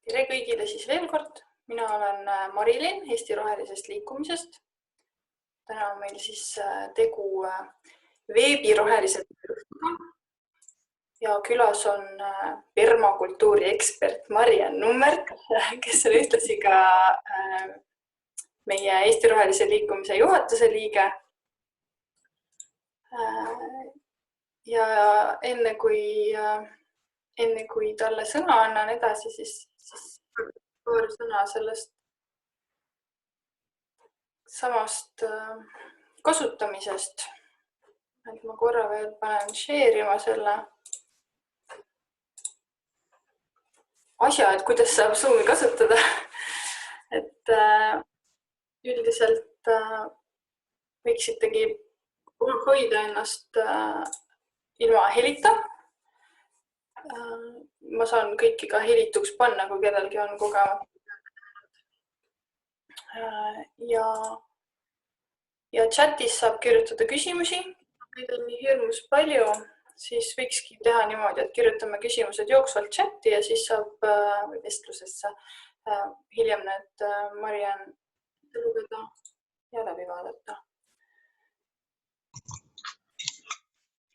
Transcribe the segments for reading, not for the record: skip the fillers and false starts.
Tere kõigile siis veel kord. Mina olen Marilyn Eesti Rohelisest Liikumisest. Täna on meil siis tegu veebirohelise õhtuga ja külas on permakultuuri ekspert Mariann Nummert, kes on ühtlasi ka meie Eesti Rohelise Liikumise juhatuse liige. Ja enne kui talle sõna annan edasi, siis paar sõna sellest samast kasutamisest. Et ma korra veel panen share ima selle asja, et kuidas saab Zoomi kasutada. Et üldiselt võiksitegi hoida ennast ilma helita. Ma saan kõiki ka helituks panna, kui kellelgi on kogemus. Ja chatis saab kirjutada küsimusi. Neid on nii hirmus palju, siis võikski teha niimoodi, et kirjutame küsimused jooksvalt chati ja siis saab vestlusesse hiljem need Mariann lugeda ja läbi vaadata.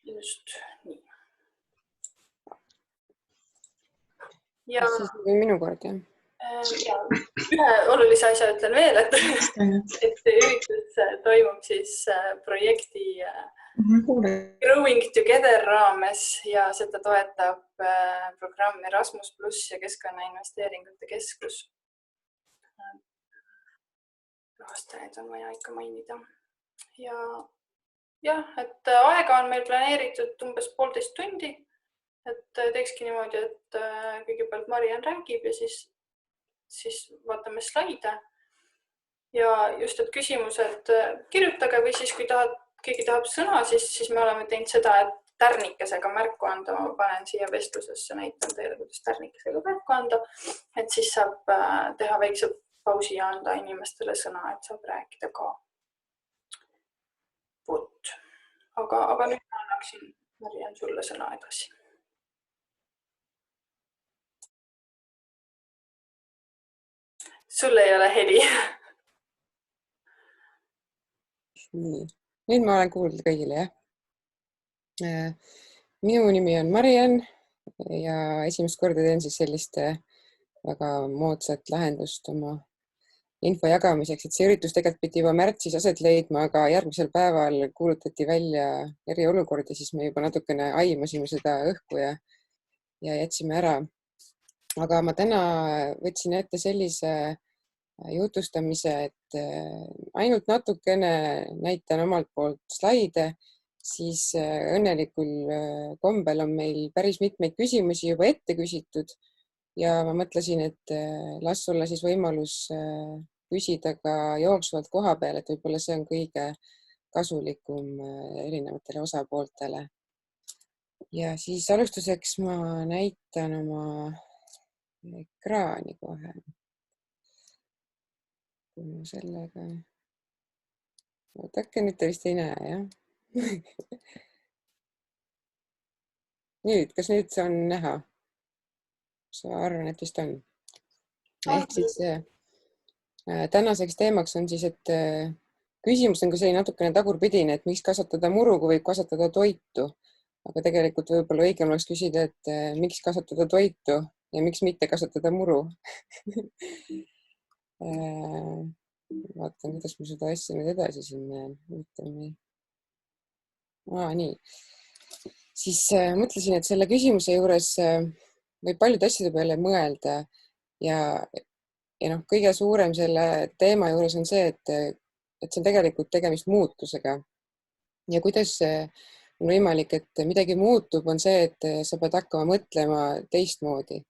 Just nii. Ja minu kord, jah? Ja, ühe olulise asja ütlen veel, et üritus toimub siis projekti Growing Together raames ja seda toetab programm Erasmus+ ja Keskkonnainvesteeringute Keskus. Rahastajaid on vaja ikka mainida. Ja, et aega on meil planeeritud umbes 1,5 tundi. Et teekski niimoodi, et kõigepealt Mariann räägib ja siis vaatame slaide. Ja just, et küsimused kirjutage või siis, kui keegi tahab sõna, siis me oleme teinud seda, et tärnikesega märku anda. Ma panen siia vestlusesse, näitan teile, kuidas tärnikesega märku anda. Et siis saab teha väikse pausi ja anda inimestele sõna, et saab rääkida ka. Vot. Aga nüüd ma annaksin Mariann sulle sõna edasi. Sul ei ole heli. Nii. Nüüd ma olen kuulnud kõigile, jah? Minu nimi on Mariann ja esimest korda teen siis sellist väga moodsat lahendust oma info jagamiseks, et see üritus tegelikult pidi juba märtsis aset leidma, aga järgmisel päeval kuulutati välja eriolukord ja siis me juba natukene aimasime seda õhku ja jätsime ära. Aga ma täna võtsin ette sellise jutustamise, et ainult natukene näitan omalt poolt slaide, siis õnnelikul kombel on meil päris mitmeid küsimusi juba ette küsitud ja ma mõtlesin, et las olla siis võimalus küsida ka jooksvalt koha peal, et võib-olla see on kõige kasulikum erinevatele osapooltele. Ja siis alustuseks ma näitan oma ekraani kohe. Sellega. Äkki nüüd te vist ei näe, jah? Nüüd, kas nüüd see on näha? Ma arvan, et vist on. Ehk siis tänaseks teemaks on siis, et küsimus on ka selline natukene tagurpidine, et miks kasvatada muru, kui võib kasvatada toitu. Aga tegelikult võib-olla õigem oleks küsida, et miks kasvatada toitu ja miks mitte kasvatada muru. Vaatan, kuidas ma seda asja nüüd edasi siin näen. Nii. Siis mõtlesin, et selle küsimuse juures võib paljude asjade peale mõelda ja kõige suurem selle teema juures on see, et see on tegelikult tegemist muutusega. Ja kuidas on võimalik, et midagi muutub, on see, et sa pead hakkama mõtlema teistmoodi.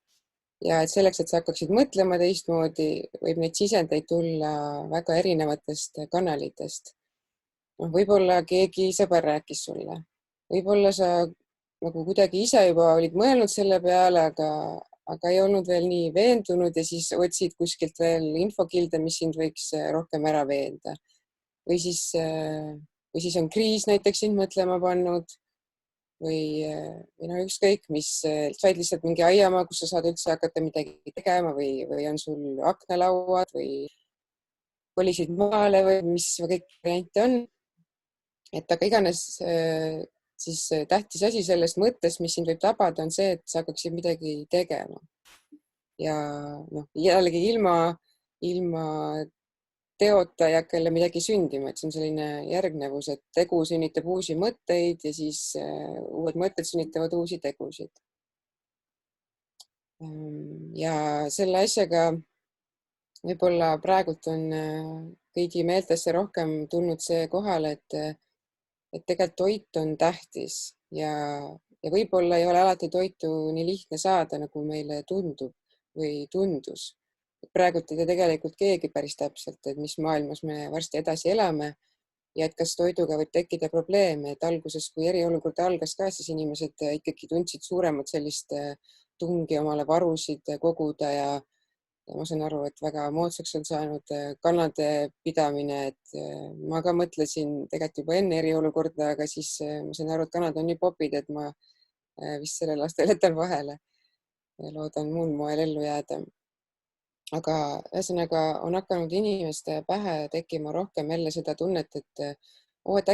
Ja et selleks, et sa hakkaksid mõtlema teistmoodi, võib neid sisendeid tulla väga erinevatest kanalitest. Võib-olla keegi sõber rääkis sulle. Võib-olla sa kuidagi ise juba olid mõelnud selle peale, aga ei olnud veel nii veendunud ja siis otsid kuskilt veel infokilde, mis sind võiks rohkem ära veenda. Või siis on kriis näiteks sind mõtlema pannud või no ükskõik, mis, said lihtsalt mingi aiamaa, kus sa saad üldse hakata midagi tegema või on sul aknalauad või kolisid maale või mis kõik variante on. Et aga iganes siis tähtis asi sellest mõttest, mis sind võib tabada, on see, et sa hakkaksid midagi tegema. Ja noh, jällegi ilma teota ei hakka jälle midagi sündima, et see on selline järgnevus, et tegu sünnitab uusi mõtteid ja siis uued mõtted sünnitavad uusi tegusid. Ja selle asjaga võib-olla praegult on kõigi meeltesse rohkem tulnud see kohale, et tegelikult toit on tähtis ja võib-olla ei ole alati toitu nii lihtne saada, nagu meile tundub või tundus. Praegult ei tea tegelikult keegi päris täpselt, et mis maailmas me varsti edasi elame ja et kas toiduga võib tekkida probleeme, et alguses, kui eriolukord algas ka, siis inimesed ikkagi tundsid suuremat sellist tungi omale varusid koguda ja ma saan aru, et väga moodsaks on saanud kannade pidamine, et ma ka mõtlesin tegelikult juba enne eriolukorda, aga siis ma sain aru, et kannad on nii popid, et ma vist sellel aastal jätan vahele ja loodan muul moel ellu jääda. Aga ühesõnaga on hakanud inimeste pähe tekkima rohkem jälle seda tunnet, et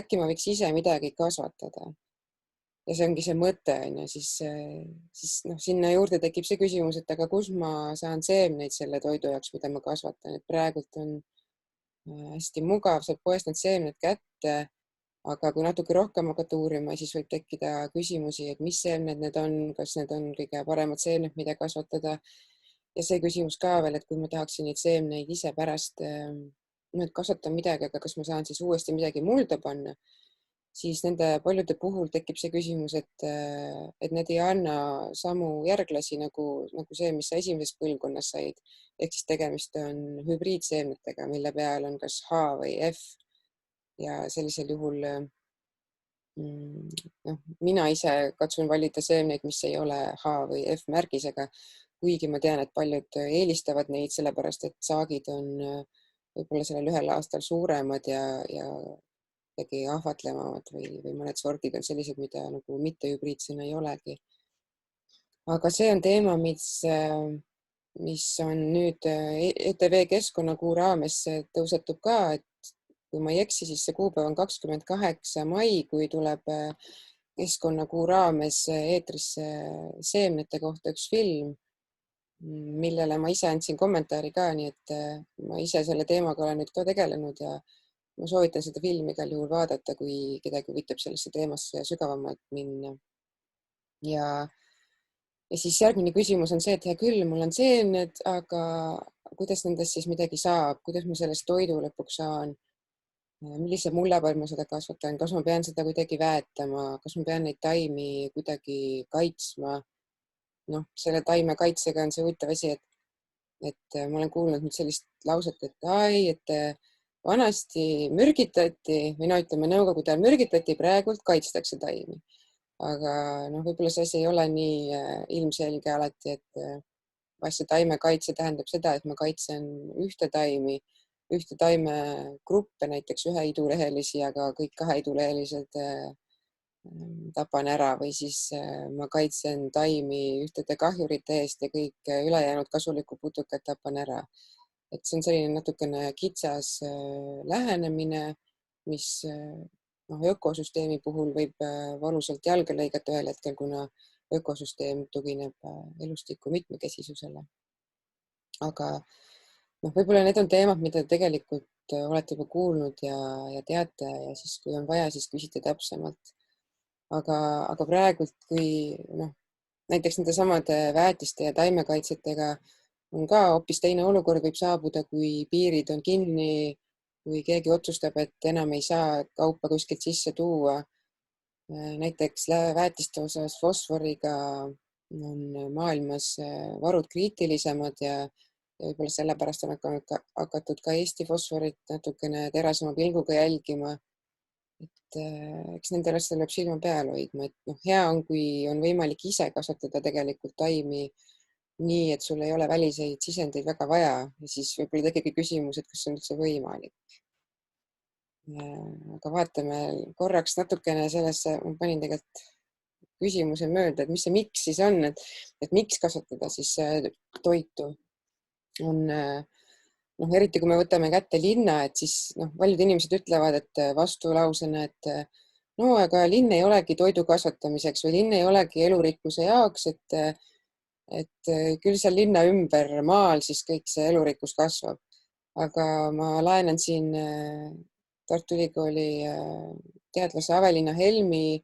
äkki ma võiks ise midagi kasvatada. Ja see ongi see mõte, on ju, siis sinna juurde tekib see küsimus, et aga kus ma saan seemneid selle toidu jaoks, mida ma kasvatan, et praegult on hästi mugav, saab poest need seemned kätte, aga kui natuke rohkem hakata uurima, siis võib tekkida küsimusi, et mis seemned need on, kas need on kõige paremad seemned, mida kasvatada. Ja see küsimus ka veel, et kui ma tahaksin neid seemneid ise pärast, et kasvatan midagi, aga kas ma saan siis uuesti midagi mulda panna, siis nende paljude puhul tekib see küsimus, et need ei anna samu järglasi nagu see, mis sa esimeses põlvkonnas said. Ehk siis tegemist on hübriidseemnetega, mille peal on kas H või F. Ja sellisel juhul mina ise katsun valida seemneid, mis ei ole H või F märgisega, kuigi ma tean, et paljud eelistavad neid sellepärast, et saagid on võib-olla sellel ühel aastal suuremad ja kuidagi ahvatlevamad või mõned sordid on sellised, mida nagu mittehübriidsena ei olegi. Aga see on teema, mis on nüüd ETV Keskkonnakuu raames tõusetub ka, et kui ma ei eksi, siis see kuupäev on 28. mai, kui tuleb Keskkonnakuu raames eetrisse seemnete kohta üks film, millele ma ise andsin kommentaari ka, nii et ma ise selle teemaga olen nüüd ka tegelenud ja ma soovitan seda filmi igal juhul vaadata, kui kedagi huvitab sellesse teemasse sügavamalt minna. Ja siis järgmine küsimus on see, et hea küll, mul on seemned, aga kuidas nendest siis midagi saab, kuidas ma sellest toidu lõpuks saan? Millise mulle peal ma seda kasvatan, kas ma pean seda kuidagi väetama, kas ma pean neid taimi kuidagi kaitsma? Noh, selle taimekaitsega on see huvitav asi, et ma olen kuulnud nüüd sellist lauset, et vanasti mürgitati või no ütleme, nõukogude ajal mürgitati, praegult kaitstakse taimi. Aga võib-olla see asi ei ole nii ilmselge alati, et vahest see taimekaitse tähendab seda, et ma kaitsen ühte taimegruppe, näiteks üheiidulehelisi, aga kõik kaheiidulehelised tapan ära või siis ma kaitsen taimi ühtede kahjurite eest ja kõik ülejäänud kasulikud putukad tapan ära. Et see on selline natukene kitsas lähenemine, mis ökosüsteemi puhul võib valusalt jalga lõigata ühel hetkel, kuna ökosüsteem tugineb elustiku mitmekesisusele. Aga võib-olla need on teemad, mida tegelikult olete juba kuulnud ja teate ja siis, kui on vaja, siis küsite täpsemalt. Aga praegult, kui näiteks nende samade väetiste ja taimekaitsetega on ka hoopis teine olukord võib saabuda, kui piirid on kinni, kui keegi otsustab, et enam ei saa kaupa kuskilt sisse tuua. Näiteks väetiste osas fosforiga on maailmas varud kriitilisemad ja võib-olla sellepärast on hakatud ka Eesti fosforit natukene terasema pilguga jälgima. Et eks nendel asjadel peab silma peal hoidma, et hea on, kui on võimalik ise kasvatada tegelikult taimi nii, et sul ei ole väliseid sisendeid väga vaja ja siis võib-olla tekibki küsimus, et kas see on üldse võimalik. Aga vaatame korraks natukene sellesse, ma panin tegelikult küsimuse mööda, et mis see miks siis on, et miks kasvatada siis toitu on eriti kui me võtame kätte linna, et siis paljud inimesed ütlevad, et vastulausena, et no aga linn ei olegi toidu kasvatamiseks või linn ei olegi elurikkuse jaoks, et küll seal linna ümber maal siis kõik see elurikkus kasvab. Aga ma laenan siin Tartu Ülikooli teadlase Aveliina Helmi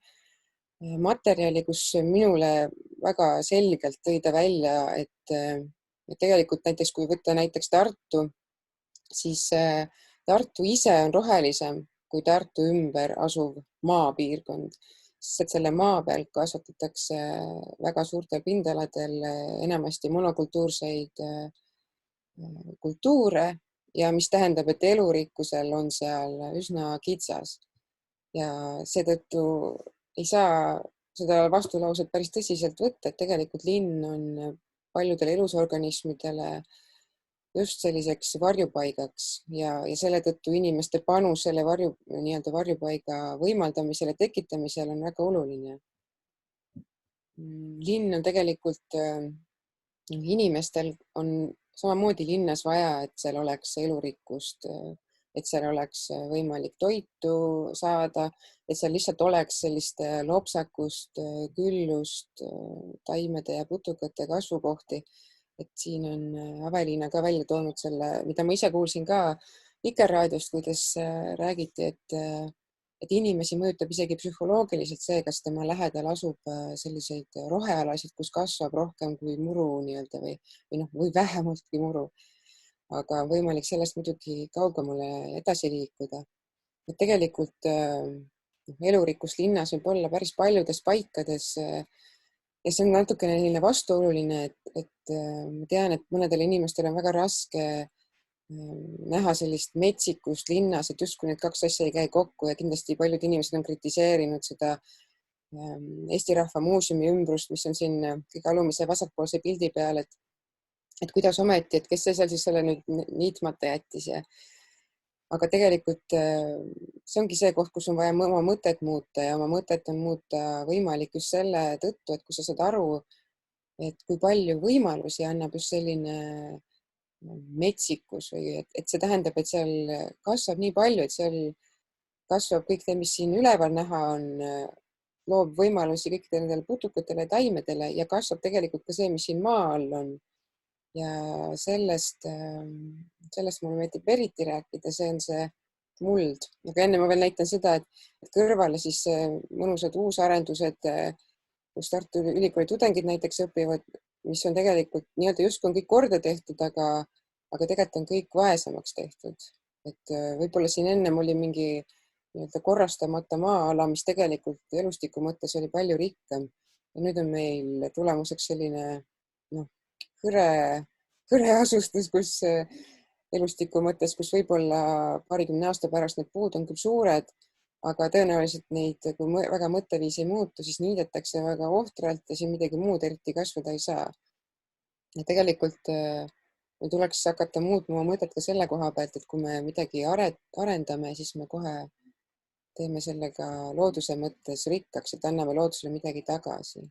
materjali, kus minule väga selgelt tõi ta välja, et tegelikult näiteks kui võtta näiteks Tartu, siis Tartu ise on rohelisem kui Tartu ümber asuv maapiirkond, sest et selle maa peal kasvatatakse väga suurtel pindaladel enamasti monokultuurseid kultuure ja mis tähendab, et elurikkusel on seal üsna kitsas ja seetõttu ei saa seda vastulauset päris tõsiselt võtta, et tegelikult linn on paljudele elusorganismidele just selliseks varjupaigaks ja selle tõttu inimeste panus selle varjupaiga võimaldamisele, tekitamisel on väga oluline. Linn on tegelikult, inimestel on samamoodi linnas vaja, et seal oleks elurikkust, et seal oleks võimalik toitu saada, et seal lihtsalt oleks sellist lopsakust, küllust, taimede ja putukate kasvukohti. Et siin on Aveliina ka välja toonud selle, mida ma ise kuulsin ka Vikerraadiost, kuidas räägiti, et inimesi mõjutab isegi psühholoogiliselt see, kas tema lähedal asub selliseid rohealasid, kus kasvab rohkem kui muru nii-öelda või vähemaltki muru. Aga on võimalik sellest muidugi kaugemale edasi liikuda. Et tegelikult elurikkus linnas võib olla päris paljudes paikades ja see on natukene selline vastuoluline, et ma tean, et mõnedel inimestel on väga raske näha sellist metsikust linnas, et justkui need kaks asja ei käi kokku ja kindlasti paljud inimesed on kritiseerinud seda Eesti Rahva Muuseumi ümbrust, mis on siin kõige alumise vasakpoolse pildi peal, et kuidas ometi, et kes see seal siis selle nüüd niitmata jättis. Aga tegelikult see ongi see koht, kus on vaja oma mõtet muuta ja oma mõtet on muuta võimalik just selle tõttu, et kui sa saad aru, et kui palju võimalusi annab just selline metsikus või et see tähendab, et seal kasvab nii palju, et seal kasvab kõik see, mis siin üleval näha on, loob võimalusi kõikidele nendele putukatele ja taimedele ja kasvab tegelikult ka see, mis siin maa all on. Ja sellest mulle meeldib eriti rääkida, see on see muld. Aga enne ma veel näitan seda, et kõrvale siis mõnusad uusarendused, kus Tartu Ülikooli tudengid näiteks õpivad, mis on tegelikult nii-öelda justkui on kõik korda tehtud, aga tegelikult on kõik vaesemaks tehtud. Et võib-olla siin ennem oli mingi nii-öelda korrastamata maa-ala, mis tegelikult elustiku mõttes oli palju rikkam. Ja nüüd on meil tulemuseks selline hõre asustus, kus elustiku mõttes, kus võib-olla paarikümne aasta pärast need puud on küll suured, aga tõenäoliselt neid, kui väga mõtteviis ei muutu, siis niidetakse väga ohtralt ja siin midagi muud eriti kasvada ei saa. Ja tegelikult me tuleks hakata muutma mõtet ka selle koha pealt, et kui me midagi arendame, siis me kohe teeme sellega looduse mõttes rikkaks, et anname loodusele midagi tagasi.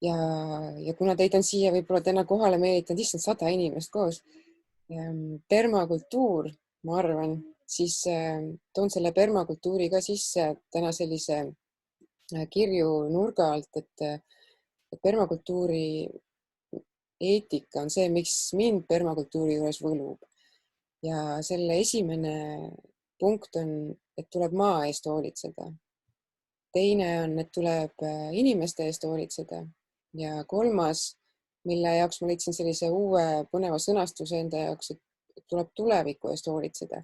Ja kuna teid on siia võib-olla täna kohale meelitanud issand 100 inimest koos, permakultuur, ma arvan, siis toon selle permakultuuri ka sisse täna sellise kirju nurga alt, et permakultuuri eetika on see, miks mind permakultuuri juures võlub. Ja selle esimene punkt on, et tuleb maa eest hoolitseda. Teine on, et tuleb inimeste eest hoolitseda. Ja kolmas, mille jaoks ma leidsin sellise uue põneva sõnastuse enda jaoks, et tuleb tuleviku eest hoolitseda.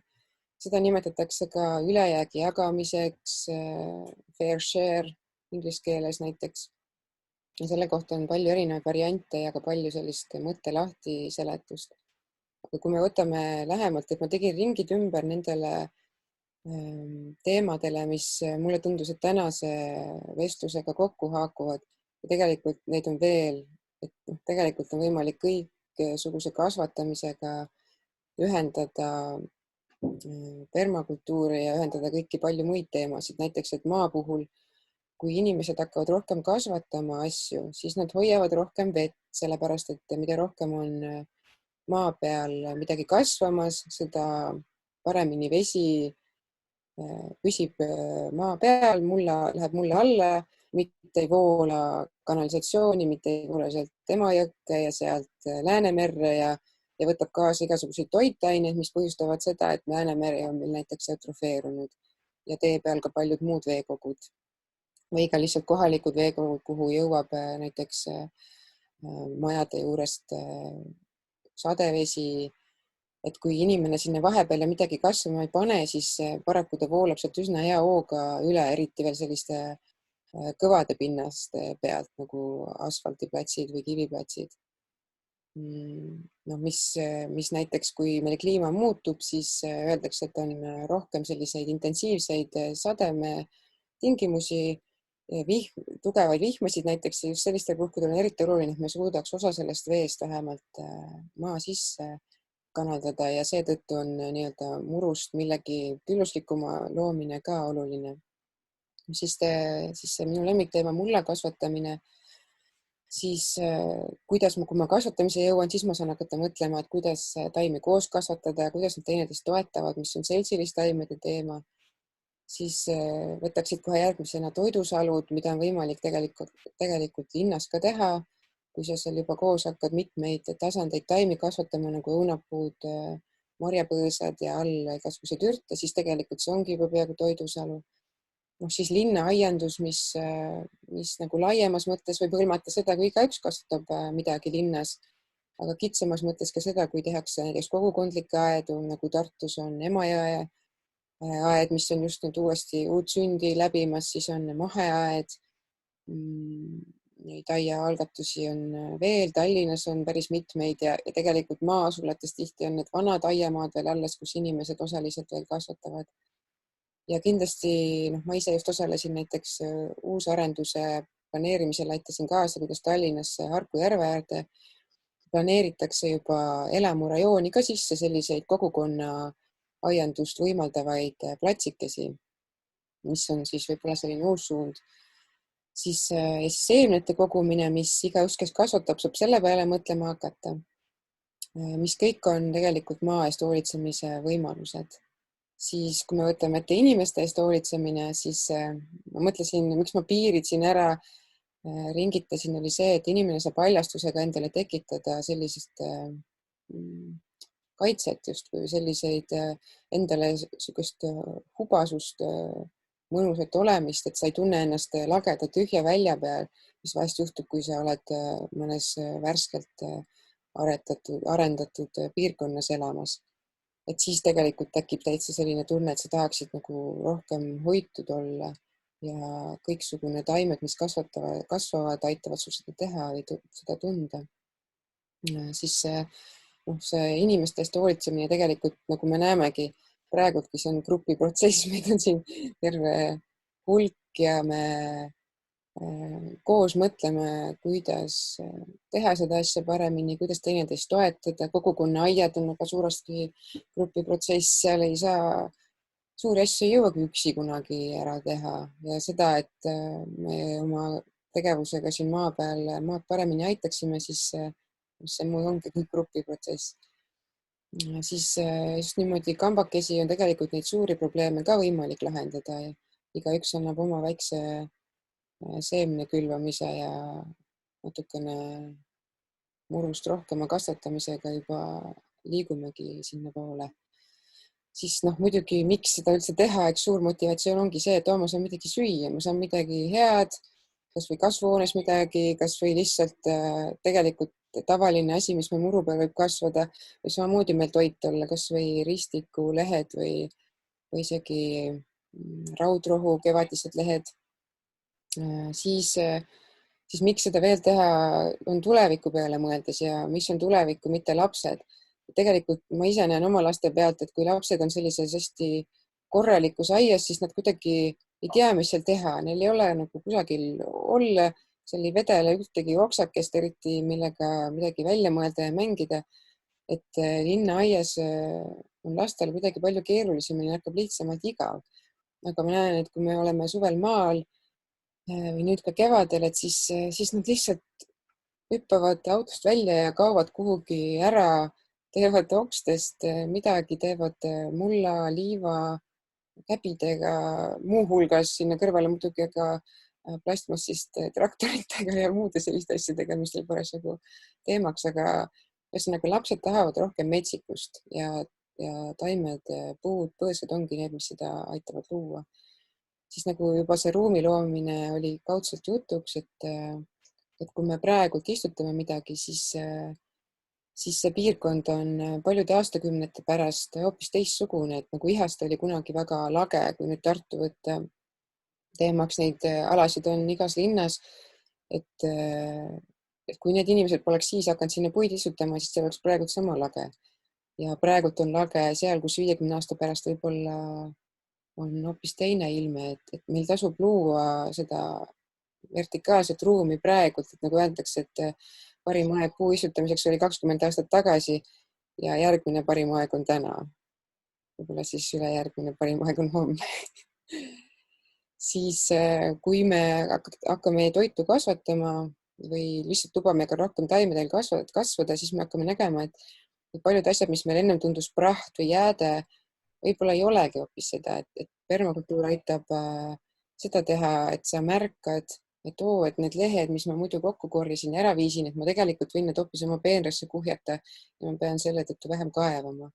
Seda nimetatakse ka ülejäägi jagamiseks, fair share inglise keeles näiteks. Ja selle kohta on palju erinevaid variante ja ka palju sellist mõtte lahti seletust. Aga kui me võtame lähemalt, et ma tegin ringid ümber nendele teemadele, mis mulle tundus, et tänase vestlusega kokku haakuvad ja tegelikult neid on veel, et tegelikult on võimalik kõiksuguse kasvatamisega ühendada permakultuuri ja ühendada kõiki palju muid teemasid. Näiteks, et maa puhul kui inimesed hakkavad rohkem kasvatama asju, siis nad hoiavad rohkem vett, sellepärast et mida rohkem on maa peal midagi kasvamas, seda paremini vesi püsib maa peal, läheb mulla alla, mitte ei voola kanalisatsiooni, mitte ei voola sealt Emajõkke ja sealt Läänemerre ja võtab kaasa igasuguseid toitaineid, mis põhjustavad seda, et Läänemeri on meil näiteks eutrofeerunud ja tee peal ka paljud muud veekogud või ka lihtsalt kohalikud veekogud, kuhu jõuab näiteks majade juurest sadevesi. Et kui inimene sinna vahepeale midagi kasvama ei pane, siis paraku ta voolab sealt üsna hea hooga üle, eriti veel selliste kõvade pinnaste pealt nagu asfaltiplatsid või kiviplatsid. No, mis näiteks, kui meil kliima muutub, siis öeldakse, et on rohkem selliseid intensiivseid sademetingimusi, tugevaid vihmasid näiteks, just sellistel puhkudel on eriti oluline, et me suudaks osa sellest veest vähemalt maa sisse kanaldada ja seetõttu on nii-öelda murust millegi külluslikuma loomine ka oluline. Siis see minu lemmikteema mulla kasvatamine, siis kui ma kasvatamise jõuan, siis ma saan hakata mõtlema, et kuidas taimi koos kasvatada ja kuidas nad teineteist toetavad, mis on seltsilistaimede teema. Siis võtaksid kohe järgmisena toidusalud, mida on võimalik tegelikult linnas ka teha. Kui sa seal juba koos hakkad mitmeid tasandeid taimi kasvatama nagu õunapuud, marjapõõsad ja all igasugused ürte, siis tegelikult see ongi juba peaaegu toidusalu. Siis linnaaiandus, mis nagu laiemas mõttes võib hõlmata seda, kui igaüks kasvatab midagi linnas, aga kitsamas mõttes ka seda, kui tehakse näiteks kogukondlikke aedu, nagu Tartus on Emajõe aed, mis on just nüüd uuesti uut sündi läbimas, siis on maheaed. Neid aiaalgatusi on veel, Tallinnas on päris mitmeid ja tegelikult maa-asulates tihti on need vanad aiamaad veel alles, kus inimesed osaliselt veel kasvatavad. Ja kindlasti ma ise just osalesin näiteks uusarenduse planeerimisel, aitasin kaasa, kuidas Tallinnas Harku järve äärde planeeritakse juba elamurajooni ka sisse selliseid kogukonna aiandust võimaldavaid platsikesi, mis on siis võib-olla selline uus suund. Siis seemnete kogumine, mis igaüks, kes kasvatab, saab selle peale mõtlema hakata, mis kõik on tegelikult maa eest hoolitsemise võimalused. Siis kui me võtame ette inimeste eest hoolitsemine, siis ma mõtlesin, miks ma piiritsin ära, ringitasin, oli see, et inimene saab haljastusega endale tekitada sellisest kaitset just või selliseid endale sugust hubasust, mõnusat olemist, et sa ei tunne ennast lageda tühja välja peal, mis vahest juhtub, kui sa oled mõnes värskelt arendatud piirkonnas elamas. Et siis tegelikult tekib täitsa selline tunne, et sa tahaksid nagu rohkem hoitud olla ja kõiksugune taimed, mis kasvavad, aitavad sul seda teha või seda tunda. Siis see inimestest hoolitsemine tegelikult, nagu me näemegi, praegudki see on grupiprotsess, meid on siin terve hulk ja me koos mõtleme, kuidas teha seda asja paremini, kuidas teineteist toetada. Kogukonna aiad on aga suuresti grupiprotsess, seal ei saa, suuri asju ei jõuagi üksi kunagi ära teha ja seda, et me oma tegevusega siin maa peal maad paremini aitaksime, siis see mul ongi kõik grupiprotsess. Siis just niimoodi kambakesi on tegelikult neid suuri probleeme ka võimalik lahendada ja igaüks annab oma väikse seemne külvamise ja natukene murust rohkema kasvatamisega juba liigumegi sinna poole. Siis muidugi, miks seda üldse teha, eks suur motivatsioon ongi see, et ma saan midagi süüa, ma saan midagi head, kas või kasvuhoones midagi, kas või lihtsalt tegelikult tavaline asi, mis meil muru peal võib kasvada või samamoodi meil toit olla, kas või ristiku lehed või isegi raudrohu kevadised lehed. Siis miks seda veel teha, on tuleviku peale mõeldes ja mis on tulevikku, mitte lapsed. Tegelikult ma ise näen oma laste pealt, et kui lapsed on sellises hästi korralikus aias, siis nad kuidagi ei tea, mis seal teha. Neil ei ole nagu kusagil olla, seal ei vedele ühtegi oksakest eriti, millega midagi välja mõelda ja mängida. Et linnaaias on lastel kuidagi palju keerulisem ja hakkab lihtsamalt igav. Aga ma näen, et kui me oleme suvel maal, või nüüd ka kevadel, et siis nad lihtsalt hüppavad autost välja ja kaovad kuhugi ära, teevad okstest midagi, teevad mulla, liiva, käbidega, muuhulgas sinna kõrvale muidugi ka plastmassist traktoritega ja muude selliste asjadega, mis neil parasjagu teemaks, aga ühesõnaga lapsed tahavad rohkem metsikust ja taimed, puud, põõsad ongi need, mis seda aitavad luua. Siis nagu juba see ruumi loomine oli kaudselt jutuks, et kui me praegult istutame midagi, siis see piirkond on paljude aastakümnete pärast hoopis teistsugune, et nagu Ihast oli kunagi väga lage, kui nüüd Tartu võtta teemaks, neid alasid on igas linnas, et kui need inimesed poleks siis hakanud sinna puid istutama, siis see oleks praegu sama lage. Ja praegult on lage seal, kus 50 aasta pärast võib-olla on hoopis teine ilme, et meil tasub luua seda vertikaalset ruumi praegult, et nagu öeldakse, et parim aeg puu istutamiseks oli 20 aastat tagasi ja järgmine parim aeg on täna. Võib-olla siis ülejärgmine parim aeg on homme. Siis kui me hakkame toitu kasvatama või lihtsalt lubame ka rohkem taimedel kasvada, siis me hakkame nägema, et paljud asjad, mis meil ennem tundus praht või jääde, võib-olla ei olegi hoopis seda, et permakultuur aitab seda teha, et sa märkad, et need lehed, mis ma muidu kokku korjasin ja ära viisin, et ma tegelikult võin need hoopis oma peenrasse kuhjata ja ma pean selle tõttu vähem kaevama.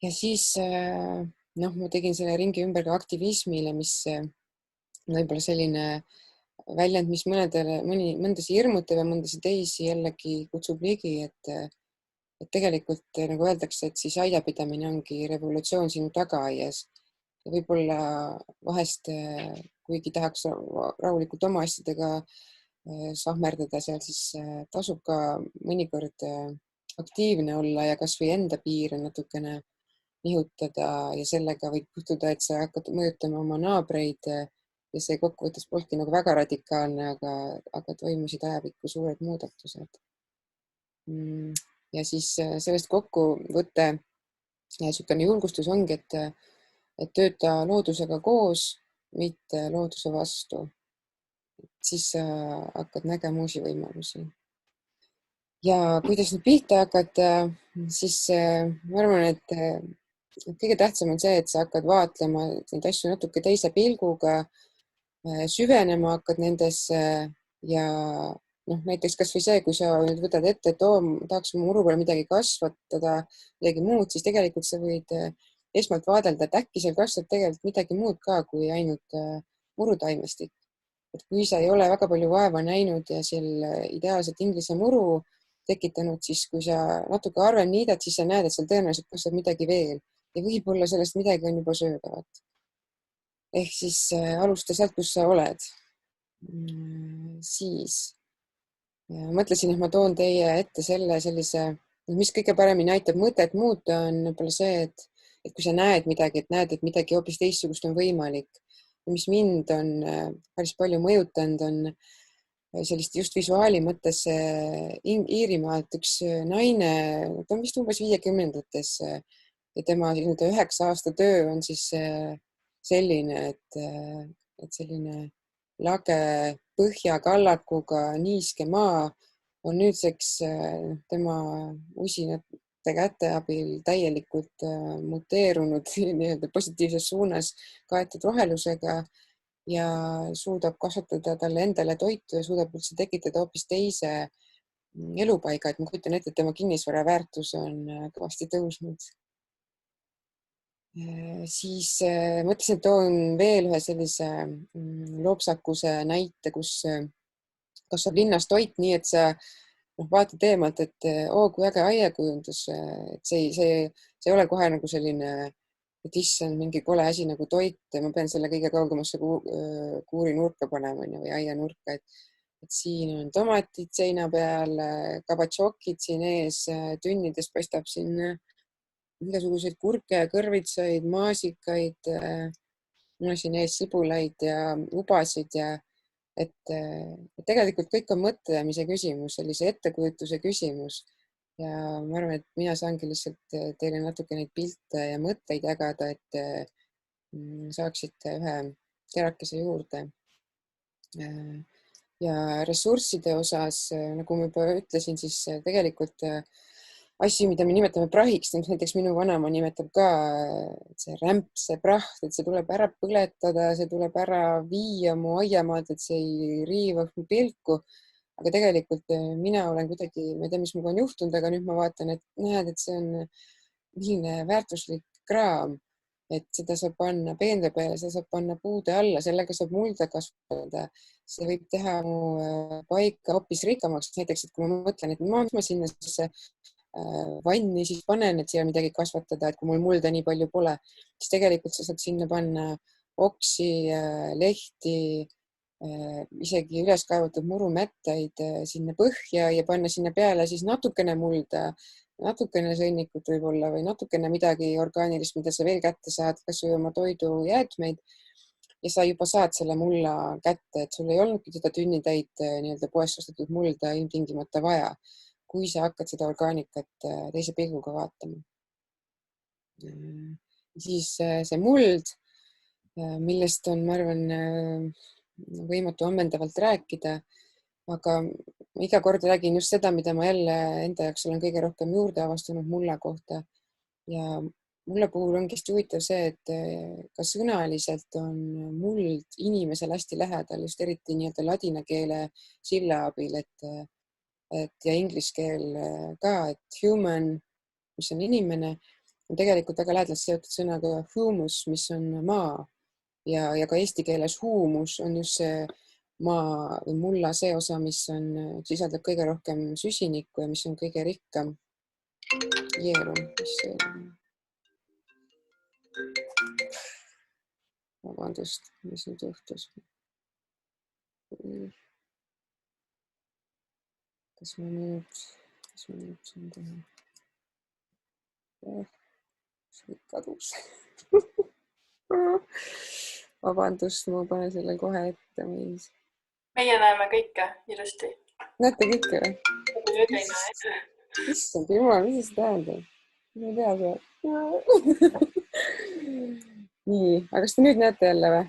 Ja siis ma tegin selle ringi ümber ka aktivismile, mis võib-olla selline väljend, mis mõndasid hirmutab ja mõndasid teisi jällegi kutsub ligi, et tegelikult nagu öeldakse, et siis aiapidamine ongi revolutsioon sinu tagaaias. Ja võib-olla vahest, kuigi tahaks rahulikult oma asjadega sahmerdada seal, siis tasub ka mõnikord aktiivne olla ja kas või enda piire natukene nihutada ja sellega võib juhtuda, et sa hakkad mõjutama oma naabreid ja see kokkuvõttes polnudki nagu väga radikaalne, aga toimusid ajapikku suured muudatused. Ja siis sellest kokkuvõte ja niisugune julgustus ongi, et tööta loodusega koos, mitte looduse vastu. Siis sa hakkad nägema uusi võimalusi. Ja kuidas nüüd pihta hakata, siis ma arvan, et kõige tähtsam on see, et sa hakkad vaatlema neid asju natuke teise pilguga, süvenema hakkad nendesse ja näiteks kas või see, kui sa nüüd võtad ette, et tahaks muru peal midagi kasvatada, midagi muud, siis tegelikult sa võid esmalt vaadelda, et äkki seal kasvab tegelikult midagi muud ka kui ainult murutaimestik. Et kui sa ei ole väga palju vaeva näinud ja seal ideaalselt inglise muru tekitanud, siis kui sa natuke harvem niidad, siis sa näed, et seal tõenäoliselt kasvab midagi veel ja võib-olla sellest midagi on juba söödavat. Ehk siis alusta sealt, kus sa oled. Siis mõtlesin, et ma toon teie ette sellise, mis kõige paremini aitab mõtet muuta, on võib-olla see, et kui sa näed midagi, et midagi hoopis teistsugust on võimalik. Mis mind on päris palju mõjutanud, on sellist just visuaali mõttes Iirimaalt üks naine, ta on vist umbes 50-ndates ja tema 9 aasta töö on siis selline, et selline lage põhjakallakuga niiske maa on nüüdseks tema usinate käte abil täielikult muteerunud nii-öelda positiivses suunas kaetud rohelusega ja suudab kasvatada talle endale toitu ja suudab üldse tekitada hoopis teise elupaiga, et ma kujutan ette, et tema kinnisvara väärtus on kõvasti tõusnud. Siis mõtlesin, et toon veel ühe sellise loopsakuse näite, kus kasvab linnas toit nii, et sa vaatad eemalt, et kui äge aiakujundus, et see ei ole kohe nagu selline, et issand, mingi kole asi nagu toit, ma pean selle kõige kaugemasse kuurinurka panema või aianurka, et siin on tomatid seina peal, kabatšokid siin ees, tünnides paistab siin igasuguseid kurke ja kõrvitsaid, maasikaid, mul on siin ees sibulaid ja ubasid ja et tegelikult kõik on mõtlemise küsimus, sellise ettekujutuse küsimus ja ma arvan, et mina saangi lihtsalt teile natuke neid pilte ja mõtteid jagada, et saaksite ühe terakese juurde. Ja ressursside osas, nagu ma juba ütlesin, siis tegelikult asju, mida me nimetame prahiks, näiteks minu vanaema nimetab ka see rämps, see praht, et see tuleb ära põletada, see tuleb ära viia mu aiamaalt, et see ei riivaks mu pilku. Aga tegelikult mina olen kuidagi, ma ei tea, mis minuga on juhtunud, aga nüüd ma vaatan, et näed, et see on milline väärtuslik kraam, et seda saab panna peende peale, seda saab panna puude alla, sellega saab mulda kasvatada. See võib teha mu paika hoopis rikkamaks. Näiteks, et kui ma mõtlen, et ma sinna vanni siis panen, et siia midagi kasvatada, et kui mul mulda nii palju pole, siis tegelikult sa saad sinna panna oksi, lehti, isegi üles kaevatud murumätteid sinna põhja ja panna sinna peale siis natukene mulda, natukene sõnnikut võib-olla või natukene midagi orgaanilist, mida sa veel kätte saad, kas või oma toidujäätmeid. Ja sa juba saad selle mulla kätte, et sul ei olnudki seda tünnitäit nii-öelda poest ostetud mulda ilmtingimata vaja, kui sa hakkad seda orgaanikat teise pilguga vaatama. Siis see muld, millest on, ma arvan, võimatu ammendavalt rääkida, aga iga kord räägin just seda, mida ma jälle enda jaoks olen kõige rohkem juurde avastanud mulla kohta. Ja mulle puhul ongi hästi huvitav see, et ka sõnaliselt on muld inimesel hästi lähedal, just eriti nii-öelda ladina keele silla abil, et ja inglise keel ka, et human, mis on inimene, on tegelikult väga lähedalt seotud sõnaga humus, mis on maa. Ja ka eesti keeles huumus on just see maa või mulla see osa, mis sisaldab kõige rohkem süsinikku ja mis on kõige rikkam. Vabandust, mis nüüd juhtus? Kas ma nüüd saan teha? See kadus. Vabandust, ma panen selle kohe ette. Meie näeme kõike ilusti. Näete kõike või? Issand jumal, mis see tähendab? Ma ei tea seda. Nii, aga kas te nüüd näete jälle või?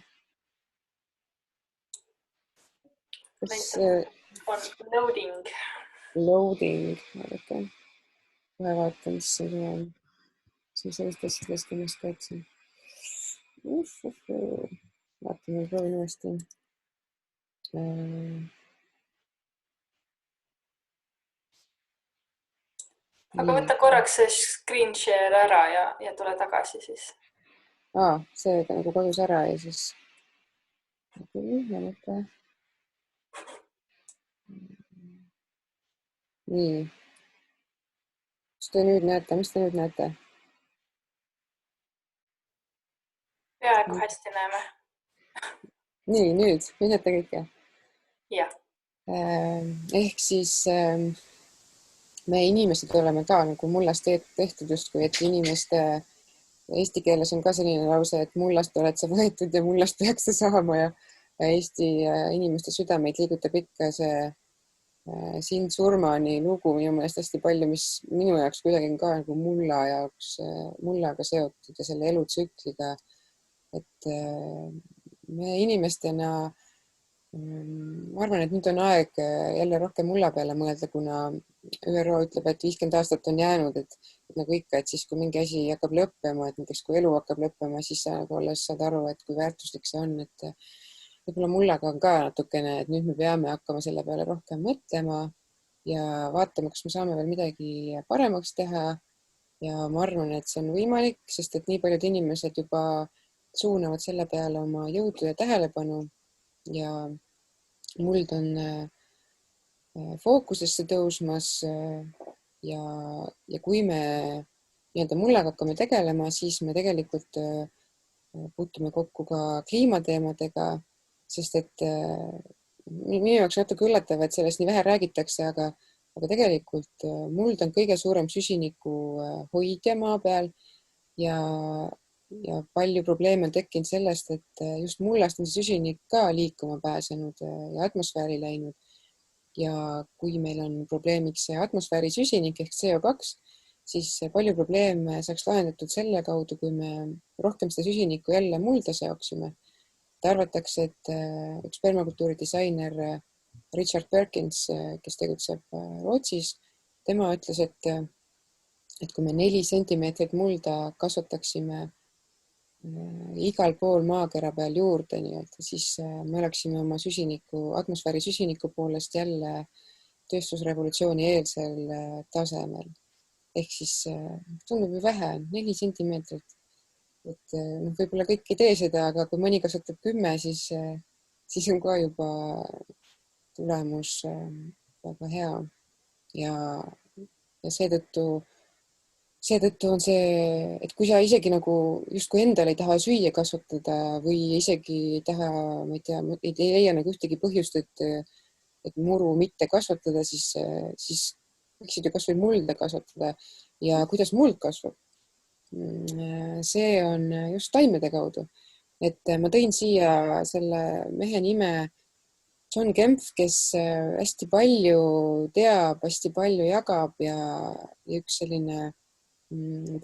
Loading. Loading, vaadake. Kohe vaatan, mis see on. Siin sellest asjadest ennast kaitsen. Vaatame, proovin uuesti. Aga võta korraks see screen share ära ja tule tagasi siis. See nagu kodus ära ja siis. Nii. Mis te nüüd näete? Peaaegu hästi näeme. Nii, nüüd näete kõike? Jah. Ehk siis me inimesed oleme ka nagu mullast tehtud justkui, et inimeste eesti keeles on ka selline lause, et mullast oled sa võetud ja mullast peaks sa saama ja Eesti inimeste südameid liigutab ikka see sind surmani lugu minu meelest hästi palju, mis minu jaoks kuidagi on ka nagu mullaga seotud ja selle elutsükliga, et me inimestena, ma arvan, et nüüd on aeg jälle rohkem mulla peale mõelda, kuna ÜRO ütleb, et 50 aastat on jäänud, et nagu ikka, et siis kui mingi asi hakkab lõppema, et näiteks kui elu hakkab lõppema, siis sa nagu alles saad aru, et kui väärtuslik see on, et võib-olla mullaga on ka natukene, et nüüd me peame hakkama selle peale rohkem mõtlema ja vaatama, kas me saame veel midagi paremaks teha. Ja ma arvan, et see on võimalik, sest et nii paljud inimesed juba suunavad selle peale oma jõudu ja tähelepanu ja muld on fookusesse tõusmas ja kui me nii-öelda mullaga hakkame tegelema, siis me tegelikult puutume kokku ka kliimateemadega, sest et minu jaoks natuke üllatav, et sellest nii vähe räägitakse, aga tegelikult muld on kõige suurem süsiniku hoidja maa peal ja palju probleeme on tekkinud sellest, et just mullast on see süsinik ka liikuma pääsenud ja atmosfääri läinud. Ja kui meil on probleemiks see atmosfääri süsinik ehk CO2, siis palju probleeme saaks lahendatud selle kaudu, kui me rohkem seda süsinikku jälle mulda seoksime. et arvatakse, et üks permakultuuri disainer Richard Perkins, kes tegutseb Rootsis, tema ütles, et kui me 4 sentimeetrit mulda kasvataksime igal pool maakera peal juurde nii-öelda, siis me oleksime oma atmosfääri süsiniku poolest jälle tööstusrevolutsiooni eelsel tasemel. Ehk siis tundub ju vähe, 4 sentimeetrit. Et võib-olla kõik ei tee seda, aga kui mõni kasvatab 10, siis on ka juba tulemus väga hea. Ja seetõttu on see, et kui sa isegi nagu justkui endal ei taha süüa kasvatada või isegi ei taha, ma ei tea, ei leia nagu ühtegi põhjust, et muru mitte kasvatada, siis võiksid ju kas või mulda kasvatada. Ja kuidas muld kasvab? See on just taimede kaudu. Et ma tõin siia selle mehe nime John Kempf, kes hästi palju teab, hästi palju jagab ja üks selline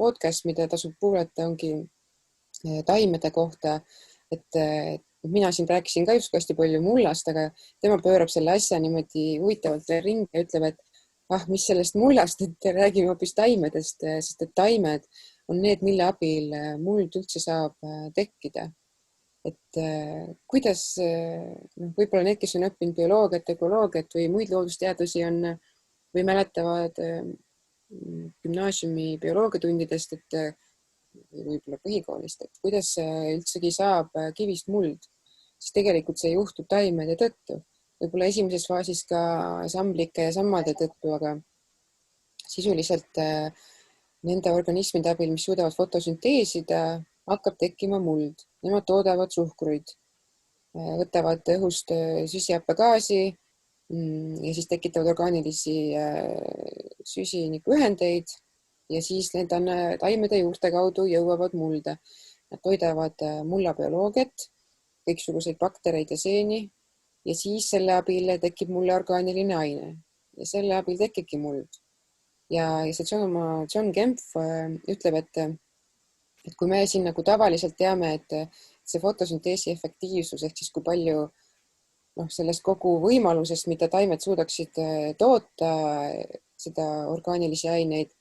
podcast, mida tasub kuulata, ongi taimede kohta. Et mina siin rääkisin ka just hästi palju mullast, aga tema pöörab selle asja niimoodi huvitavalt ringi ja ütleb, et mis sellest mullast, et räägime hoopis taimedest, sest et taimed on need, mille abil muld üldse saab tekkida. Et kuidas, võib-olla need, kes on õppinud bioloogiat, ökoloogiat või muid loodusteadusi või mäletavad gümnaasiumi bioloogiatundidest, et võib-olla põhikoolist, et kuidas üldsegi saab kivist muld, siis tegelikult see juhtub taimede tõttu. Võib-olla esimeses faasis ka samblike ja sammade tõttu, aga sisuliselt nende organismide abil, mis suudavad fotosünteesida, hakkab tekkima muld. Nemad toodavad suhkruid, võtavad õhust süsihappegaasi ja siis tekitavad orgaanilisi süsinikuühendeid ja siis need taimede juurte kaudu jõuavad mulda. Nad toidavad mullabioloogiat, kõiksuguseid baktereid ja seeni ja siis selle abil tekib mulle orgaaniline aine ja selle abil tekibki muld. Ja see John Kempf ütleb, et kui me siin nagu tavaliselt teame, et see fotosünteesi efektiivsus ehk siis kui palju sellest kogu võimalusest, mida taimed suudaksid toota, seda orgaanilisi aineid,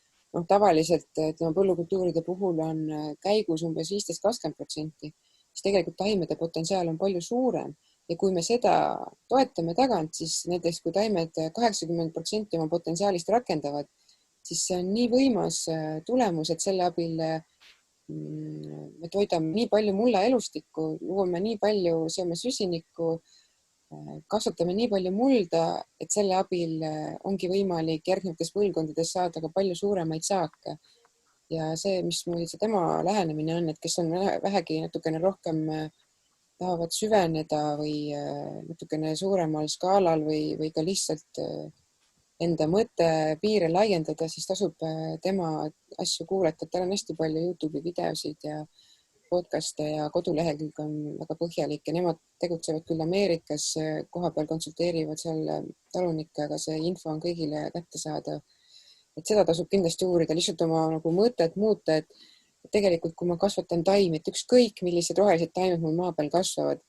tavaliselt põllukultuuride puhul on käigus umbes 15-20%, siis tegelikult taimede potentsiaal on palju suurem. Ja kui me seda toetame tagant, siis näiteks kui taimed 80% oma potentsiaalist rakendavad, siis see on nii võimas tulemus, et selle abil me toidame nii palju mulla elustikku, luuame nii palju, seome süsinikku, kasvatame nii palju mulda, et selle abil ongi võimalik järgnevates põlvkondades saada ka palju suuremaid saake. Ja see, mis see tema lähenemine on, et kes on vähegi natukene rohkem tahavad süveneda või natukene suuremal skaalal või ka lihtsalt enda mõtte piire laiendada, siis tasub tema asju kuulata. Tal on hästi palju YouTube'i videosid ja podcaste ja kodulehekülg on väga põhjalik ja nemad tegutsevad küll Ameerikas, koha peal konsulteerivad seal talunikke, aga see info on kõigile kättesaadav. Et seda tasub kindlasti uurida, lihtsalt oma nagu mõtet muuta, et tegelikult kui ma kasvatan taimi, et ükskõik millised rohelised taimed mul maa peal kasvavad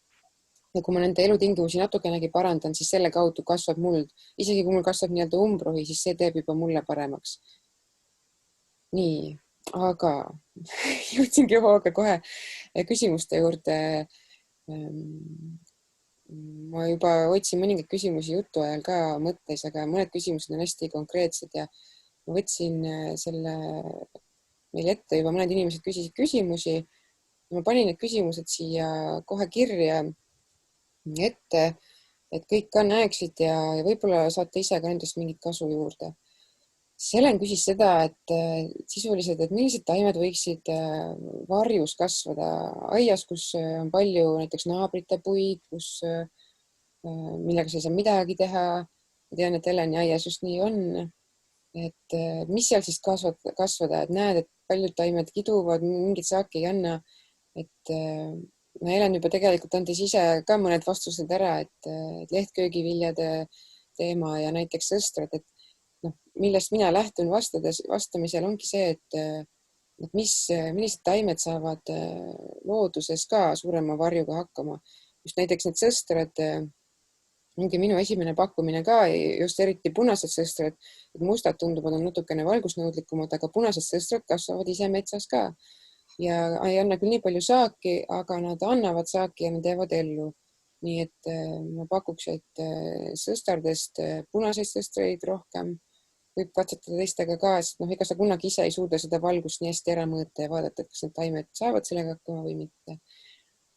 ja kui ma nende elutingimusi natukenegi parandan, siis selle kaudu kasvab muld. Isegi kui mul kasvab nii-öelda umbrohi, siis see teeb juba mulle paremaks. Nii. Aga jõudsingi hooga kohe küsimuste juurde. Ma juba hoidsin mõningaid küsimusi jutu ajal ka mõttes, aga mõned küsimused on hästi konkreetsed ja ma võtsin selle meil ette, juba mõned inimesed küsisid küsimusi. Ma panin need küsimused siia kohe kirja ette, et kõik ka näeksid ja võib-olla saate ise ka endast mingit kasu juurde. Helen küsis seda, et sisuliselt, et millised taimed võiksid varjus kasvada aias, kus on palju näiteks naabrite puid, millega sa ei saa midagi teha. Ma tean, et Heleni aias just nii on. Et mis seal siis kasvada, et näed, et paljud taimed kiduvad, mingit saaki ei anna. Et Helen juba tegelikult andis ise ka mõned vastused ära, et lehtköögiviljade teema ja näiteks sõstrad, et millest mina lähtun vastamisel ongi see, et millised taimed saavad looduses ka suurema varjuga hakkama. Just näiteks need sõstrad, ongi minu esimene pakkumine ka, just eriti punased sõstrad, et mustad tunduvad on natukene valgusnõudlikumad, aga punased sõstrad kasvavad ise metsas ka ja ei anna küll nii palju saaki, aga nad annavad saaki ja nad jäävad ellu. Nii et ma pakuks, et sõstardest punaseid sõstreid rohkem võib katsetada teistega ka, sest ega sa kunagi ise ei suuda seda valgust nii hästi ära mõõta ja vaadata, et kas need taimed saavad sellega hakkama või mitte.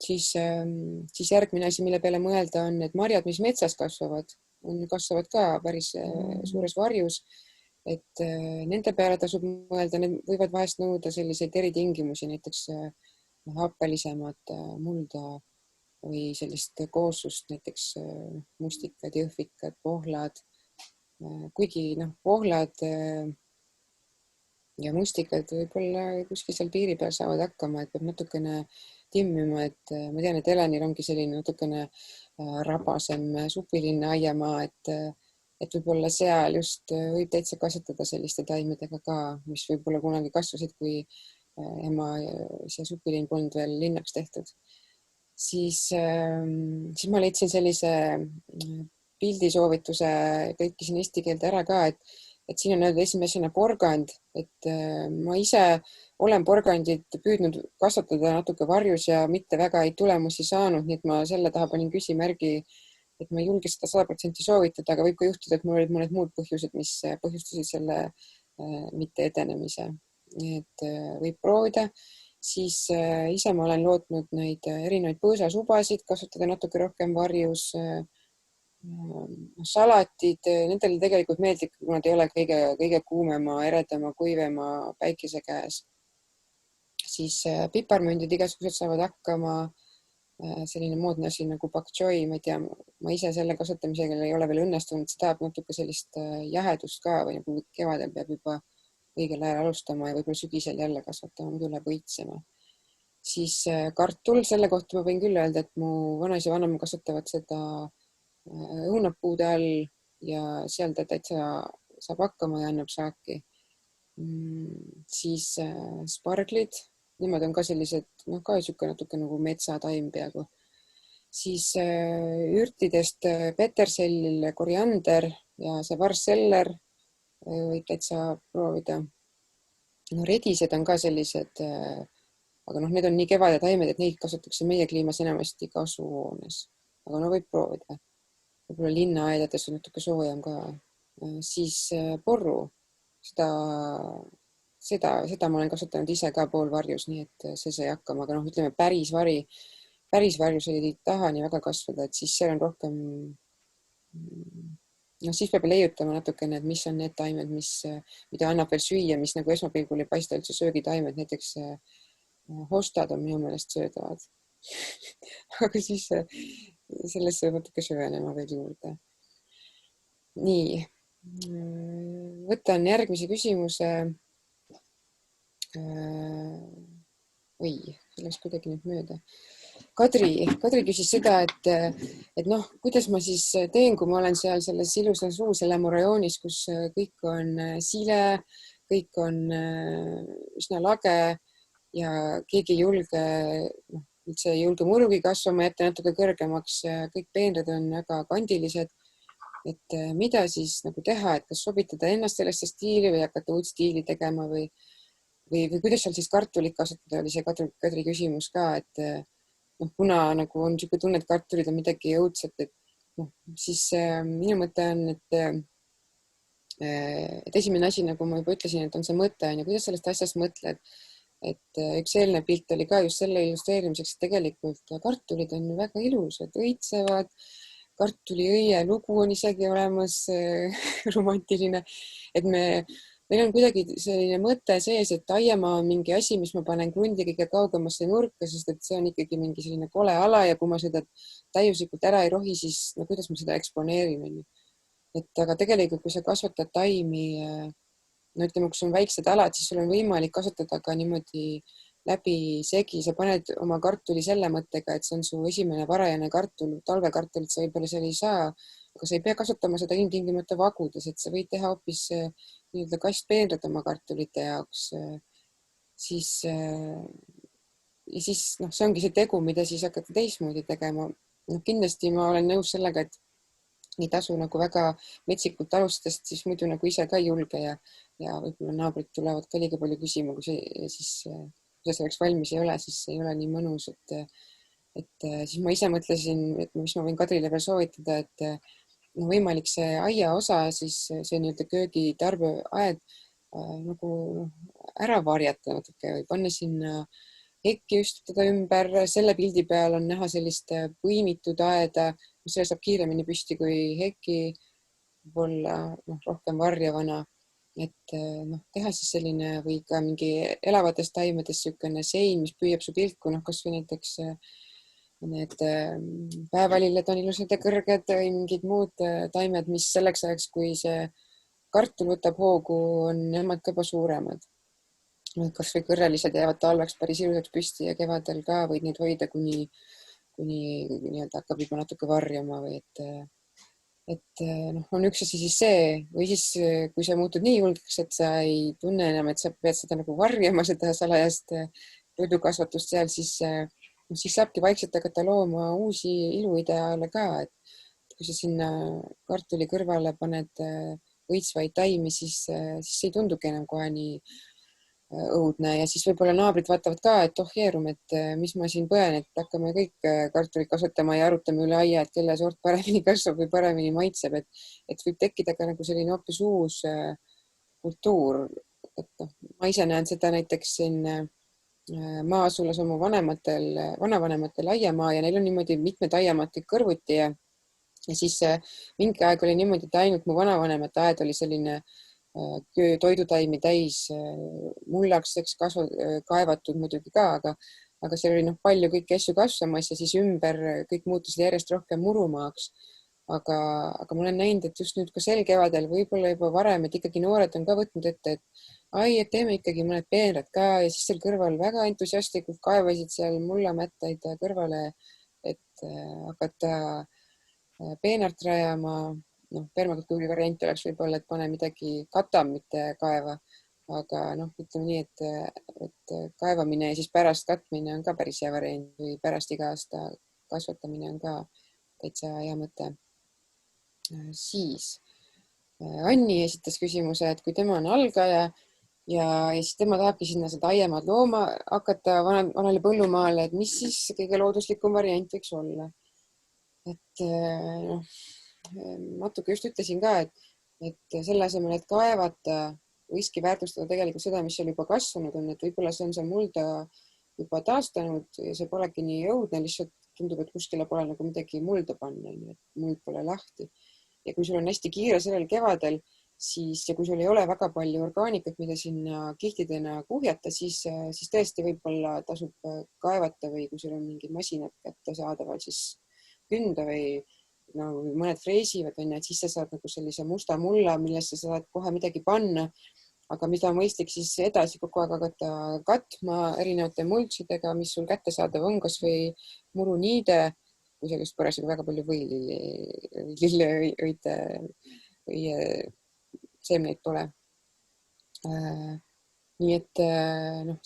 Siis järgmine asi, mille peale mõelda on, et marjad, mis metsas kasvavad ka päris suures varjus, et nende peale tasub mõelda, need võivad vahest nõuda selliseid eritingimusi, näiteks happelisemat mulda või sellist kooslust, näiteks mustikad, jõhvikad, pohlad. Kuigi pohlad ja mustikad võib-olla kuskil seal piiri peal saavad hakkama, et peab natukene timmima, et ma tean, et Elenil ongi selline natukene rabasem supiline aiamaa, et võib-olla seal just võib täitsa kasvatada selliste taimedega ka, mis võib-olla kunagi kasvasid, kui ema see supilinn polnud veel linnaks tehtud. Siis ma leidsin sellise pildisoovituse, kõikisin eesti keelde ära ka, et siin on öeldud esimesena porgand, et ma ise olen porgandit püüdnud kasvatada natuke varjus ja mitte väga häid tulemusi saanud, nii et ma selle taha panin küsimärgi, et ma ei julge seda 100% soovitada, aga võib ka juhtuda, et mul olid mõned muud põhjused, mis põhjustasid selle mitte edenemise. Et võib proovida. Siis ise ma olen lootnud neid erinevaid põõsasubasid kasvatada natuke rohkem varjus. Salatid, nendele tegelikult meeldib, kui nad ei ole kõige kuumema, eredama, kuivema päikese käes. Siis piparmündid igasugused saavad hakkama, selline moodne asi nagu pak choi, ma ei tea, ma ise selle kasvatamisega ei ole veel õnnestunud, see tahab natuke sellist jahedust ka või nagu kevadel peab juba õigel ajal alustama ja võib-olla sügisel jälle kasvatama, muidu läheb õitsema. Siis kartul, selle kohta ma võin küll öelda, et mu vanaisa ja vanaema kasvatavad seda õunapuude all ja seal ta täitsa saab hakkama ja annab saaki. Siis sparglid, nemad on ka sellised, ka natuke nagu metsataim peaaegu. Siis ürtidest petersellil, koriander ja see varseller võib täitsa proovida. Redised on ka sellised, aga need on nii kevade taimed, et neid kasutatakse meie kliimas enamasti kasvuhoones, aga võib proovida. Võib-olla linnaaedades on natuke soojem ka. Siis porru, seda ma olen kasvatanud ise ka poolvarjus, nii et see sai hakkama, aga ütleme päris varjus ei taha nii väga kasvada, et siis seal on rohkem, siis peab leiutama natukene, et mis on need taimed, mida annab veel süüa, mis nagu esmapilgul ei paista üldse söögitaimed, näiteks hostad on minu meelest söödavad. Aga siis sellesse võib natuke süvenema veel juurde. Nii, võtan järgmise küsimuse. Või, sellest kuidagi nüüd mööda. Kadri küsis seda, et kuidas ma siis teen, kui ma olen seal selles ilusas Uus-Elämu rajoonis, kus kõik on sile, kõik on üsna lage ja keegi üldse ei julge murugi kasvama jätta natuke kõrgemaks, kõik peenred on väga kandilised, et mida siis nagu teha, et kas sobitada ennast sellesse stiili või hakata uut stiili tegema või kuidas seal siis kartulit kasvatada, oli see Kadri küsimus ka, et kuna nagu on niisugune tunne, et kartulid on midagi õudset, et siis minu mõte on, et esimene asi, nagu ma juba ütlesin, et on see mõte, kuidas sellest asjast mõtled. Et üks eelnev pilt oli ka just selle illustreerimiseks, et tegelikult kartulid on väga ilusad, õitsevad, kartuliõie lugu on isegi olemas, romantiline, et meil on kuidagi selline mõte sees, et aiamaa on mingi asi, mis ma panen krundi kõige kaugemasse nurka, sest et see on ikkagi mingi selline kole ala ja kui ma seda täiuslikult ära ei rohi, siis kuidas ma seda eksponeerin. Et aga tegelikult, kui sa kasvatad taimi, ütleme, kui sul on väiksed alad, siis sul on võimalik kasvatada ka niimoodi läbi segi. Sa paned oma kartuli selle mõttega, et see on su esimene varajane kartul, talvekartulit sa võib-olla seal ei saa, aga sa ei pea kasvatama seda ilmtingimata vagudes, et sa võid teha hoopis kastpeenrad oma kartulite jaoks. ja siis see ongi see tegu, mida siis hakata teistmoodi tegema. Kindlasti ma olen nõus sellega, et ei tasu nagu väga metsikult alustada, sest siis muidu nagu ise ka ei julge ja võib-olla naabrid tulevad ka liiga palju küsima, kui sa selleks valmis ei ole, siis ei ole nii mõnus, et siis ma ise mõtlesin, et mis ma võin Kadrile veel soovitada, et võimalik see aiaosa, siis see nii-öelda köögitarbeaed nagu ära varjata natuke või panna sinna hekki üstutada ümber, selle pildi peal on näha sellist põimitud aeda, see saab kiiremini püsti kui hekki, võib-olla rohkem varjavana, et teha siis selline või ka mingi elavates taimedes niisugune sein, mis püüab su pilku, kas või näiteks need päevalilled on ilusad ja kõrged või mingid muud taimed, mis selleks ajaks, kui see kartul võtab hoogu, on nemad ka juba suuremad. Kas või kõrrelised jäävad talveks päris ilusaks püsti ja kevadel ka võid neid hoida, kuni nii-öelda hakkab juba natuke varjama või et on üks asi siis see või siis, kui sa muutud nii julgeks, et sa ei tunne enam, et sa pead seda nagu varjama, seda salajast toidukasvatust seal, siis saabki vaikselt hakata looma uusi iluideaale ka, et kui sa sinna kartuli kõrvale paned õitsvaid taimi, siis ei tundugi enam kohe nii õudne ja siis võib-olla naabrid vaatavad ka, et jeerum, et mis ma siin põen, et hakkame kõik kartulit kasvatama ja arutame üle aia, et kelle sort paremini kasvab või paremini maitseb, et võib tekkida ka nagu selline hoopis uus kultuur. Et ma ise näen seda näiteks siin maasulas oma vanavanematel aiamaa ja neil on niimoodi mitmed aiamaad kõik kõrvuti ja siis mingi aeg oli niimoodi, et ainult mu vanavanemate aed oli selline toidutaimi täis mullaks, eks kaevatud muidugi ka, aga seal oli palju kõiki asju kasvamas ja siis ümber kõik muutusid järjest rohkem murumaaks. Aga ma olen näinud, et just nüüd ka sel kevadel, võib-olla juba varem, et ikkagi noored on ka võtnud ette, et teeme ikkagi mõned peenrad ka ja siis seal kõrval väga entusiastlikult kaevasid seal mullamättaid kõrvale, et hakata peenart rajama. Permakultuuri variant oleks võib-olla, et pane midagi katam, mitte kaeva, aga ütleme nii, et kaevamine ja siis pärast katmine on ka päris hea variant või pärast iga aasta kasvatamine on ka täitsa hea mõte. Siis Anni esitas küsimuse, et kui tema on algaja ja siis tema tahabki sinna seda aiamaad looma hakata vanale põllumaale, et mis siis kõige looduslikum variant võiks olla? Et natuke just ütlesin ka, et selle asemel, et kaevata, võikski väärtustada tegelikult seda, mis seal juba kasvanud on, et võib-olla see on see mulda juba taastanud ja see polegi nii õudne, lihtsalt tundub, et kuskile pole nagu midagi mulda panna, et muld pole lahti. Ja kui sul on hästi kiire sellel kevadel, siis ja kui sul ei ole väga palju orgaanikat, mida sinna kihtidena kuhjata, siis tõesti võib-olla tasub kaevata või kui sul on mingid masinad kättesaadaval, siis künda või mõned freesivad, et siis sa saad nagu sellise musta mulla, millesse sa saad kohe midagi panna, aga mida on mõistlik siis edasi kogu aeg hakata katma erinevate mulčidega, mis sul kättesaadav on, kas või muruniide, kui seal just parasjagu väga palju lilleõite või seemneid pole. Nii et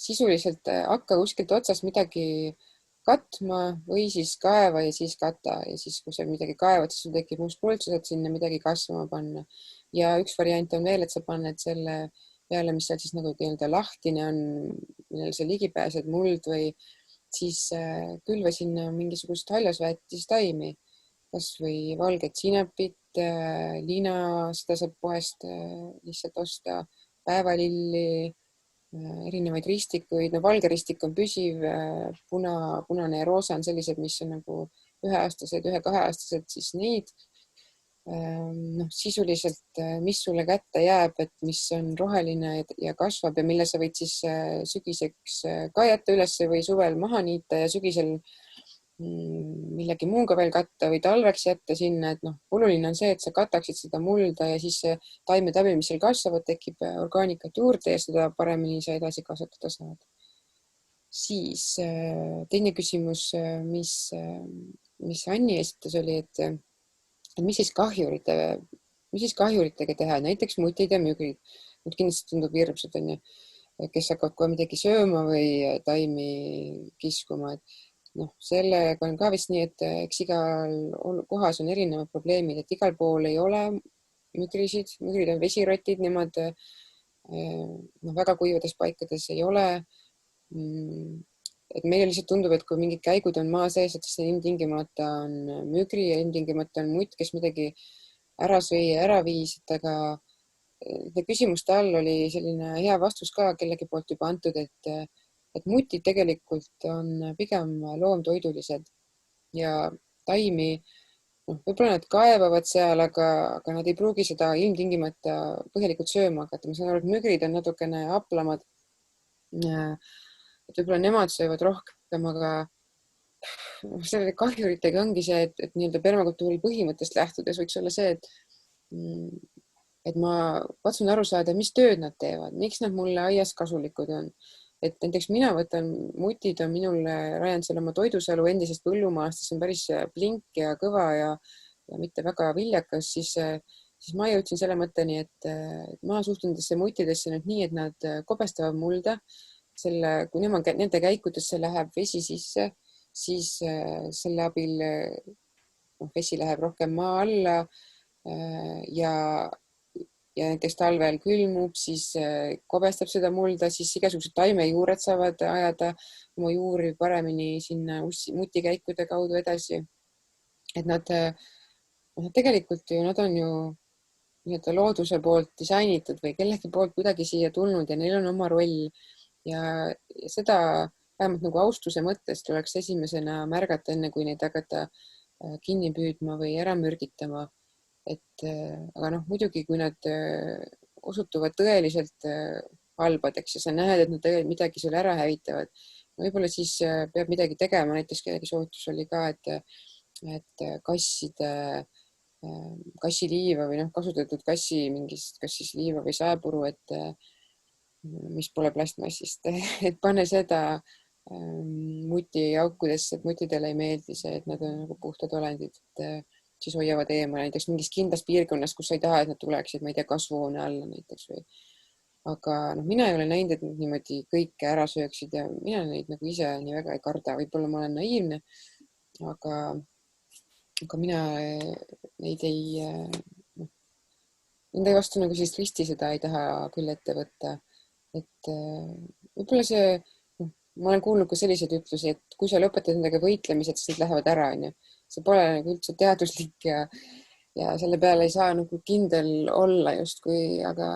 sisuliselt hakka kuskilt otsast midagi katma või siis kaeva ja siis kata ja siis, kui sa midagi kaevad, siis sul tekib must mulč, saad sinna midagi kasvama panna. Ja üks variant on veel, et sa paned selle peale, mis seal siis nagu nii-öelda lahtine on, millele sa ligi pääsed, muld või siis külva sinna mingisugust haljasväetistaimi, kas või valget sinepit, lina, seda saab poest lihtsalt osta, päevalilli, erinevaid ristikuid, valgeristik on püsiv, punane ja roosa on sellised, mis on nagu üheaastased, 1-2-aastased, siis neid. Sisuliselt, mis sulle kätte jääb, et mis on roheline ja kasvab ja mille sa võid siis sügiseks ka jätta üles või suvel maha niita ja sügisel millegi muuga veel katta või talveks jätta sinna, et oluline on see, et sa kataksid seda mulda ja siis taimed abil, mis seal kasvavad, tekib orgaanikat juurde ja seda paremini sa edasi kasvatada saad. Siis teine küsimus, mis Anni esitas, oli, et mis siis kahjuritega teha, näiteks mutid ja mügrid. Kindlasti tundub hirmsad, on ju. kes hakkavad kohe midagi sööma või taimi kiskuma, et sellega on ka vist nii, et eks igal kohas on erinevad probleemid, et igal pool ei ole mügrisid on vesirotid, nemad väga kuivades paikades ei ole. Et meile lihtsalt tundub, et kui mingid käigud on maa sees, et siis ilmtingimata on mügri ja ilmtingimata on mutt, kes midagi ära sõi ja ära viis, et aga küsimuste all oli selline hea vastus ka kellegi poolt juba antud, et mutid tegelikult on pigem loomtoidulised ja taimi, võib-olla nad kaevavad seal, aga nad ei pruugi seda ilmtingimata põhjalikult sööma hakata. Ma saan aru, et mügrid on natukene haplamad. Et võib-olla nemad söövad rohkem, aga selle kahjuritega ongi see, et nii-öelda permakultuuri põhimõttest lähtudes võiks olla see, et ma katsun aru saada, mis tööd nad teevad, miks nad mulle aias kasulikud on. Et näiteks mina võtan, mutid on minule rajanud selle oma toidusalu endisest põllumaast, see on päris plink ja kõva ja mitte väga viljakas, siis ma jõudsin selle mõtteni, et ma suhtun nendesse mutidesse nüüd nii, et nad kobestavad mulda. Kui nende käikudesse läheb vesi sisse, siis selle abil vesi läheb rohkem maa alla ja näiteks talvel külmub, siis kobestab seda mulda, siis igasugused taimejuured saavad ajada oma juuri paremini sinna mutikäikude kaudu edasi. Et nad tegelikult ju, nad on ju nii-öelda looduse poolt disainitud või kellegi poolt kuidagi siia tulnud ja neil on oma roll. Ja seda vähemalt nagu austuse mõttes tuleks esimesena märgata, enne kui neid hakata kinni püüdma või ära mürgitama. Aga muidugi, kui nad osutuvad tõeliselt halbadeks ja sa näed, et nad tegelikult midagi sulle ära hävitavad, võib-olla siis peab midagi tegema. Näiteks kellegi soovitus oli ka, et kassiliiva või kasutatud kassi mingist, kas siis liiva või saepuru, mis pole plastmassist, et pane seda mutiaukudesse, et mutidele ei meeldi see, et nad on nagu puhtad olendid, siis hoiavad eemale näiteks mingis kindlas piirkonnas, kus sa ei taha, et nad tuleksid, ma ei tea, kasvuhoone alla näiteks või. Aga mina ei ole näinud, et nad niimoodi kõike ära sööksid ja mina neid nagu ise nii väga ei karda, võib-olla ma olen naiivne, aga mina neid nende vastu nagu sellist risti seda ei taha küll ette võtta. Et võib-olla see, ma olen kuulnud ka selliseid ütlusi, et kui sa lõpetad nendega võitlemised, siis need lähevad ära, on ju. See pole nagu üldse teaduslik ja selle peale ei saa nagu kindel olla justkui, aga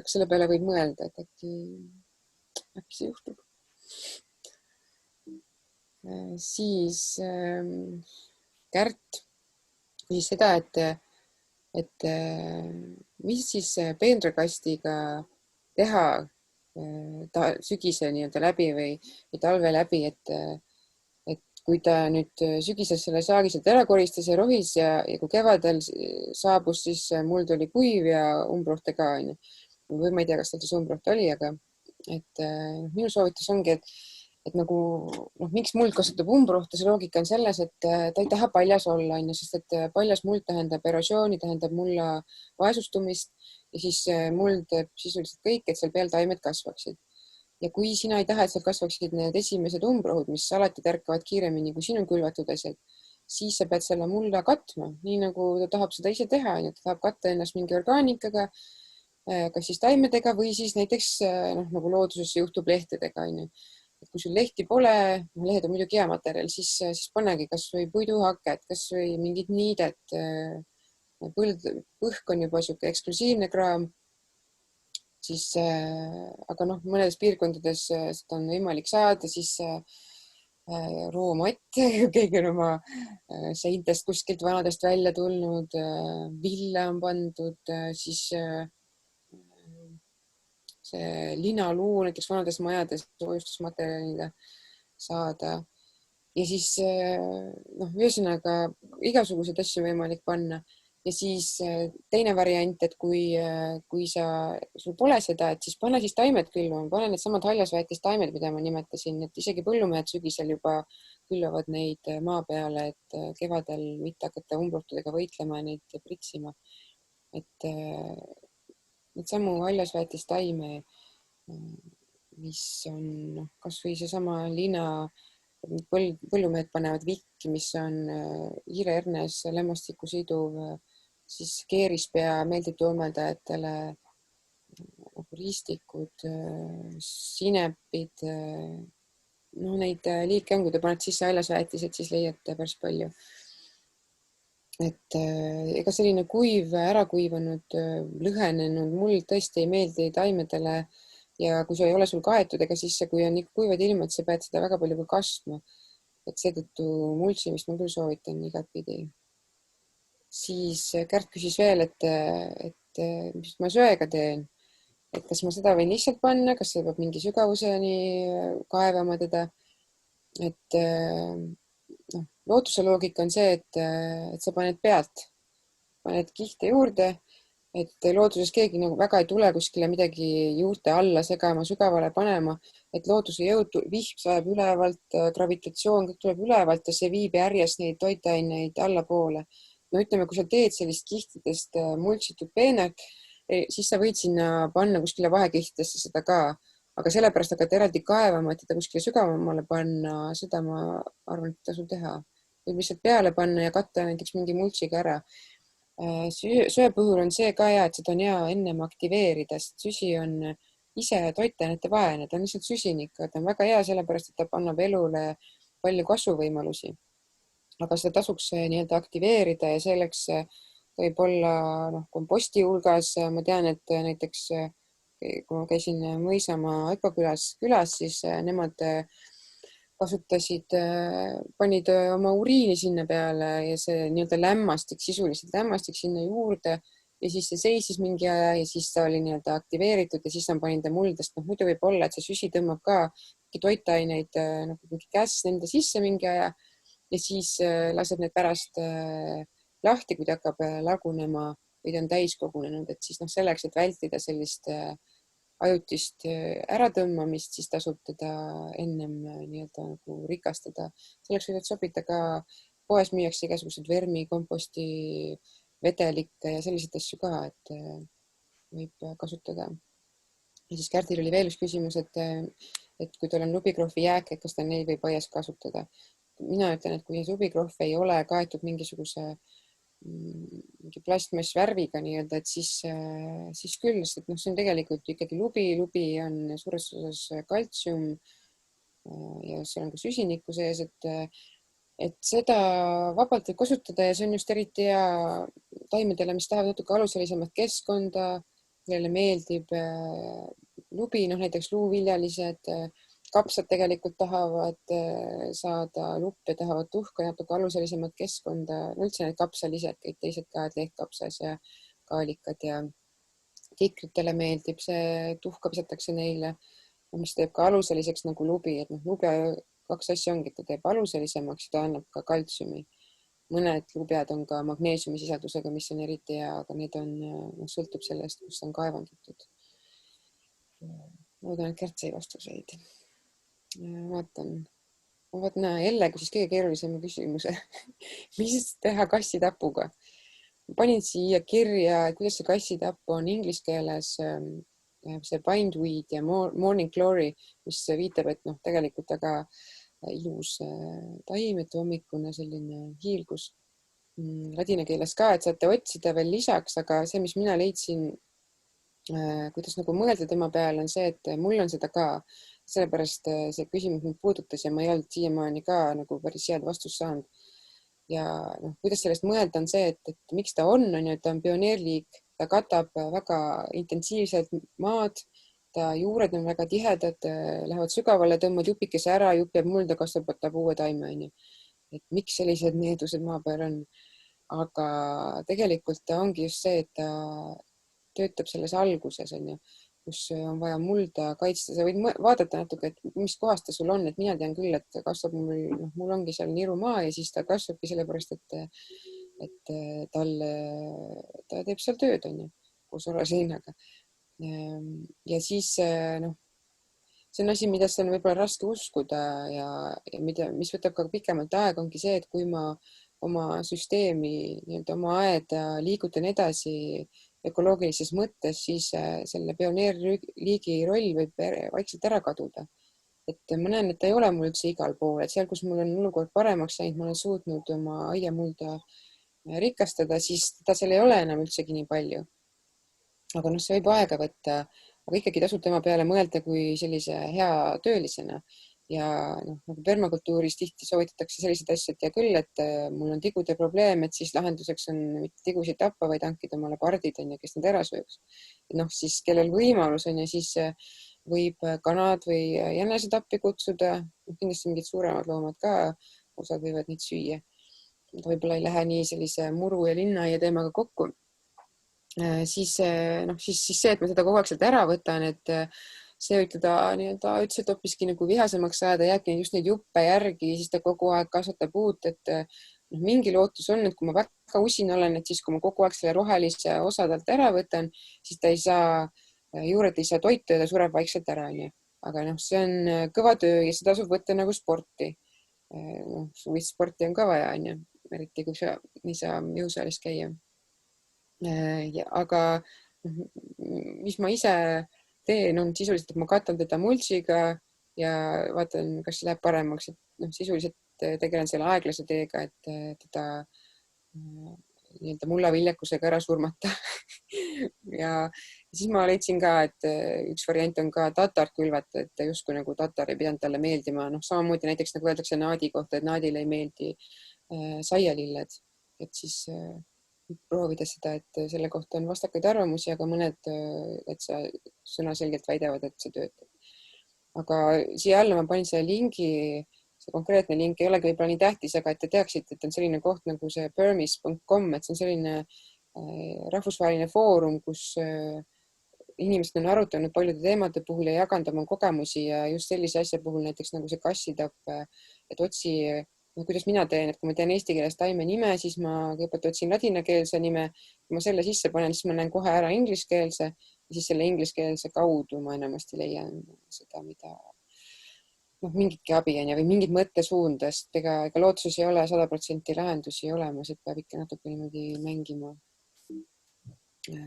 selle peale võib mõelda, et äkki see juhtub. Siis Kärt küsis seda, et mis siis peenrakastiga teha sügise nii-öelda läbi või talve läbi, et kui ta nüüd sügises selle saagi sealt ära koristas ja rohis ja kui kevadel saabus, siis muld oli kuiv ja umbrohte ka, on ju. Või ma ei tea, kas tal siis umbrohte oli, aga minu soovitus ongi, et nagu miks muld kasutab umbrohte, see loogika on selles, et ta ei taha paljas olla, on ju, sest et paljas muld tähendab erosiooni, tähendab mulla vaesustumist ja siis muld teeb sisuliselt kõik, et seal peal taimed kasvaksid. Ja kui sina ei taha, et seal kasvaksid need esimesed umbrohud, mis alati tärkavad kiiremini kui sinu külvatud asjad, siis sa pead selle mulla katma, nii nagu ta tahab seda ise teha, on ju, ta tahab katta ennast mingi orgaanikaga, kas siis taimedega või siis näiteks nagu looduses juhtub lehtedega, on ju. Et kui sul lehti pole, lehed on muidugi hea materjal, siis panegi kas või puiduhaket, kas või mingid niidet. Põhk on juba siuke eksklusiivne kraam. Siis, aga mõnedes piirkondades seda on võimalik saada, siis roomatt, keegi on oma seintest kuskilt vanadest välja tulnud, villa on pandud, siis see linaluu näiteks vanades majades soojustusmaterjalina saada. Ja siis ühesõnaga igasuguseid asju võimalik panna. Ja siis teine variant, et kui sul pole seda, et siis pane siis taimed külvama, pane need samad haljasväetist taimed, mida ma nimetasin, et isegi põllumehed sügisel juba külvavad neid maa peale, et kevadel mitte hakata umbrohtudega võitlema ja neid pritsima. Et need samu haljasväetist taime mis on kas või seesama lina, põllumehed panevad vikki, mis on hiirehernes, lämmastikku siduv, siis keerispea meeldib tolmeldajatele, ristikud, sinepid, neid liike on, kui te panete sisse haljasväetised, siis leiate päris palju. Et ega selline kuiv, ära kuivanud, lõhenenud muld tõesti ei meeldi taimedele ja kui see ei ole sul kaetud, ega siis kui on ikka kuivad ilmad, sa pead seda väga palju ka kastma. Et seetõttu multsimist ma küll soovitan igatpidi. Siis Kärt küsis veel, et mis ma söega teen, et kas ma seda võin lihtsalt panna, kas see peab mingi sügavuseni kaevama teda. Et looduse loogika on see, et sa paned pealt, paned kihte juurde, et looduses keegi nagu väga ei tule kuskile midagi juurte alla segama, sügavale panema, et looduse jõud, vihm sajab ülevalt, gravitatsioon, kõik tuleb ülevalt ja see viib järjest neid toitaineid allapoole. No ütleme, kui sa teed sellist kihtidest multsitud peenart, siis sa võid sinna panna kuskile vahekihtidesse seda ka, aga sellepärast hakata eraldi kaevama, et teda kuskile sügavamale panna, seda ma arvan, et tasub teha. Võib lihtsalt peale panna ja katta näiteks mingi multsiga ära. Söe puhul on see ka hea, et seda on hea ennem aktiveerida, sest süsi on ise toitainete vaene, ta on lihtsalt süsinik, ta on väga hea sellepärast, et ta annab elule palju kasvuvõimalusi. Aga seda tasuks nii-öelda aktiveerida ja selleks võib olla komposti hulgas. Ma tean, et näiteks kui ma käisin Mõisamaa Ökokülas, siis nemad kasutasid, panid oma uriini sinna peale ja see nii-öelda lämmastik, sisuliselt lämmastik sinna juurde ja siis see seisis mingi aja ja siis ta oli nii-öelda aktiveeritud ja siis ma panin ta muldest. Muidu võib olla, et see süsi tõmbab ka toitaineid nagu mingi käss nende sisse mingi aja ja siis laseb need pärast lahti, kui ta hakkab lagunema või ta on täis kogunenud, et siis selleks, et vältida sellist ajutist äratõmbamist, siis tasub teda ennem nii-öelda nagu rikastada. Selleks võivad sobida ka, poes müüakse igasugused vermikomposti, vedelikke ja selliseid asju ka, et võib kasutada. Ja siis Kärdil oli veel üks küsimus, et kui tal on lubikrohvi jääke, kas ta neid võib aias kasutada. Mina ütlen, et kui lubikrohv ei ole kaetud mingisuguse mingi plastmassvärviga nii-öelda, et siis küll, sest see on tegelikult ikkagi lubi on suures osas kaltsium ja seal on ka süsinikku sees, et seda vabalt võib kasutada ja see on just eriti hea taimedele, mis tahavad natuke aluselisemat keskkonda, kellele meeldib lubi, näiteks luuviljalised, kapsad tegelikult tahavad saada luppe, tahavad tuhka ja natuke aluselisemat keskkonda. Üldse need kapsalised, kõik teised ka, lehtkapsas ja kaalikad ja tikritele meeldib see, tuhka visatakse neile, mis teeb ka aluseliseks nagu lubi, et lubi kaks asja ongi, ta teeb aluselisemaks ja ta annab ka kaltsiumi. Mõned lubjad on ka magneesiumisisaldusega, mis on eriti hea, aga need on, sõltub sellest, kus on kaevandatud. Loodan, et Kärt sai vastuseid. Vaatan, Elle küsis kõige keerulisema küsimuse. Mis teha kassitapuga? Panin siia kirja, kuidas see kassitapp on inglise keeles, see bindweed ja morning glory, mis viitab, et tegelikult väga ilus taim, et hommikune selline hiilgus. Ladina keeles ka, et saate otsida veel lisaks, aga see, mis mina leidsin, kuidas nagu mõelda tema peale, on see, et mul on seda ka. Sellepärast see küsimus mind puudutas ja ma ei olnud siiamaani ka nagu päris head vastust saanud. Ja kuidas sellest mõelda on see, et miks ta on, ta on pioneerliik, ta katab väga intensiivselt maad, ta juured on väga tihedad, lähevad sügavale, tõmbad jupikese ära, jupp jääb mulda, kasvatab uue taime. Et miks sellised needused maa peal on? Aga tegelikult ta ongi just see, et ta töötab selles alguses, kus on vaja mulda kaitsta. Sa võid vaadata natuke, et mis kohast ta sul on, et mina tean küll, et kasvab mul ongi seal nirumaa ja siis ta kasvabki sellepärast, et ta teeb seal tööd, koos oraseinaga. Ja siis see on asi, mida on võib-olla raske uskuda ja mis võtab ka pikemalt aega, ongi see, et kui ma oma süsteemi, oma aeda liigutan edasi ökoloogilises mõttes, siis selle pioneerliigi roll võib vaikselt ära kaduda. Et ma näen, et ta ei ole mul üldse igal pool, et seal, kus mul on olukord paremaks läinud, ma olen suutnud oma aiamulda rikastada, siis ta seal ei ole enam üldsegi nii palju. Aga see võib aega võtta, aga ikkagi tasub tema peale mõelda kui sellise hea töölisena. Ja nagu permakultuuris tihti soovitatakse selliseid asju, et hea küll, et mul on tigude probleem, et siis lahenduseks on mitte tigusid tappa, vaid hankida omale pardid, kes need ära sööks. Siis kellel võimalus on ja siis võib kanad või jänesed appi kutsuda, kindlasti mingid suuremad loomad ka, osad võivad neid süüa. Võib-olla ei lähe nii sellise muru ja linnaia teemaga kokku. Siis see, et ma seda kogu aeg sealt ära võtan, et see võib teda ütles, et hoopiski nagu vihasemaks saada, jääbki just neid juppe järgi, siis ta kogu aeg kasvatab uut, et mingi lootus on, et kui ma väga usin olen, et siis kui ma kogu aeg selle rohelise osa talt ära võtan, siis ta ei saa, juured ei saa toitu ja ta sureb vaikselt ära. Aga see on kõva töö ja see tasub võtta nagu sporti. Suvist sporti on ka vaja, eriti kui sa ei saa jõusaalis käia. Aga mis ma ise teen, on sisuliselt, et ma katan teda mulčiga ja vaatan, kas läheb paremaks. Sisuliselt tegelen selle aeglase teega, et teda mullaviljakusega ära surmata. Ja siis ma leidsin ka, et üks variant on ka tatart külvata, et justkui nagu tatar ei pidanud talle meeldima. Samamoodi näiteks nagu öeldakse naadi kohta, et naadile ei meeldi saialilled, et siis proovida seda, et selle kohta on vastakaid arvamusi, aga mõned täitsa sõnaselgelt väidavad, et see töötab. Aga siia alla ma panin selle lingi, see konkreetne link ei olegi võib-olla nii tähtis, aga et te teaksite, et on selline koht nagu see permis.com, et see on selline rahvusvaheline foorum, kus inimesed on arutanud paljude teemade puhul ja jaganud oma kogemusi ja just sellise asja puhul näiteks nagu see kassitapp, et otsi kuidas mina teen, et kui ma teen eesti keeles taime nime, siis ma kõigepealt otsin ladinakeelse nime. Kui ma selle sisse panen, siis ma näen kohe ära ingliskeelse ja siis selle ingliskeelse kaudu ma enamasti leian seda, mida mingitki abi on ja või mingid mõttesuundest. Ega lootuses ei ole 100% lahendusi olemas, et peab ikka natuke niimoodi mängima. Ja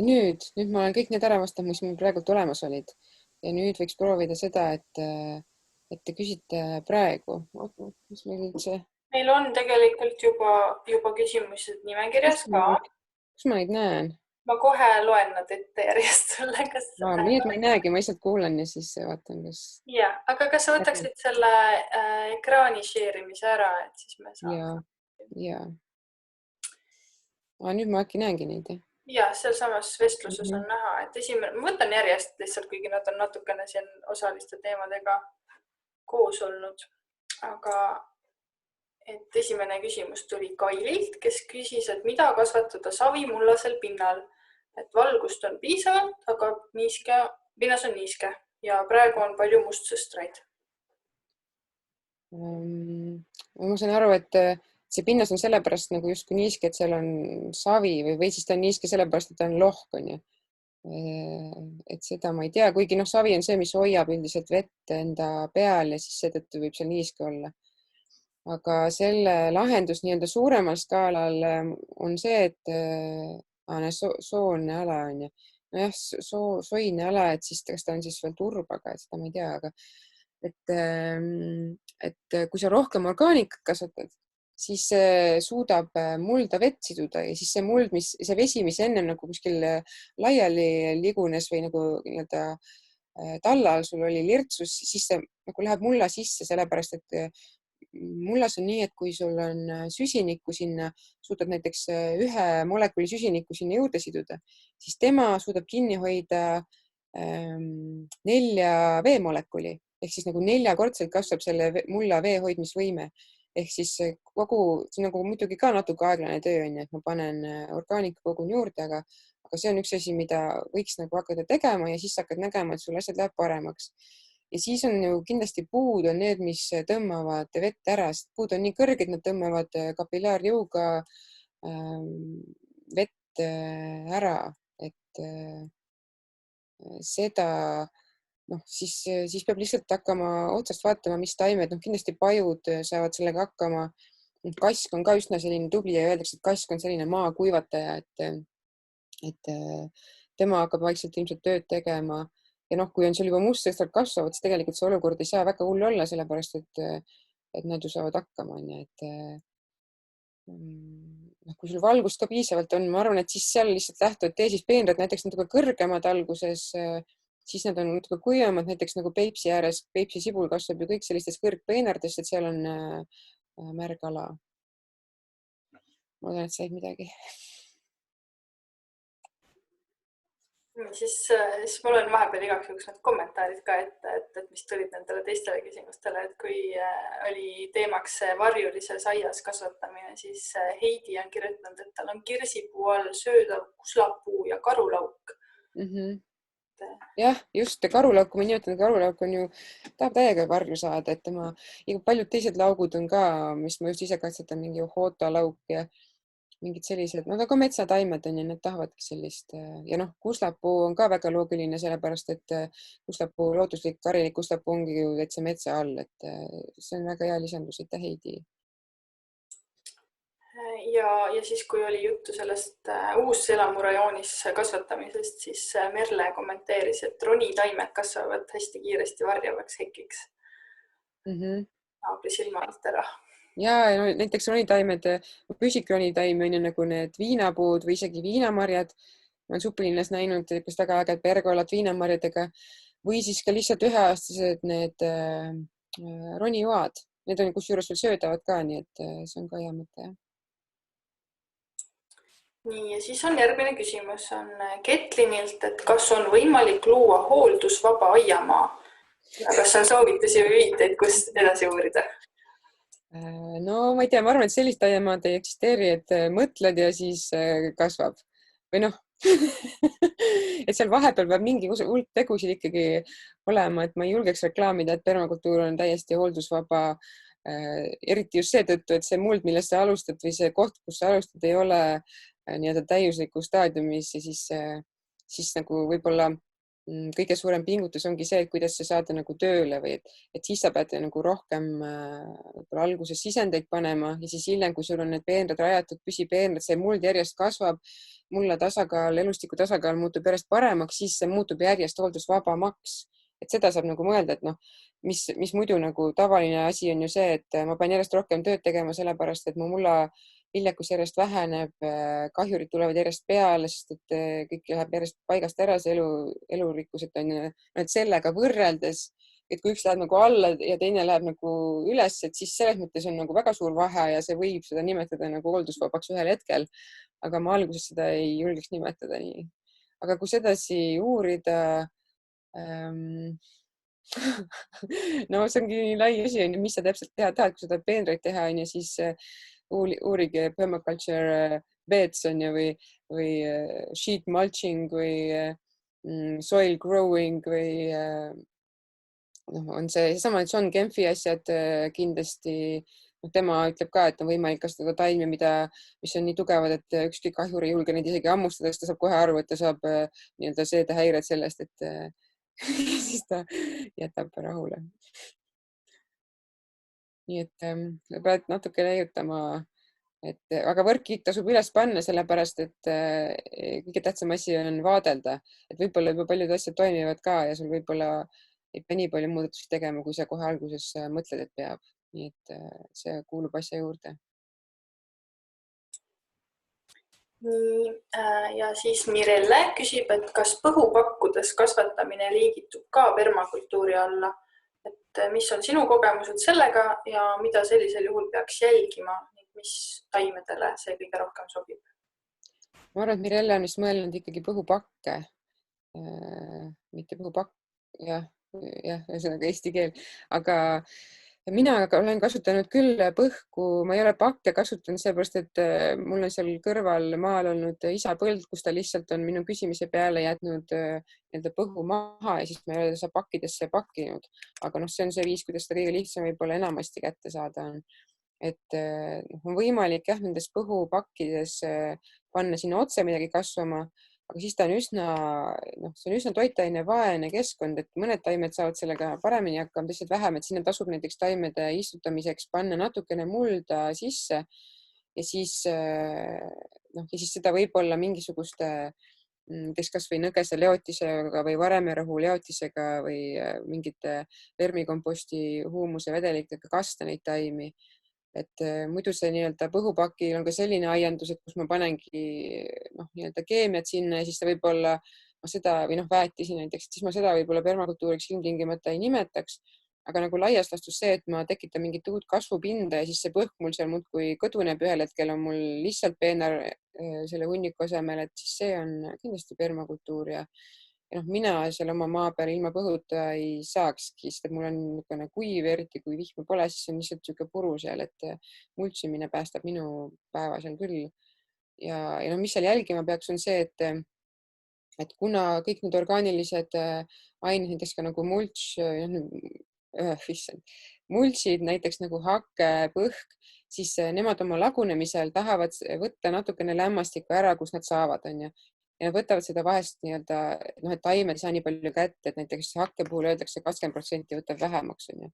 nüüd ma olen kõik need ära vastanud, mis mul praegult olemas olid. Ja nüüd võiks proovida seda, et te küsite praegu, mis meil üldse... Meil on tegelikult juba küsimused nimekirjas ka. Kus ma neid näen? Ma kohe loen nad ette järjest sulle. Nii, et ma ei näegi, ma lihtsalt kuulan ja siis vaatan, kas... Ja, aga kas sa võtaksid selle ekraani share'imise ära, et siis me saame... Ja. Nüüd ma äkki näengi neid, Ja, seal samas vestluses on näha, et esimene... Ma võtan järjest lihtsalt, kuigi nad on natukene siin osaliste teemadega koos olnud, aga et esimene küsimus tuli Kaililt, kes küsis, et mida kasvatada savimullasel pinnal, et valgust on piisavalt, aga pinnas on niiske ja praegu on palju mustsõstraid. Ma saan aru, et see pinnas on sellepärast nagu justkui niiske, et seal on savi või siis ta on niiske sellepärast, et ta on lohk, on ju. Et seda ma ei tea, kuigi savi on see, mis hoiab üldiselt vett enda peal ja siis seetõttu võib seal niiske olla. Aga selle lahendus nii-öelda suuremal skaalal on see, et soolne ala on ju. Nojah, soine ala, et siis kas ta on siis veel turbaga, et seda ma ei tea, aga et kui sa rohkem orgaanikat kasvatad, siis suudab mulda vett siduda ja siis see muld, see vesi, mis ennem nagu kuskil laiali ligunes või nagu nii-öelda tallal sul oli lirtsus, siis see nagu läheb mulla sisse, sellepärast et mullas on nii, et kui sul on süsinikku sinna, suudad näiteks ühe molekuli süsinikku sinna juurde siduda, siis tema suudab kinni hoida 4 veemolekuli ehk siis nagu 4-kordselt kasvab selle mulla vee hoidmisvõime. Ehk siis kogu, see on nagu muidugi ka natuke aeglane töö on, et ma panen orgaanika kogun juurde, aga see on üks asi, mida võiks nagu hakata tegema ja siis hakkad nägema, et sul asjad läheb paremaks. Ja siis on ju kindlasti puud on need, mis tõmbavad vett ära, sest puud on nii kõrged, nad tõmbavad kapillaarjõuga vett ära, et seda siis peab lihtsalt hakkama otsast vaatama, mis taimed, kindlasti pajud saavad sellega hakkama. kask on ka üsna selline tubli ja öeldakse, et kask on selline maakuivataja, et tema hakkab vaikselt ilmselt tööd tegema. Ja noh, kui on sul juba mustsõstrad kasvavad, siis tegelikult see olukord ei saa väga hull olla, sellepärast et nad ju saavad hakkama, et kui sul valgust ka piisavalt on, ma arvan, et siis seal lihtsalt lähtuvad teesis peenrad näiteks natuke kõrgemad alguses, siis nad on natuke kuivemad, näiteks nagu Peipsi ääres, Peipsi sibul kasvab ju kõik sellistes kõrgpeenardest, et seal on märg ala. Ma loodan, et said midagi. Siis mul on vahepeal igaks juhuks need kommentaarid ka, et mis tulid nendele teistele küsimustele, et kui oli teemaks varjulises aias kasvatamine, siis Heidi on kirjutanud, et tal on kirsipuu all söödav kuslapuu ja karulauk. Jah, just karulauku ma nimetan, karulauk on ju, tahab täiega varju saada, et tema paljud teised laugud on ka, mis ma just ise katsetan, mingi ohotalauk ja mingid sellised, nad on ka metsataimed on ja need tahavadki sellist ja noh, kuslapuu on ka väga loogiline, sellepärast et kuslapuu, looduslik karilik kuslapuu ongi ju täitsa metsa all, et see on väga hea lisandus, et Heidi. Ja siis, kui oli juttu sellest Uus-Elamurajoonis kasvatamisest, siis Merle kommenteeris, et ronitaimed kasvavad hästi kiiresti varjavaks hekiks. Naabri silma alt ära. Ja no, näiteks ronitaimed, püsikronitaimi on ju nagu need viinapuud või isegi viinamarjad. Ma olen supilinnas näinud väga äged pergolad viinamarjadega või siis ka lihtsalt üheaastased need ronijoad. Need on kusjuures veel söödavad ka, nii et see on ka hea mõte. Nii, ja siis on järgmine küsimus on Ketlinilt, et kas on võimalik luua hooldusvaba aiamaa? Kas on soovitusi või viiteid, kus edasi uurida? No ma ei tea, ma arvan, et sellist aiamaad ei eksisteeri, et mõtled ja siis kasvab või noh, et seal vahepeal peab mingi hulk tegusid ikkagi olema, et ma ei julgeks reklaamida, et permakultuur on täiesti hooldusvaba, eriti just seetõttu, et see muld, millest sa alustad või see koht, kus sa alustad, ei ole nii-öelda täiusliku staadiumis ja siis nagu võib-olla kõige suurem pingutus ongi see, et kuidas see saada nagu tööle või et siis sa pead nagu rohkem alguses sisendeid panema ja siis hiljem, kui sul on need peenrad rajatud, püsipeenrad, see muld järjest kasvab, mulla tasakaal, elustiku tasakaal muutub järjest paremaks, siis see muutub järjest hooldusvabamaks. Et seda saab nagu mõelda, et noh, mis muidu nagu tavaline asi on ju see, et ma pean järjest rohkem tööd tegema, sellepärast et mu mulla viljakus järjest väheneb, kahjurid tulevad järjest peale, sest et kõik läheb järjest paigast ära, see elurikkus, et sellega võrreldes, et kui üks läheb nagu alla ja teine läheb nagu üles, et siis selles mõttes on nagu väga suur vahe ja see võib seda nimetada nagu hooldusvabaks ühel hetkel, aga ma alguses seda ei julgeks nimetada nii. Aga kui sedasi uurida, no see ongi nii lai asi, mis sa täpselt teha tahad, kui sa tahad peenraid teha, siis uurige permaculture beds on ju või sheet mulching või soil growing või on see sama John Kempfi asjad kindlasti. Tema ütleb ka, et on võimalik kasutada taimi, mis on nii tugevad, et ükski kahjur ei julge neid isegi hammustada, sest ta saab kohe aru, et ta saab nii-öelda seedehäired sellest, et siis ta jätab rahule. Nii et pead natuke leiutama, aga võrkkiik tasub üles panna, sellepärast et kõige tähtsam asi on vaadelda, et võib-olla juba paljud asjad toimivad ka ja sul võib-olla ei pea nii palju muudatusi tegema, kui sa kohe alguses mõtled, et peab. Nii et see kuulub asja juurde. Ja siis Mirelle küsib, et kas põhupakkudes kasvatamine liigitub ka permakultuuri alla? Et mis on sinu kogemused sellega ja mida sellisel juhul peaks jälgima, mis taimedele see kõige rohkem sobib? Ma arvan, et Mirelle on vist mõelnud ikkagi põhupakke, mitte põhupakk, jah, ühesõnaga eesti keel, aga mina olen kasutanud küll põhku, ma ei ole pakke kasutanud, sellepärast et mul on seal kõrval maal olnud isa põld, kus ta lihtsalt on minu küsimise peale jätnud nii-öelda põhu maha ja siis ma ei ole seda pakkidesse pakkinud. Aga see on see viis, kuidas seda kõige lihtsam võib-olla enamasti kätte saada on. Et on võimalik jah, nendes põhupakkides panna sinna otse midagi kasvama, aga siis ta on see on üsna toitainevaene keskkond, et mõned taimed saavad sellega paremini hakkama, teised vähem, et sinna tasub näiteks taimede istutamiseks panna natukene mulda sisse ja siis seda võib-olla mingisuguste näiteks kasvõi nõgese leotisega või varemerohu leotisega või mingite vermikomposti huumuse vedelikega kasta neid taimi. Et muidu see nii-öelda põhupakil on ka selline aiandus, et kus ma panengi nii-öelda keemiat sinna ja siis ta võib-olla seda või väetisi näiteks, siis ma seda võib-olla permakultuuriks ilmtingimata ei nimetaks, aga nagu laias laastus see, et ma tekitan mingit uut kasvupinda ja siis see põhk mul seal muudkui kõduneb, ühel hetkel on mul lihtsalt peenar selle hunniku asemel, et siis see on kindlasti permakultuur ja mina seal oma maa peal ilma põhuta ei saakski, sest et mul on niisugune kuiv, eriti kui vihma pole, siis on lihtsalt niisugune puru seal, et multsimine päästab minu päeva seal küll. Ja mis seal jälgima peaks, on see, et kuna kõik need orgaanilised ained, näiteks ka nagu multsid, näiteks nagu hake, põhk, siis nemad oma lagunemisel tahavad võtta natukene lämmastikku ära, kus nad saavad, on ju. Ja nad võtavad seda vahest nii-öelda, et taimed ei saa nii palju kätte, et näiteks hakke puhul öeldakse 20% võtab vähemaks. On ju.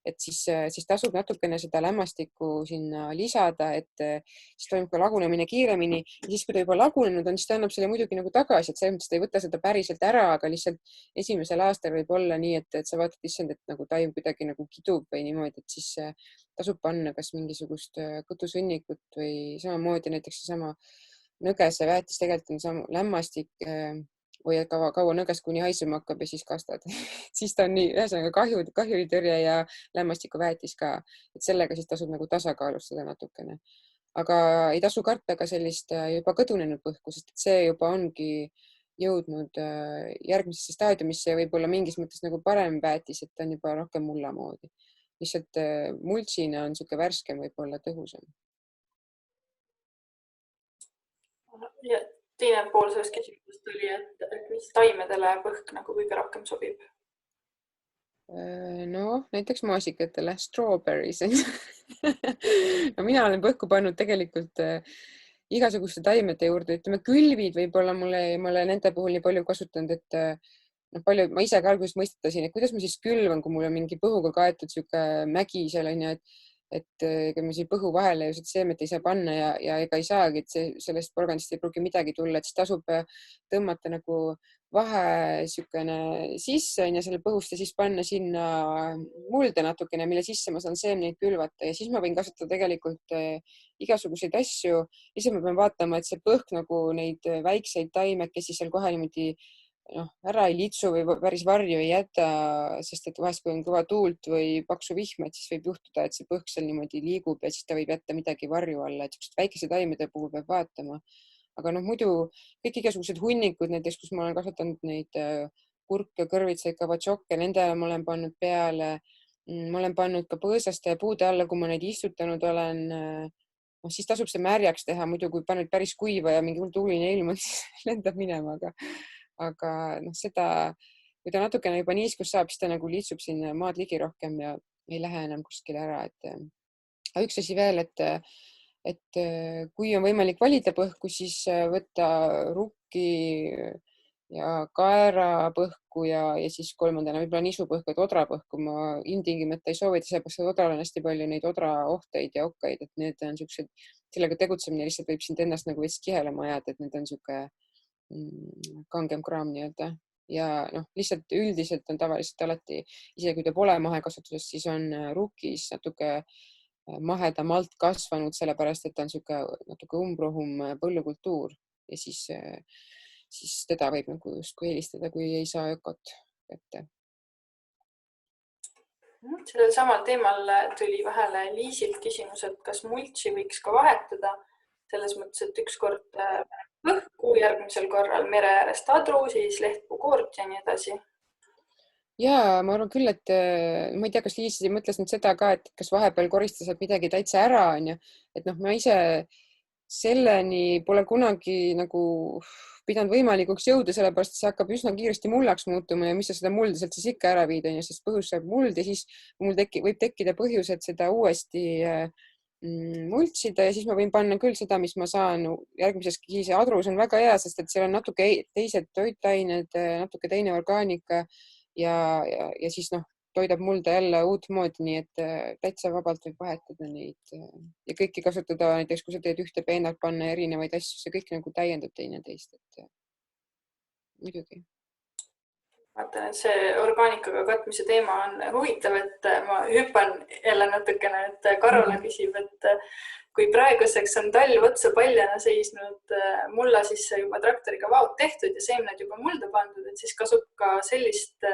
Et siis tasub natukene seda lämmastikku sinna lisada, et siis toimub ka lagunemine kiiremini. Ja siis, kui ta juba lagunenud on, siis ta annab selle muidugi nagu tagasi, et selles mõttes ta ei võta seda päriselt ära, aga lihtsalt esimesel aastal võib olla nii, et sa vaatad, issand, et nagu taim kuidagi nagu kidub või niimoodi, et siis tasub panna kas mingisugust kõtusõnnikut või samamoodi näiteks seesama nõgese väetis tegelikult on lämmastik, hoiad kaua nõgest, kuni haisema hakkab ja siis kastad. Siis ta on nii, ühesõnaga kahjuritõrje ja lämmastikuväetis ka, et sellega siis tasub nagu tasakaalustada natukene. Aga ei tasu karta ka sellist juba kõdunenud põhku, sest see juba ongi jõudnud järgmisesse staadiumisse ja võib-olla mingis mõttes nagu parem väetis, et ta on juba rohkem mulla moodi. Lihtsalt multsina on niisugune värskem võib-olla tõhusam. Ja teine pool sellest küsimusest oli, et mis taimedele põhk nagu kõige rohkem sobib? Näiteks maasikatele, strawberries. Mina olen põhku pannud tegelikult igasuguste taimede juurde, ütleme külvid võib-olla ma olen nende puhul nii palju kasutanud, et ma ise ka alguses mõistetasin, et kuidas ma siis külvan, kui mul on mingi põhuga kaetud sihuke mägi seal on ja et ega me siin põhu vahele ju seda seemet ei saa panna ja ega ei saagi, et sellest porgandist ei pruugi midagi tulla, et siis tasub tõmmata nagu vahe niisugune sisse ja selle põhust ja siis panna sinna mulda natukene, mille sisse ma saan seemneid külvata ja siis ma võin kasutada tegelikult igasuguseid asju. Ise ma pean vaatama, et see põhk nagu neid väikseid taimekesi seal kohe niimoodi ära ei litsu või päris varju ei jäta, sest et vahest, kui on kõva tuult või paksu vihma, et siis võib juhtuda, et see põhk seal niimoodi liigub ja siis ta võib jätta midagi varju alla, et sellised väikese taimede puhul peab vaatama. Aga muidu kõik igasugused hunnikud, näiteks kus ma olen kasvatanud neid kurke, kõrvitsaid, kavatšokke, nendele ma olen pannud peale. Ma olen pannud ka põõsaste ja puude alla, kui ma neid istutanud olen. Siis tasub see märjaks teha, muidu kui paned päris kuiva ja mingi tuuline ilm on, siis lendab minema, aga seda, kui ta natukene juba niiskus saab, siis ta nagu liitsub sinna maad ligi rohkem ja ei lähe enam kuskile ära. Üks asi veel, et kui on võimalik valida põhku, siis võtta rukki ja kaerapõhku ja siis kolmandana võib-olla nisupõhku, et odrapõhku ma ilmtingimata ei soovita, sellepärast et odral on hästi palju neid odraohteid ja okkaid, et need on niisugused, sellega tegutsemine lihtsalt võib sind ennast nagu veits kihelema ajada, et need on niisugune kangem kraam nii-öelda ja lihtsalt üldiselt on tavaliselt alati, isegi kui ta pole mahekasvatuses, siis on rukis natuke mahedamalt kasvanud, sellepärast et ta on natuke umbrohum põllukultuur ja siis teda võib nagu justkui eelistada, kui ei saa ökot ette. Sellel samal teemal tuli vahele Liisilt küsimus, et kas multsi võiks ka vahetada selles mõttes, et ükskord põhku, järgmisel korral mere äärest adru, siis lehtpuu koort ja nii edasi. Ja ma arvan küll, et ma ei tea, kas Liis mõtles nüüd seda ka, et kas vahepeal koristas midagi täitsa ära, on ju. Et ma ise selleni pole kunagi nagu pidanud võimalikuks jõuda, sellepärast et see hakkab üsna kiiresti mullaks muutuma ja mis sa seda mulda sealt siis ikka ära viid, on ju, sest põhjus saab muld ja siis mul võib tekkida põhjus, et seda uuesti multsida ja siis ma võin panna küll seda, mis ma saan järgmises kiisi. Adrus on väga hea, sest et seal on natuke teised toitained, natuke teine orgaanika ja siis toidab mulda jälle uutmoodi, nii et täitsa vabalt võib vahetada neid ja kõiki kasutada. Näiteks kui sa teed ühte peenart, panna erinevaid asju, see kõik nagu täiendab teineteist, et muidugi. Vaatan, et see orgaanikaga katmise teema on huvitav, et ma hüppan jälle natukene, et Karole küsib, et kui praeguseks on talv otsa paljana seisnud, mulla sisse juba traktoriga vaod tehtud ja seemned juba mulda pandud, et siis kasub ka sellist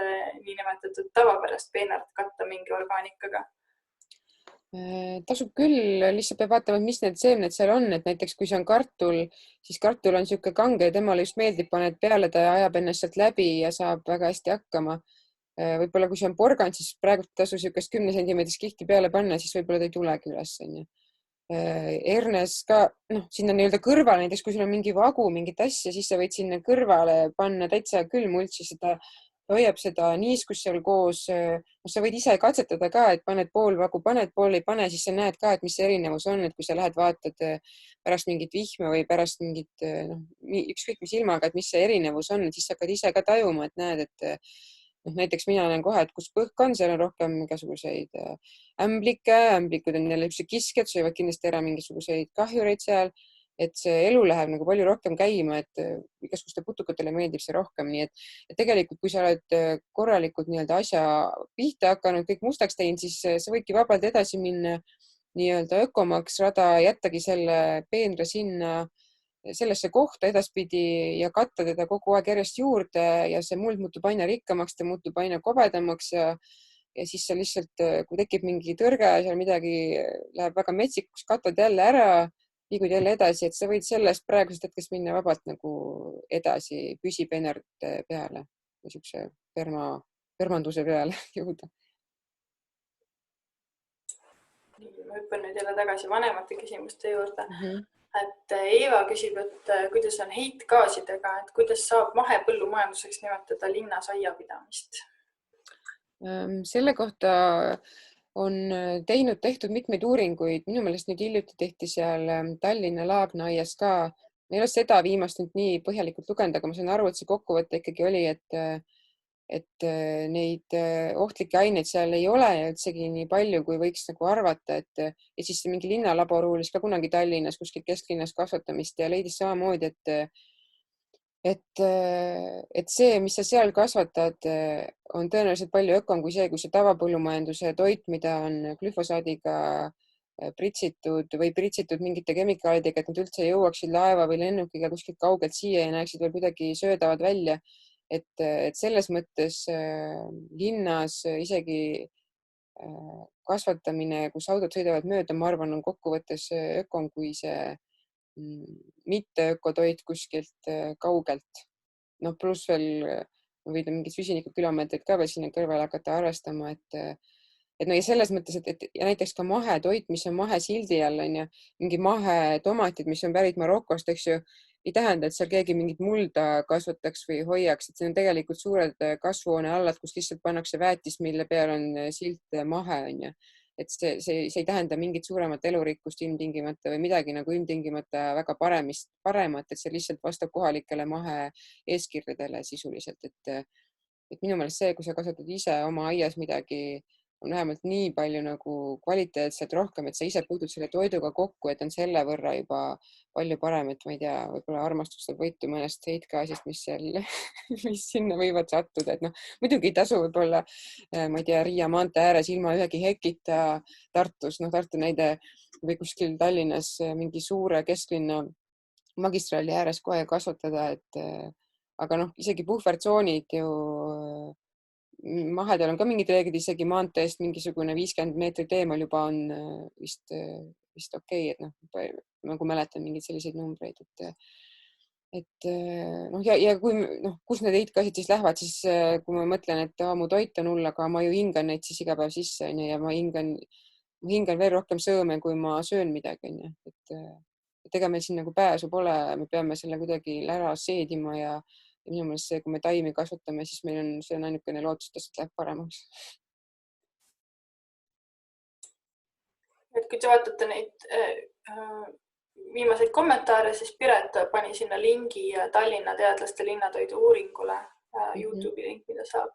niinimetatud tavapärast peenart katta mingi orgaanikaga. Tasub küll, lihtsalt peab vaatama, mis need seemned seal on, et näiteks kui see on kartul, siis kartul on niisugune kange ja temale just meeldib, paned peale, ta ajab ennast sealt läbi ja saab väga hästi hakkama. Võib-olla kui see on porgand, siis praegu tasu niisugust 10 sentimeetrist kihti peale panna, siis võib-olla ta ei tulegi üles. Hernes ka, sinna nii-öelda kõrvale, näiteks kui sul on mingi vagu, mingit asja, siis sa võid sinna kõrvale panna täitsa küll multsi, seda hoiab seda niiskust seal koos. Sa võid ise katsetada ka, et paned pool vagu, paned pool ei pane, siis sa näed ka, et mis see erinevus on, et kui sa lähed vaatad pärast mingit vihma või pärast mingit ükskõik mis ilmaga, et mis see erinevus on, et siis sa hakkad ise ka tajuma, et näed, et näiteks mina näen kohe, et kus põhk on, seal on rohkem igasuguseid ämblikud on jälle üks kiskjad, söövad kindlasti ära mingisuguseid kahjureid seal, et see elu läheb nagu palju rohkem käima, et igasuguste putukatele meeldib see rohkem. Nii et tegelikult, kui sa oled korralikult nii-öelda asja pihta hakanud, kõik mustaks teinud, siis sa võidki vabalt edasi minna nii-öelda ökomaks rada, jättagi selle peenra sinna sellesse kohta edaspidi ja katta teda kogu aeg järjest juurde ja see muld muutub aina rikkamaks, ta muutub aina kobedamaks ja siis sa lihtsalt, kui tekib mingi tõrge, seal midagi läheb väga metsikuks, katad jälle ära, liigud jälle edasi, et sa võid sellest praegusest hetkest minna vabalt nagu edasi püsipeenarte peale, niisuguse permanduse peale jõuda. Ma hüppan nüüd jälle tagasi vanemate küsimuste juurde. Et Eeva küsib, et kuidas on heitgaasidega, et kuidas saab mahepõllumajanduseks nimetada linnas aiapidamist? Selle kohta on tehtud mitmeid uuringuid. Minu meelest nüüd hiljuti tehti seal Tallinna Laagna aias ka. Ma ei ole seda viimast nüüd nii põhjalikult lugenud, aga ma saan aru, et see kokkuvõte ikkagi oli, et neid ohtlikke aineid seal ei ole ja üldsegi nii palju, kui võiks nagu arvata, ja siis mingi linnalabor uuris ka kunagi Tallinnas kuskil kesklinnas kasvatamist ja leidis samamoodi, et see, mis sa seal kasvatad, on tõenäoliselt palju ökom kui see tavapõllumajanduse toit, mida on glüfosaadiga pritsitud mingite kemikaalidega, et nad üldse jõuaksid laeva või lennukiga kuskilt kaugelt siia ja näeksid veel kuidagi söödavad välja. Et selles mõttes linnas isegi kasvatamine, kus autod sõidavad mööda, ma arvan, on kokkuvõttes ökom kui see mitte ökotoit kuskilt kaugelt. Pluss veel võid mingid süsinikukilomeetrid ka veel sinna kõrvale hakata arvestama, et ja selles mõttes, et ja näiteks ka mahetoit, mis on mahesildi all, on ju, mingi mahetomatid, mis on pärit Marokost, eks ju, ei tähenda, et seal keegi mingit mulda kasvataks või hoiaks, et see on tegelikult suured kasvuhoonealad, kus lihtsalt pannakse väetist, mille peal on silt mahe, on ju. Et see ei tähenda mingit suuremat elurikkust ilmtingimata või midagi nagu ilmtingimata väga paremat, et see lihtsalt vastab kohalikele mahe eeskirjadele sisuliselt. Et minu meelest see, kui sa kasvatad ise oma aias midagi, on vähemalt nii palju nagu kvaliteetselt rohkem, et sa ise puutud selle toiduga kokku, et on selle võrra juba palju parem, et ma ei tea, võib-olla armastus saab võitu mõnest heitgaasist, mis sinna võivad sattuda. Et muidugi ei tasu võib-olla, ma ei tea, Riia maantee ääres ilma ühegi hekita Tartus, Tartu näide või kuskil Tallinnas mingi suure kesklinna magistraali ääres kohe kasvatada, aga isegi puhvertsoonid ju mahedal on ka mingid reeglid, isegi maanteest mingisugune 50 meetrit eemal juba on vist okei, et nagu mäletan mingeid selliseid numbreid, ja kui kus need heitgaasid siis lähevad, siis kui ma mõtlen, et mu toit on hull, aga ma ju hingan neid siis iga päev sisse, on ju, ja ma hingan veel rohkem sõõme, kui ma söön midagi, on ju, et ega meil siin nagu pääsu pole, me peame selle kuidagi ära seedima ja minu meelest see, kui me taimi kasvatame, siis see on ainukene lootus, et läheb paremaks. et kui te vaatate neid viimaseid kommentaare, siis Piret pani sinna lingi Tallinna teadlaste linnatoidu uuringule, YouTube'i link, mida saab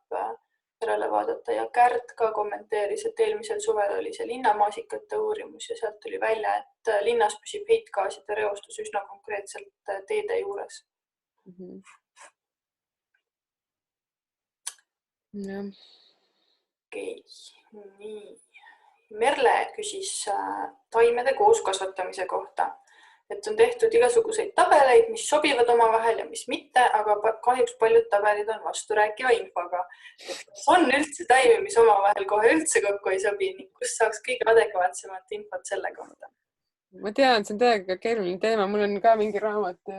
järele vaadata, ja Kärt ka kommenteeris, et eelmisel suvel oli see linnamaasikate uurimus ja sealt tuli välja, et linnas püsib heitgaaside reostus üsna konkreetselt teede juures. Okei, nii. Merle küsis taimede kooskasvatamise kohta, et on tehtud igasuguseid tabeleid, mis sobivad omavahel ja mis mitte, aga kahjuks paljud tabelid on vasturääkiva infoga. On üldse taimi, mis omavahel kohe üldse kokku ei sobi, ning kus saaks kõige adekvaatsemat infot selle kohta? Ma tean, see on täiega keeruline teema. Mul on ka mingi raamat,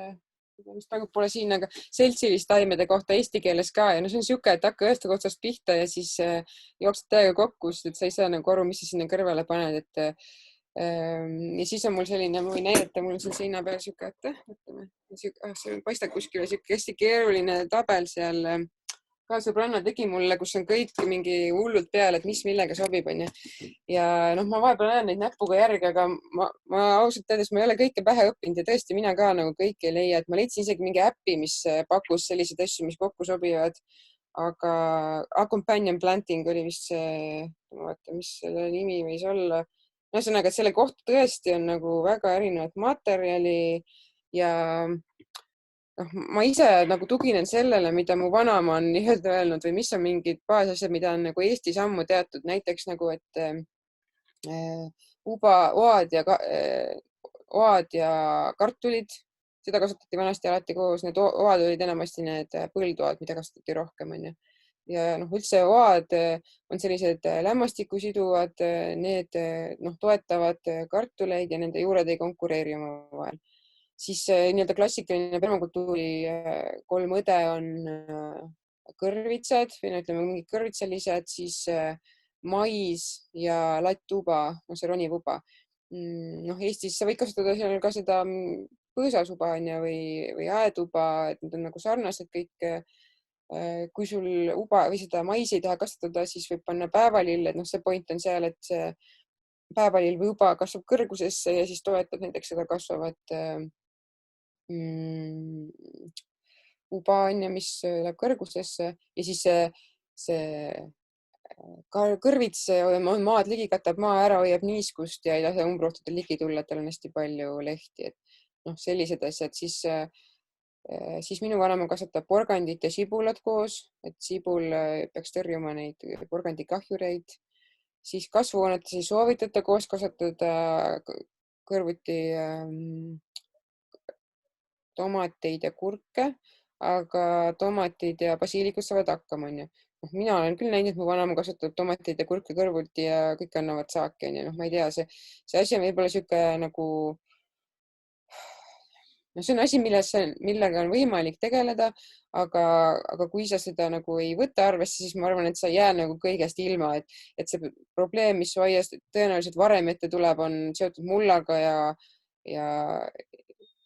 mis praegu pole siin, aga seltsilistaimede kohta eesti keeles ka. Ja no see on siuke, et hakka ühest otsast pihta ja siis jooksed täiega kokku, sest et sa ei saa nagu aru, mis sa sinna kõrvale paned. Ja siis on mul selline, ma võin näidata, mul on siin seina peal siuke, see paistab kuskile siuke hästi keeruline tabel seal. Ka sõbranna tegi mulle, kus on kõik mingi hullult peal, et mis millega sobib, onju. Ja noh, ma vahepeal näen neid näpuga järgi, aga ma ausalt öeldes ma ei ole kõike pähe õppinud ja tõesti mina ka nagu kõike ei leia, et ma leidsin isegi mingi äppi, mis pakkus selliseid asju, mis kokku sobivad. Aga Companion Planting oli vist see, vaata, mis selle nimi võis olla. Ühesõnaga, et selle kohta tõesti on nagu väga erinevat materjali ja ma ise nagu tuginen sellele, mida mu vanaema on öelnud või mis on mingid baasasjad, mida on nagu Eestis ammu teatud, näiteks nagu, et oad ja kartulid, seda kasutati vanasti alati koos. Need oad olid enamasti need põldoad, mida kasutati rohkem, onju. Ja noh, üldse oad on sellised lämmastikusiduvad, need toetavad kartuleid ja nende juured ei konkureeri omavahel. Siis nii-öelda klassikaline permakultuuri 3 õde on kõrvitsad või ütleme mingid kõrvitsalised, siis mais ja latttuba, see ronivuba. Eestis sa võid kasutada seal ka seda põõsasuba või aetuba, et need on nagu sarnased kõik. Kui sul uba või seda maisi ei taha kasutada, siis võib panna päevalill, et see point on seal, et see päevalill või uba kasvab kõrgusesse ja siis toetab näiteks seda kasvavat uba on ja mis läheb kõrgusesse ja siis see kõrvits on maad ligi, katab maa ära, hoiab niiskust ja ei lase umbrohtudel ligi tulla, et tal on hästi palju lehti, et sellised asjad. Siis minu vanaema kasvatab porgandit ja sibulat koos, et sibul peaks tõrjuma neid porgandikahjureid. Siis kasvuhoonetes ei soovitata koos kasvatada kõrvuti tomateid ja kurke, aga tomatid ja basiilikud saavad hakkama, onju. Mina olen küll näinud, et mu vanaema kasvatab tomateid ja kurke kõrvuti ja kõik annavad saaki, onju. Ma ei tea, see asi on võib-olla siuke nagu, see on asi, millega on võimalik tegeleda, aga kui sa seda nagu ei võta arvesse, siis ma arvan, et sa ei jää nagu kõigest ilma, et see probleem, mis su aias tõenäoliselt varem ette tuleb, on seotud mullaga ja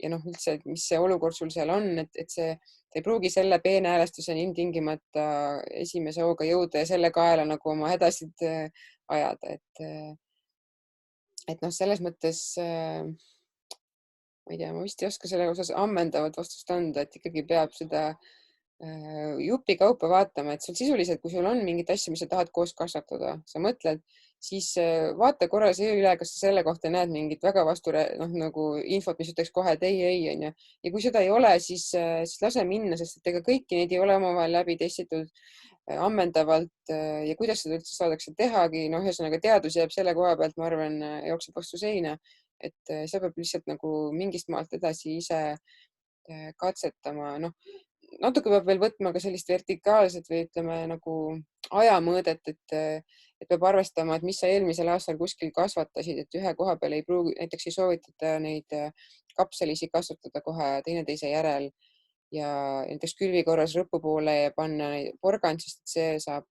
üldse, mis see olukord sul seal on, et see ei pruugi selle peenhäälestuseni ilmtingimata esimese hooga jõuda ja selle kaela nagu oma hädasid ajada. Et selles mõttes, ma ei tea, ma vist ei oska selle osas ammendavat vastust anda, et ikkagi peab seda jupi kaupa vaatama, et sul sisuliselt, kui sul on mingit asja, mis sa tahad koos kasvatada, sa mõtled, siis vaata korra see üle, kas sa selle kohta näed mingit väga nagu infot, mis ütleks kohe, et ei, onju. Ja kui seda ei ole, siis lase minna, sest et ega kõiki neid ei ole omavahel läbi testitud ammendavalt ja kuidas seda üldse saadakse tehagi. Ühesõnaga teadus jääb selle koha pealt, ma arvan, jookseb vastu seina, et sa peab lihtsalt nagu mingist maalt edasi ise katsetama. Natuke peab veel võtma ka sellist vertikaalset või ütleme nagu ajamõõdet, et peab arvestama, et mis sa eelmisel aastal kuskil kasvatasid, et ühe koha peal ei pruugi, näiteks ei soovitata neid kapselisi kasvatada kohe teineteise järel ja näiteks külvi korras rõpu poole panna porgand, sest see saab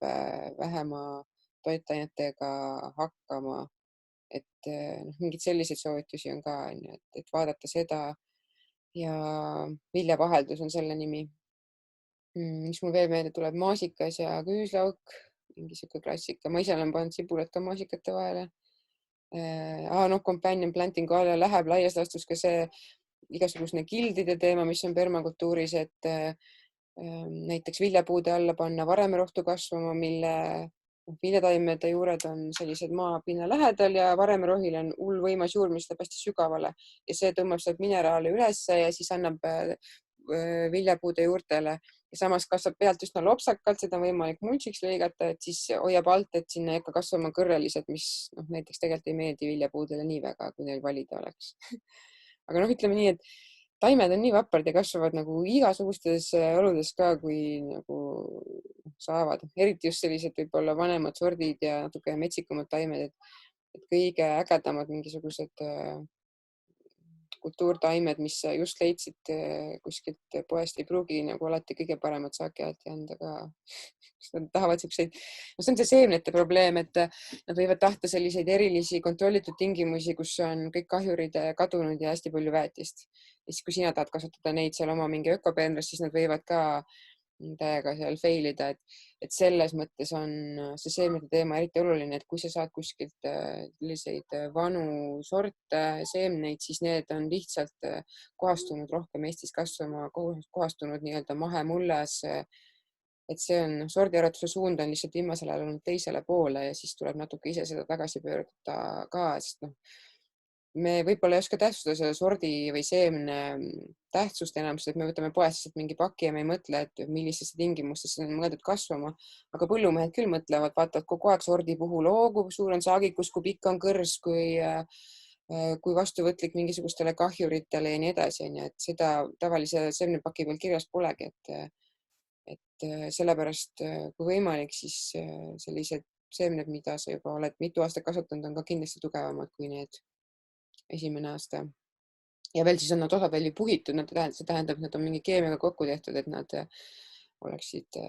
vähema toitainetega hakkama. Et mingeid selliseid soovitusi on ka, et vaadata seda ja viljavaheldus on selle nimi. Mis mul veel meelde tuleb, maasikas ja küüslauk, mingi siuke klassika. Ma ise olen pannud sibulat ka maasikate vahele. companion planting'u alla läheb laias laastus ka see igasugusne kildide teema, mis on permakultuuris, et näiteks viljapuude alla panna varemerohtu kasvama, mille viljataimede juured on sellised maapinna lähedal ja varemerohil on hull võimas juur, mis läheb hästi sügavale ja see tõmbab sealt mineraale ülesse ja siis annab viljapuude juurtele ja samas kasvab pealt üsna lopsakalt, seda on võimalik mulčiks lõigata, et siis hoiab alt, et sinna ikka kasvama kõrrelised, mis näiteks tegelikult ei meeldi viljapuudele nii väga, kui neil valida oleks. Aga ütleme nii, et taimed on nii vaprad ja kasvavad nagu igasugustes oludes ka, kui nagu saavad. Eriti just sellised võib-olla vanemad sordid ja natuke metsikumad taimed, et kõige ägedamad mingisugused kultuurtaimed, mis just leidsid kuskilt poest, ei pruugi nagu alati kõige paremat saaki alati anda ka. Nad tahavad siukseid, see on see seemnete probleem, et nad võivad tahta selliseid erilisi kontrollitud tingimusi, kus on kõik kahjurid kadunud ja hästi palju väetist. Ja siis, kui sina tahad kasutada neid seal oma mingi ökopeenras, siis nad võivad ka täiega seal failida, et selles mõttes on see seemnete teema eriti oluline, et kui sa saad kuskilt selliseid vanu sorte seemneid, siis need on lihtsalt kohastunud rohkem Eestis kasvama, kohastunud nii-öelda mahemullas. Et see on sordiaretuse suund on lihtsalt viimasel ajal olnud teisele poole ja siis tuleb natuke ise seda tagasi pöörduda ka, sest me võib-olla ei oska tähtsustada selle sordi või seemne tähtsust enam, sest me võtame poest mingi paki ja me ei mõtle, et millistesse tingimustesse on mõeldud kasvama. Aga põllumehed küll mõtlevad, vaatavad kogu aeg sordi puhul, kui suur on saagikus, kui pikk on kõrs, kui vastuvõtlik mingisugustele kahjuritele ja nii edasi. Et seda tavalise seemnepaki peal kirjas polegi, et sellepärast kui võimalik, siis sellised seemned, mida sa juba oled mitu aastat kasvatanud, on ka kindlasti tugevamad kui need esimene aasta. Ja veel siis on nad osad veel puhitud, see tähendab, et nad on mingi keemiaga kokku tehtud, et nad oleksid,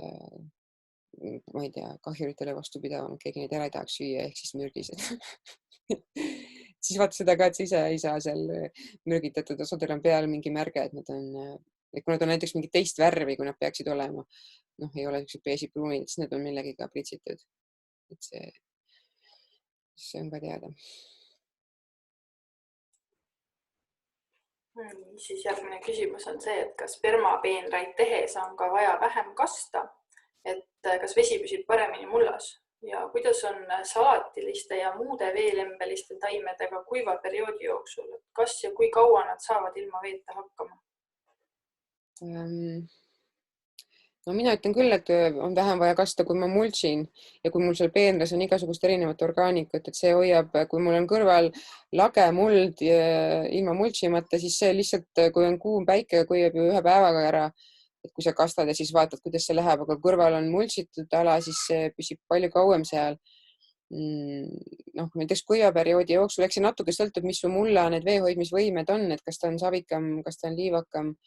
ma ei tea, kahjuritele vastupidavamad, keegi neid ära ei tahaks süüa, ehk siis mürgised. Siis vaata seda ka, et sa ise ei saa seal mürgitatud, osadel on peal mingi märge, et nad on, kui nad on näiteks mingi teist värvi, kui nad peaksid olema, ei ole sellised beesipruunid, siis need on millegiga pritsitud. Et see on ka teada. Siis järgmine küsimus on see, et kas permapeenraid tehes on ka vaja vähem kasta, et kas vesi püsib paremini mullas ja kuidas on salatiliste ja muude veelembeliste taimedega kuiva perioodi jooksul, kas ja kui kaua nad saavad ilma veeta hakkama? Mina ütlen küll, et on vähem vaja kasta, kui ma multsin ja kui mul seal peenras on igasugust erinevat orgaanikat, et see hoiab, kui mul on kõrval lage muld ilma multsimata, siis see lihtsalt, kui on kuum päike, kuivab ju ühe päevaga ära, et kui sa kastad ja siis vaatad, kuidas see läheb, aga kõrval on multsitud ala, siis see püsib palju kauem seal. Näiteks kuiva perioodi jooksul, eks see natuke sõltub, mis su mulla need veehoidmisvõimed on, et kas ta on savikam, kas ta on liivakam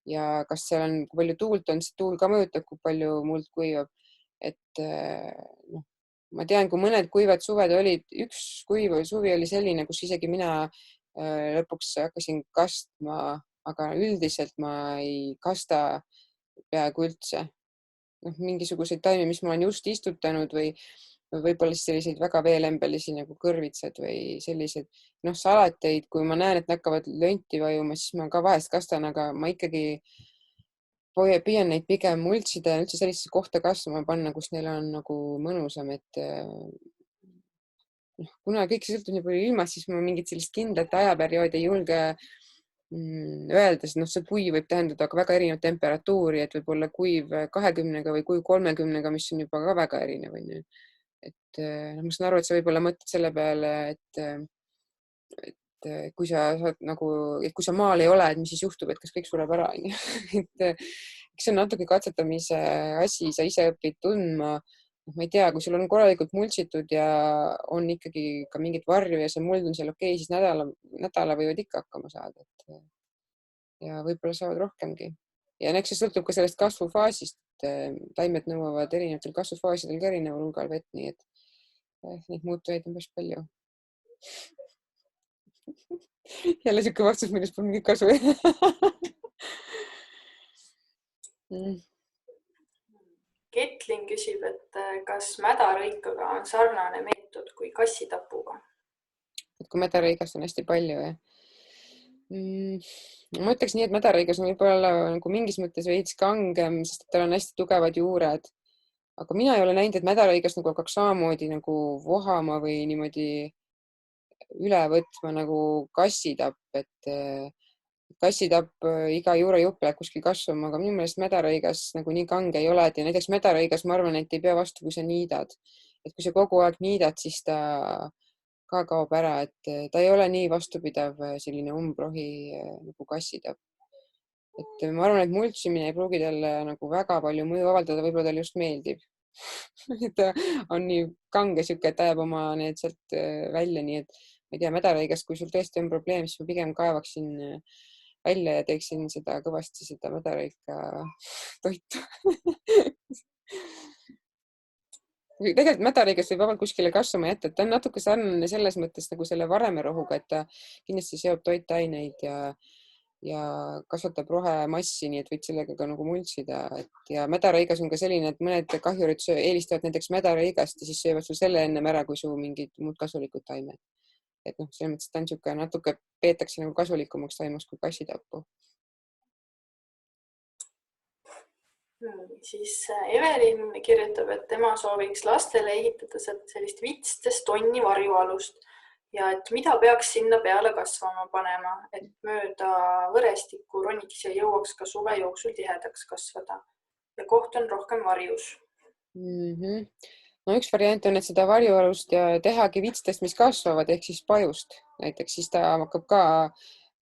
ja kas seal on, kui palju tuult on, see tuul ka mõjutab, kui palju muld kuivab. Et ma tean, kui mõned kuivad suved olid, üks kuiv suvi oli selline, kus isegi mina lõpuks hakkasin kastma, aga üldiselt ma ei kasta peaaegu üldse. Mingisuguseid taimi, mis ma olen just istutanud või võib-olla selliseid väga veelembelisi nagu kõrvitsad või sellised salateid, kui ma näen, et nad hakkavad lönti vajuma, siis ma ka vahest kastan, aga ma ikkagi püüan neid pigem multsida ja üldse sellisesse kohta kasvama panna, kus neil on nagu mõnusam, et kuna kõik see sõltub nii palju ilmast, siis ma mingit sellist kindlat ajaperioodi ei julge öelda, sest see kuiv võib tähendada ka väga erinevat temperatuuri, et võib olla kuiv 20-ga või kuiv 30-ga, mis on juba ka väga erinev. Et ma saan aru, et sa võib-olla mõtled selle peale, et kui sa saad kui sa maal ei ole, et mis siis juhtub, et kas kõik sureb ära. Eks see on natuke katsetamise asi, sa ise õpid tundma. Ma ei tea, kui sul on korralikult multsitud ja on ikkagi ka mingit varju ja see muld on seal okei, siis nädala võivad ikka hakkama saada. Ja võib-olla saavad rohkemgi. Ja eks see sõltub ka sellest kasvufaasist. Taimed nõuavad erinevatel kasvufaasidel ka erineval hulgal vett, nii et neid muutujaid on päris palju. Jälle siuke vastus, millest pole mingit kasu. Ketlin küsib, et kas mädarõikaga on sarnane meetod kui kassitapuga? et kui mädarõigast on hästi palju ja ma ütleks nii, et mädarõigas on võib-olla nagu mingis mõttes veits kangem, sest tal on hästi tugevad juured. Aga mina ei ole näinud, et mädarõigas nagu hakkaks samamoodi nagu vohama või niimoodi üle võtma nagu kassitapp, et kassitapp iga juurejupp läheb kuskil kasvama, aga minu meelest mädarõigas nagu nii kange ei ole, et ja näiteks mädarõigas ma arvan, et ei pea vastu, kui sa niidad. Et kui sa kogu aeg niidad, siis ta ka kaob ära, et ta ei ole nii vastupidav selline umbrohi nagu kassitapp. Et ma arvan, et multsimine ei pruugi talle nagu väga palju mõju avaldada, võib-olla talle just meeldib. Et ta on nii kange sihuke, et ajab oma need sealt välja, nii et ma ei tea, mädarõigast, kui sul tõesti on probleem, siis ma pigem kaevaksin välja ja teeksin seda kõvasti seda mädarõika toitu. Tegelikult mädarõigast võib vabalt kuskile kasvama jätta, et ta on natuke sarnane selles mõttes nagu selle varemerohuga, et ta kindlasti seob toitaineid ja kasvatab rohemassi, nii et võid sellega ka nagu multsida. Ja mädarõigas on ka selline, et mõned kahjurid eelistavad näiteks mädarõigast ja siis söövad sul selle ennem ära, kui su mingid muud kasulikud taimed. Et noh, selles mõttes ta on niisugune natuke peetakse nagu kasulikumaks taimeks kui kassitappu. Siis Evelin kirjutab, et tema sooviks lastele ehitada sellist vitstes tonni varjualust ja et mida peaks sinna peale kasvama panema, et mööda võrestikku roniks ja jõuaks ka suve jooksul tihedaks kasvada ja koht on rohkem varjus. No üks variant on, et seda varjualust ja tehagi vitstest, mis kasvavad, ehk siis pajust näiteks, siis ta hakkab ka,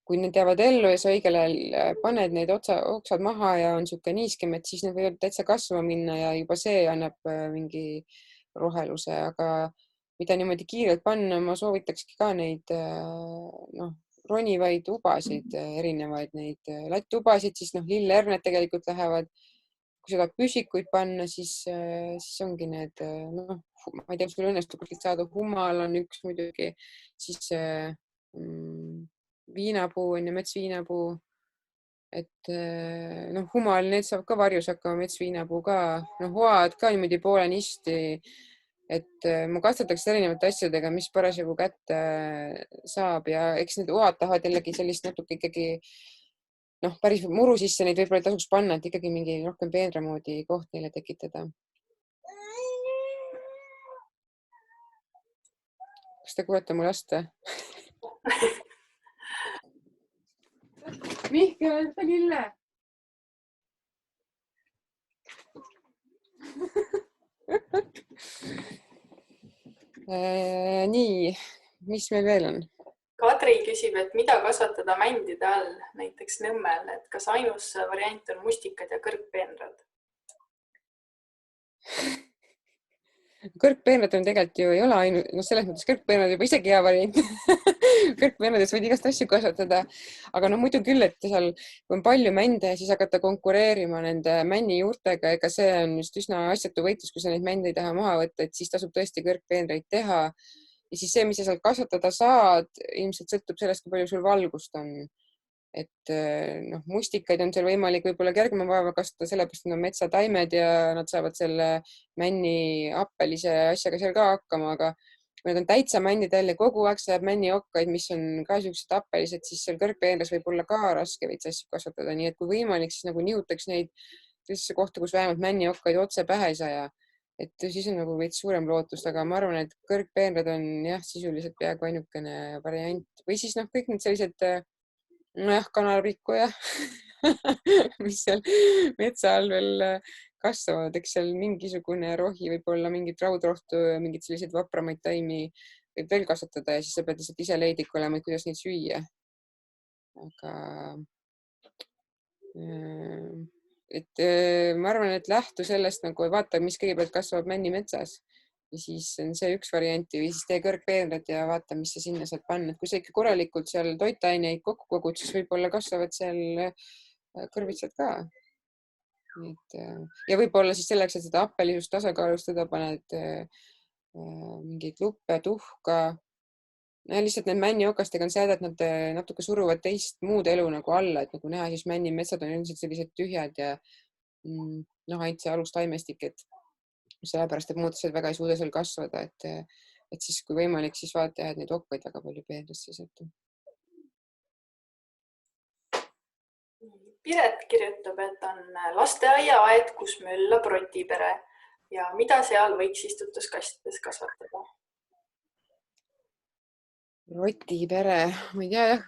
kui need jäävad ellu ja sa õigel ajal paned need oksad maha ja on niisugune niiskem, et siis need võivad täitsa kasvama minna ja juba see annab mingi roheluse, aga mida niimoodi kiirelt panna, ma soovitakski ka neid ronivaid ubasid, erinevaid neid lattubasid, siis lillerned tegelikult lähevad. Kui seda püsikuid panna, siis ongi need, ma ei tea, sul õnnestub kuskilt saada, hummal on üks muidugi, siis viinapuu on ja metsviinapuu, et hummal, need saab ka varjus hakkama, metsviinapuu ka, hoad ka niimoodi poolenisti, et ma katsetaks erinevate asjadega, mis parasjagu kätte saab ja eks need hoad tahavad jällegi sellist natuke ikkagi päris muru sisse neid võib-olla ei tasuks panna, et ikkagi mingi rohkem peenra moodi koht neile tekitada. Kas te kuulete mu last? Mihkel, võta lille! Nii, mis meil veel on? Kadri küsib, et mida kasvatada mändide all, näiteks Nõmmel, et kas ainus variant on mustikad ja kõrgpeenrad? Kõrgpeenrad on tegelikult ju ei ole ainult, selles mõttes kõrgpeenrad juba isegi hea variant. Kõrgpeenradest võid igast asju kasvatada, aga muidu küll, et seal kui on palju mände, siis hakata konkureerima nende männi juurtega, ega see on just üsna asjatu võitlus, kui sa neid mände ei taha maha võtta, et siis tasub tõesti kõrgpeenreid teha. Ja siis see, mis sa sealt kasvatada saad, ilmselt sõltub sellest, kui palju sul valgust on. Et mustikaid on seal võimalik võib-olla kergema vaeva kasvatada, sellepärast nad on metsataimed ja nad saavad selle männi appelise asjaga seal ka hakkama, aga kui nad on täitsa männidel ja kogu aeg sajab männiokkaid, mis on ka siuksed appelised, siis seal kõrgpeenras võib olla ka raske veits asju kasvatada, nii et kui võimalik, siis nagu nihutaks neid sellisesse kohta, kus vähemalt männiokkaid otse pähe ei saja. Et siis on nagu veits suurem lootust, aga ma arvan, et kõrgpeenrad on jah, sisuliselt peaaegu ainukene variant või siis kõik need sellised kanarpikku ja mis seal metsa all veel kasvavad, eks seal mingisugune rohi võib olla, mingit raudrohtu, mingid sellised vapramaid taimi võib veel kasvatada ja siis sa pead lihtsalt ise leidik olema, kuidas neid süüa. Aga et ma arvan, et lähtu sellest vaata, mis kõigepealt kasvab männimetsas ja siis on see üks varianti või siis tee kõrgpeenrad ja vaata, mis sa sinna saad panna. Et kui sa ikka korralikult seal toitaineid kokku kogud, siis võib-olla kasvavad seal kõrvitsad ka. Ja võib-olla siis selleks, et seda appelisust tasakaalustada, paned mingeid luppe, tuhka. Lihtsalt need männiokastega on see, et nad natuke suruvad teist muud elu nagu alla, et nagu näha, siis männimetsad on üldiselt sellised tühjad ja ainult see alustaimestik, et sellepärast, et muutused väga ei suuda seal kasvada, et et siis kui võimalik, siis vaata jah, et neid okkaid väga palju peenrasse ei satu. Piret kirjutab, et on lasteaiaaed, kus möllab rotipere ja mida seal võiks istutuskastides kasvatada? Rotipere, ma ei tea jah,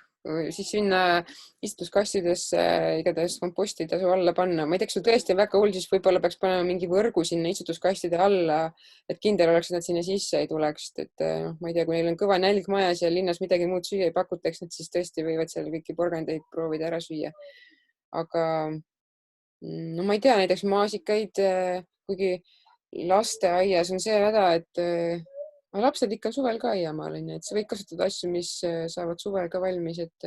siis sinna istutuskastidesse igatahes kompostitasu alla panna. Ma ei tea, kas sul tõesti on väga hull, siis võib-olla peaks panema mingi võrgu sinna istutuskastide alla, et kindel oleks, et nad sinna sisse ei tuleks. Et ma ei tea, kui neil on kõva nälg majas ja linnas midagi muud süüa ei pakutaks, nad siis tõesti võivad seal kõiki porgandeid proovida ära süüa. Aga no ma ei tea, näiteks maasikaid, kuigi lasteaias on see häda, et aga lapsed ikka suvel ka aiamaal on ju, et sa võid kasutada asju, mis saavad suvel ka valmis, et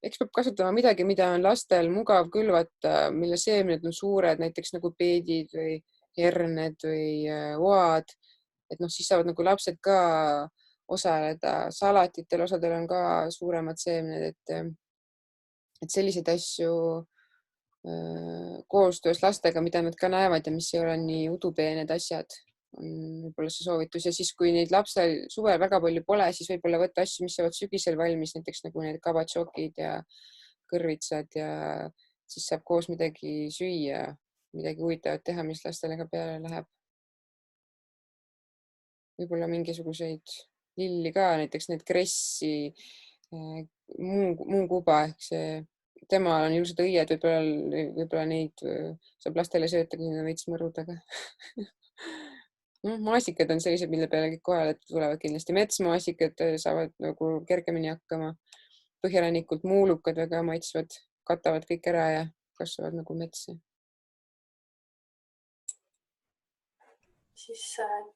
eks peab kasutama midagi, mida on lastel mugav külvata, mille seemned on suured, näiteks nagu peedid või herned või oad. Et siis saavad nagu lapsed ka osaleda. Salatitel osadel on ka suuremad seemned, et selliseid asju koostöös lastega, mida nad ka näevad ja mis ei ole nii udupeened asjad, on võib-olla see soovitus. Ja siis, kui neid lapsel suvel väga palju pole, siis võib-olla võtta asju, mis saavad sügisel valmis, näiteks nagu need kavatšokid ja kõrvitsad ja siis saab koos midagi süüa, midagi huvitavat teha, mis lastele ka peale läheb. Võib-olla mingisuguseid lilli ka, näiteks need kressi, muukuba ehk see temal on ilusad õied, võib-olla neid saab lastele sööta, kui nad veits mõrudaga. Maasikad on sellised, mille peale kõik kohale tulevad kindlasti. Metsmaasikad saavad nagu kergemini hakkama. Põhjarannikult muulukad väga maitsvad, katavad kõik ära ja kasvavad nagu metsa. Siis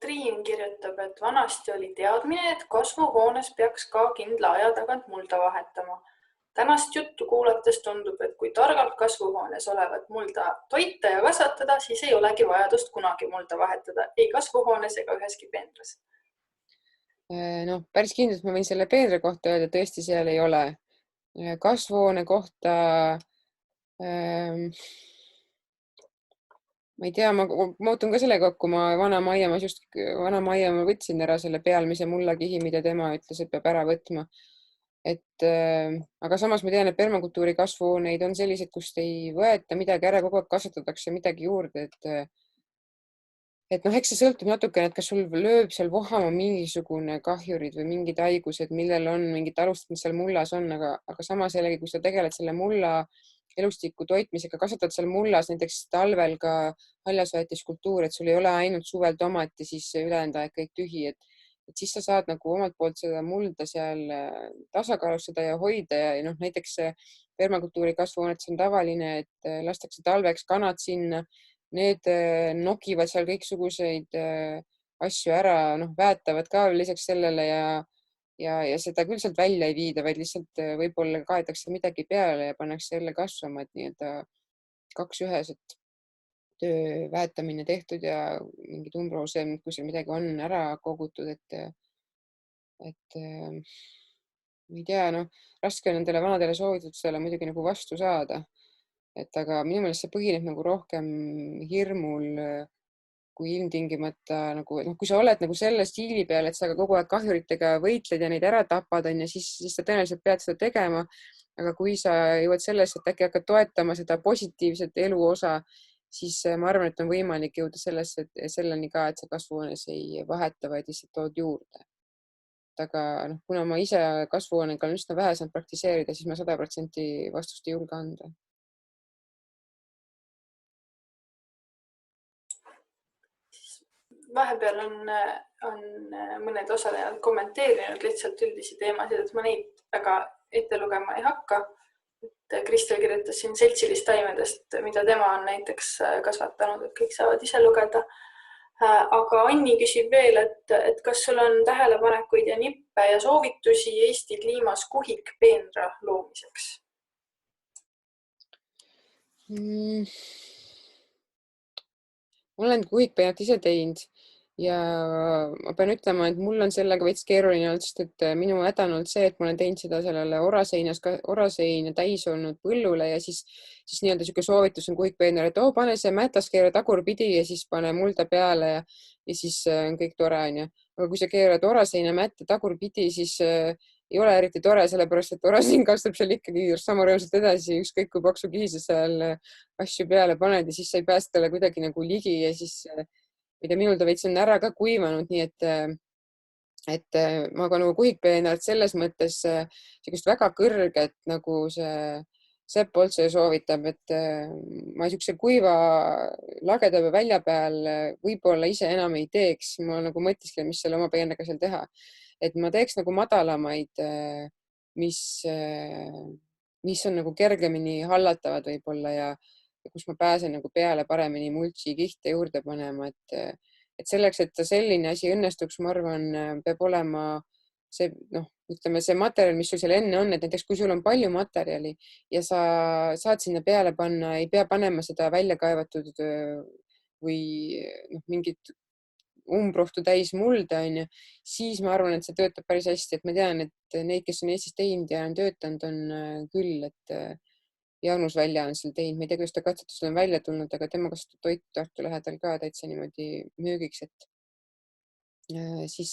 Triin kirjutab, et vanasti oli teadmine, et kasvuhoones peaks ka kindla aja tagant mulda vahetama. Tänast juttu kuulates tundub, et kui targalt kasvuhoones olevat mulda toita ja kasvatada, siis ei olegi vajadust kunagi mulda vahetada, ei kasvuhoones ega üheski peenras. Päris kindlalt ma võin selle peenra kohta öelda, tõesti seal ei ole. Kasvuhoone kohta ma ei tea, ma muutun ka sellega, kui ma vana Maiamaa võtsin ära selle pealmise mullakihi, mida tema ütles, et peab ära võtma. Aga samas ma tean, et permakultuuri kasvuhooneid on sellised, kust ei võeta midagi ära, kogu aeg kasvatatakse midagi juurde. Eks see sõltub natukene, et kas sul lööb seal vohama mingisugune kahjurid või mingid haigused, millel on mingid alustad, mis seal mullas on, aga samas jällegi, kui sa tegeled selle mulla elustiku toitmisega, kasvatad seal mullas näiteks talvel ka haljasväetiskultuur, et sul ei ole ainult suvel tomat ja siis ülejäänud aeg kõik tühi, et siis sa saad nagu omalt poolt seda mulda seal tasakaalustada ja hoida ja näiteks permakultuuri kasvuhoonetes on tavaline, et lastakse talveks kanad sinna, need nokivad seal kõiksuguseid asju ära, väetavad ka lisaks sellele ja seda küll sealt välja ei viida, vaid lihtsalt võib-olla kaetakse midagi peale ja pannakse jälle kasvama, et nii-öelda 2 ühes, et töö väetamine tehtud ja mingid umbroosed, kui seal midagi on ära kogutud, et ma ei tea, raske on nendele vanadele soovitustele muidugi nagu vastu saada. Aga minu meelest see põhineb nagu rohkem hirmul kui ilmtingimata nagu, kui sa oled nagu selle stiili peal, et sa kogu aeg kahjuritega võitled ja neid ära tapad, siis sa tõenäoliselt pead seda tegema. Aga kui sa jõuad sellesse, et äkki hakkad toetama seda positiivset elu osa, siis ma arvan, et on võimalik jõuda selleni ka, et sa kasvuhoones ei vaheta, vaid lihtsalt tood juurde. Aga kuna ma ise kasvuhoonega olen üsna vähe saanud praktiseerida, siis ma 100% vastust ei julge anda. Vahepeal on mõned osalejad kommenteerinud lihtsalt üldisi teemasid, et ma neid väga ette lugema ei hakka. Kristel kirjutas siin seltsilist taimedest, mida tema on näiteks kasvatanud, et kõik saavad ise lugeda. Aga Anni küsib veel, et kas sul on tähelepanekuid ja nippe ja soovitusi Eesti kliimas kuhikpeenra loomiseks? Ma olen kuhikpeenrat ise teinud ja ma pean ütlema, et mul on sellega veits keeruline olnud, sest et minu häda on olnud see, et ma olen teinud seda sellele oraseina täis olnud põllule ja siis nii-öelda sihuke soovitus on kuhikpeenral, et pane see mätas keera tagurpidi ja siis pane mulda peale ja siis on kõik tore, onju. aga kui sa keerad oraseina mätte tagurpidi, siis ei ole eriti tore, sellepärast et orasein kasvab seal ikkagi sama rõõmsalt edasi, ükskõik kui paksu kihi sa seal asju peale paned ja siis sa ei pääse talle kuidagi nagu ligi ja siis minul ta veits on ära ka kuivanud, nii et ma ka nagu kuhikpeenart selles mõttes sellist väga kõrget nagu see Sepp Oltse soovitab, et ma niisuguse kuiva lageda välja peal võib-olla ise enam ei teeks. Ma nagu mõtlesin, mis selle oma peenraga seal teha. Et ma teeks nagu madalamaid, mis on nagu kergemini hallatavad võib-olla ja kus ma pääsen nagu peale paremini multsi kihte juurde panema, et selleks, et selline asi õnnestuks, ma arvan, peab olema see, ütleme, see materjal, mis sul seal enne on, et näiteks kui sul on palju materjali ja sa saad sinna peale panna, ei pea panema seda välja kaevatud või mingit umbrohtu täis mulda, siis ma arvan, et see töötab päris hästi, et ma tean, et neid, kes on Eestis teinud ja on töötanud, on küll, et Jaanus Välja on seal teinud, ma ei tea, kuidas ta katsetusel on välja tulnud, aga tema kasutab toitu Tartu lähedal ka täitsa niimoodi müügiks, et siis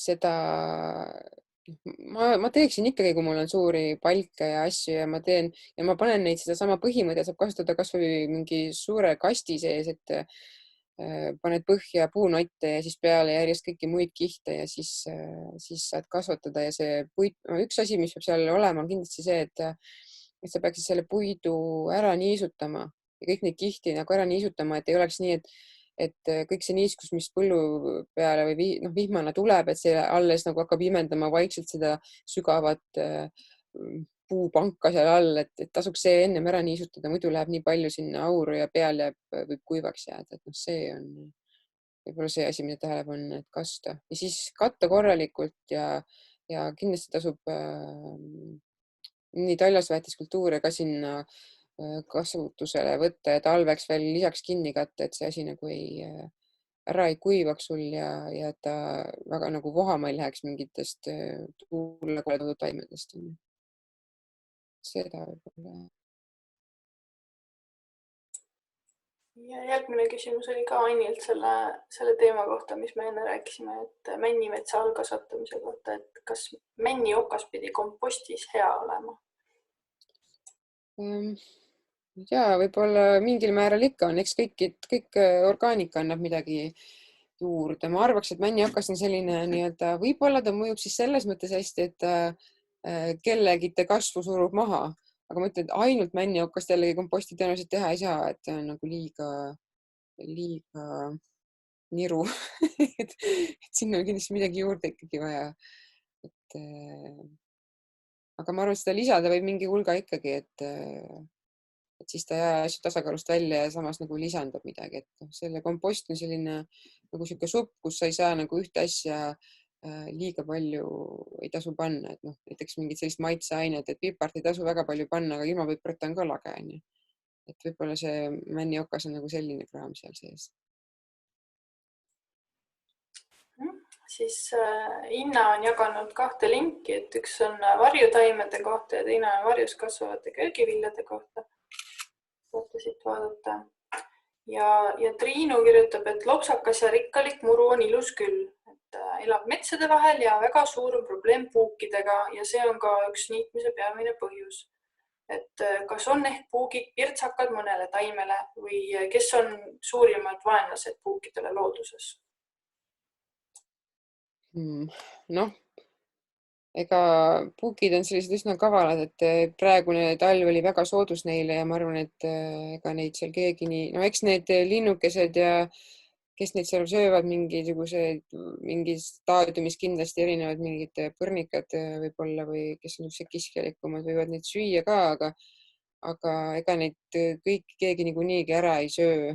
seda ma teeksin ikkagi, kui mul on suuri palke ja asju ja ma teen ja ma panen neid sedasama põhimõtet, saab kasutada kasvõi mingi suure kasti sees, et paned põhja puunotte ja siis peale järjest kõiki muid kihte ja siis saad kasvatada ja see puit, üks asi, mis peab seal olema, on kindlasti see, et sa peaksid selle puidu ära niisutama ja kõik neid kihti nagu ära niisutama, et ei oleks nii, et kõik see niiskus, mis põllu peale või vihmana tuleb, et see alles nagu hakkab imendama vaikselt seda sügavat puupanka seal all, et tasuks see ennem ära niisutada, muidu läheb nii palju sinna auru ja peal võib kuivaks jääda, et see on võib-olla see asi, mida tähele panna, et kasta ja siis katta korralikult ja kindlasti tasub nii taljasväetiskultuure ka sinna kasutusele võtta ja talveks veel lisaks kinni katta, et see asi nagu ära ei kuivaks sul ja ta väga nagu vohama ei läheks mingitest tuule koledud taimedest. Seda võib-olla. Ja järgmine küsimus oli ka Annilt selle teema kohta, mis me enne rääkisime, et männimetsa allkasvatamise kohta, et kas männiokas pidi kompostis hea olema? Ja võib-olla mingil määral ikka on, eks kõik orgaanika annab midagi juurde. Ma arvaks, et männiokas on selline nii-öelda, võib-olla ta mõjub siis selles mõttes hästi, et kellegite kasvu surub maha, aga ma ütlen, et ainult männiokast jällegi komposti tõenäoliselt teha ei saa, et see on nagu liiga niru et sinna on kindlasti midagi juurde ikkagi vaja. Aga ma arvan, et seda lisada võib mingi hulga ikkagi, et siis ta ei aja asju tasakaalust välja ja samas nagu lisandub midagi, et selle kompost on selline nagu sihuke supp, kus sa ei saa nagu ühte asja liiga palju ei tasu panna, et näiteks mingid sellist maitseained, et pipart ei tasu väga palju panna, aga ilma piparita on ka lage, onju. Et võib-olla see männiokas on nagu selline kraam seal sees. Siis Inna on jaganud 2 linki, et üks on varjutaimede kohta ja teine on varjus kasvavate köögiviljade kohta. Saate siit vaadata. Ja Triinu kirjutab, et lopsakas ja rikkalik muru on ilus küll, et elab metsade vahel ja väga suur on probleem puukidega ja see on ka üks niitmise peamine põhjus. Et kas on ehk puugid pirtsakad mõnele taimele või kes on suurimad vaenlased puukidele looduses? Ega puukid on sellised üsna kavalad, et praegune talv oli väga soodus neile ja ma arvan, et ega neid seal keegi nii, eks need linnukesed ja kes neid seal söövad, mingis staadiumis kindlasti erinevad mingid põrnikad võib-olla või kes on kiskjalikumad, võivad neid süüa ka, aga ega neid kõik keegi niikuinii ära ei söö.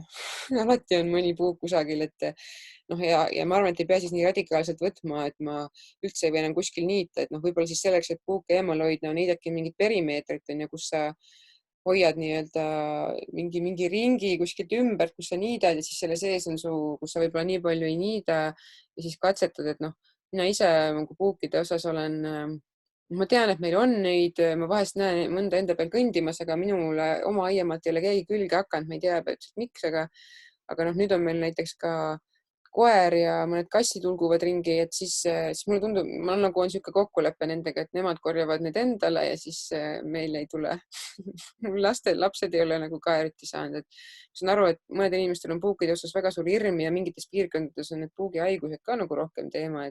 Alati on mõni puuk kusagil, et ja ma arvan, et ei pea siis nii radikaalselt võtma, et ma üldse ei või enam kuskil niita, et võib-olla siis selleks, et puuke eemal hoida, niidake mingit perimeetrit, kus sa hoiad nii-öelda mingi ringi kuskilt ümbert, kus sa niidad ja siis selle sees on kus sa võib-olla nii palju ei niida ja siis katsetad, et mina ise puukide osas olen, ma tean, et meil on neid, ma vahest näen mõnda enda peal kõndimas, aga minule oma aiamaalt ei ole keegi külge hakanud, ma ei tea täpselt miks, aga nüüd on meil näiteks ka koer ja mõned kassid ulguvad ringi, et siis mulle tundub, mul nagu on niisugune kokkulepe nendega, et nemad korjavad need endale ja siis meil ei tule. Lapsed ei ole nagu ka eriti saanud, et ma saan aru, et mõned inimestel on puukide osas väga suur hirm ja mingites piirkondades on need puugihaigused ka nagu rohkem teema,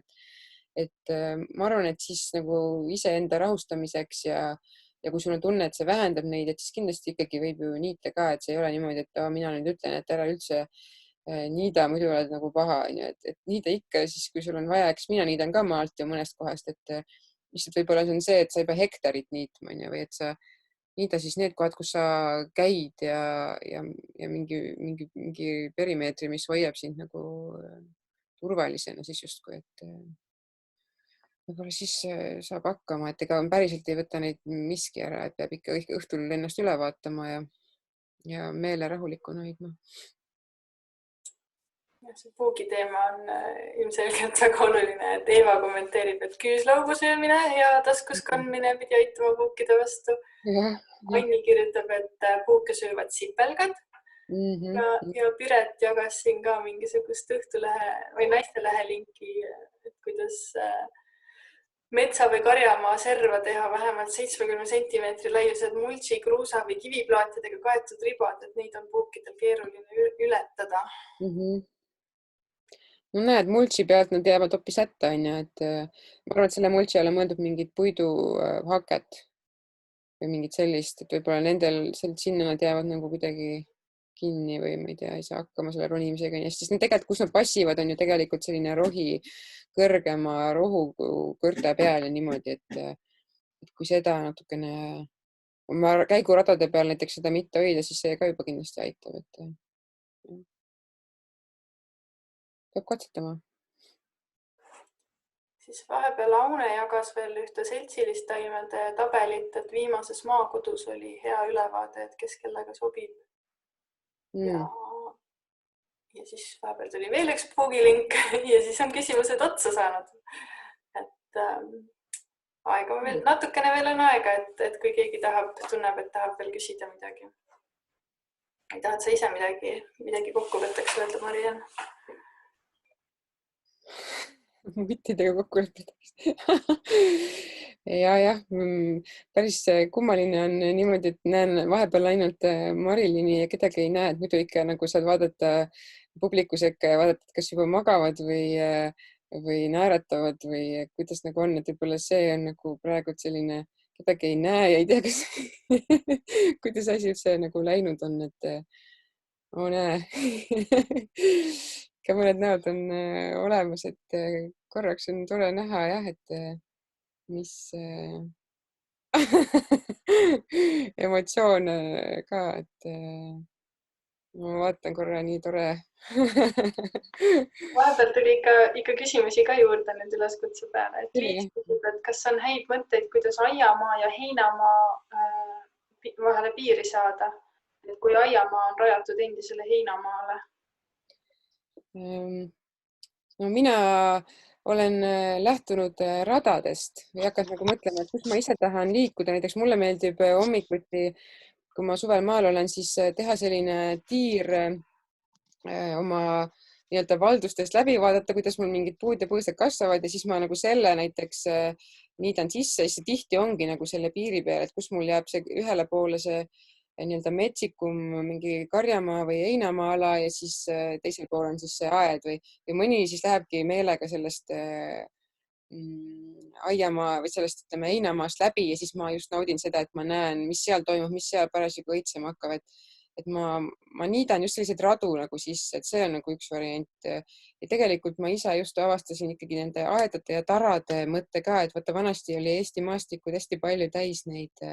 et ma arvan, et siis nagu iseenda rahustamiseks ja kui sul on tunne, et see vähendab neid, et siis kindlasti ikkagi võib ju niita ka, et see ei ole niimoodi, et mina nüüd ütlen, et ära üldse niida, muidu oled nagu paha, et niida ikka siis, kui sul on vaja, eks mina niidan ka maalt ja mõnest kohast, et lihtsalt võib-olla see on see, et sa ei pea hektarit niitma, või et sa niida siis need kohad, kus sa käid ja mingi perimeetri, mis hoiab sind nagu turvalisena siis justkui, et võib-olla siis saab hakkama, et ega päriselt ei võta neid miski ära, et peab ikka õhtul ennast üle vaatama ja meele rahulikuna hoidma. See puugiteema on ilmselgelt väga oluline, et Eeva kommenteerib, et küüslaugu söömine ja taskus kandmine pidi aitama puukide vastu. Anni kirjutab, et puuke söövad sipelgad ja Piret jagas siin ka mingisugust Õhtulehe või Naistelehe linki, et kuidas metsa või karjamaa serva teha vähemalt 70 sentimeetri laiused multsi, kruusa või kiviplaatidega kaetud ribad, et neid on puukidel keeruline ületada. No näed, multsi pealt nad jäävad hoopis hätta, et ma arvan, et selle multsi alla mõeldub mingit puiduhaket või mingit sellist, et võib-olla nendel sinna nad jäävad nagu kuidagi kinni või ma ei tea, ei saa hakkama selle ronimisega. Sest tegelikult, kus nad passivad, on ju tegelikult selline rohi kõrgema rohukõrte peal ja niimoodi, et kui seda natukene oma käiguradade peal näiteks seda mitte hoida, siis see ka juba kindlasti aitab, et peab katsetama. Siis vahepeal Aune jagas veel ühte seltsilist taimede tabelit, et viimases maakodus oli hea ülevaade, et kes kellega sobib. Ja siis vahepeal tuli veel üks puugilink ja siis on küsimused otsa saanud. Et aega on veel, natukene veel on aega, et kui keegi tunneb, et tahab veel küsida midagi. Ei tahad sa ise midagi kokkuvõtteks öelda, Mariann? Mittidega kokku lepitaks. jah, päris kummaline on niimoodi, et näen vahepeal ainult Marilini ja kedagi ei näe, et muidu ikka nagu saad vaadata publiku sekka ja vaadata, kas juba magavad või naeratavad või kuidas nagu on, et võib-olla see on nagu praegu selline, kedagi ei näe ja ei tea, kuidas asi üldse nagu läinud on, et näe. Ka mõned näod on olemas, et korraks on tore näha jah, et mis emotsioon ka, et ma vaatan korra, nii tore. Vahepeal tuli ikka küsimusi ka juurde nüüd üleskutse peale, et Liis küsib, et kas on häid mõtteid, kuidas aiamaa ja heinamaa vahele piiri saada, et kui aiamaa on rajatud endisele heinamaale? No mina olen lähtunud radadest või hakanud nagu mõtlema, et kus ma ise tahan liikuda. Näiteks mulle meeldib hommikuti, kui ma suvel maal olen, siis teha selline tiir oma nii-öelda valdustest läbi, vaadata, kuidas mul mingid puud ja põõsad kasvavad ja siis ma nagu selle näiteks niidan sisse, siis see tihti ongi nagu selle piiri peal, et kus mul jääb see ühele poole see nii-öelda metsikum mingi karjamaa või heinamaa ala ja siis teisel pool on siis see aed või mõni siis lähebki meelega sellest aiamaa või sellest, ütleme, heinamaast läbi ja siis ma just naudin seda, et ma näen, mis seal toimub, mis seal parasjagu õitsema hakkab, et ma niidan just selliseid radu nagu sisse, et see on nagu üks variant. Ja tegelikult ma ise just avastasin ikkagi nende aedade ja tarade mõtte ka, et vaata, vanasti oli Eesti maastikud hästi palju täis neid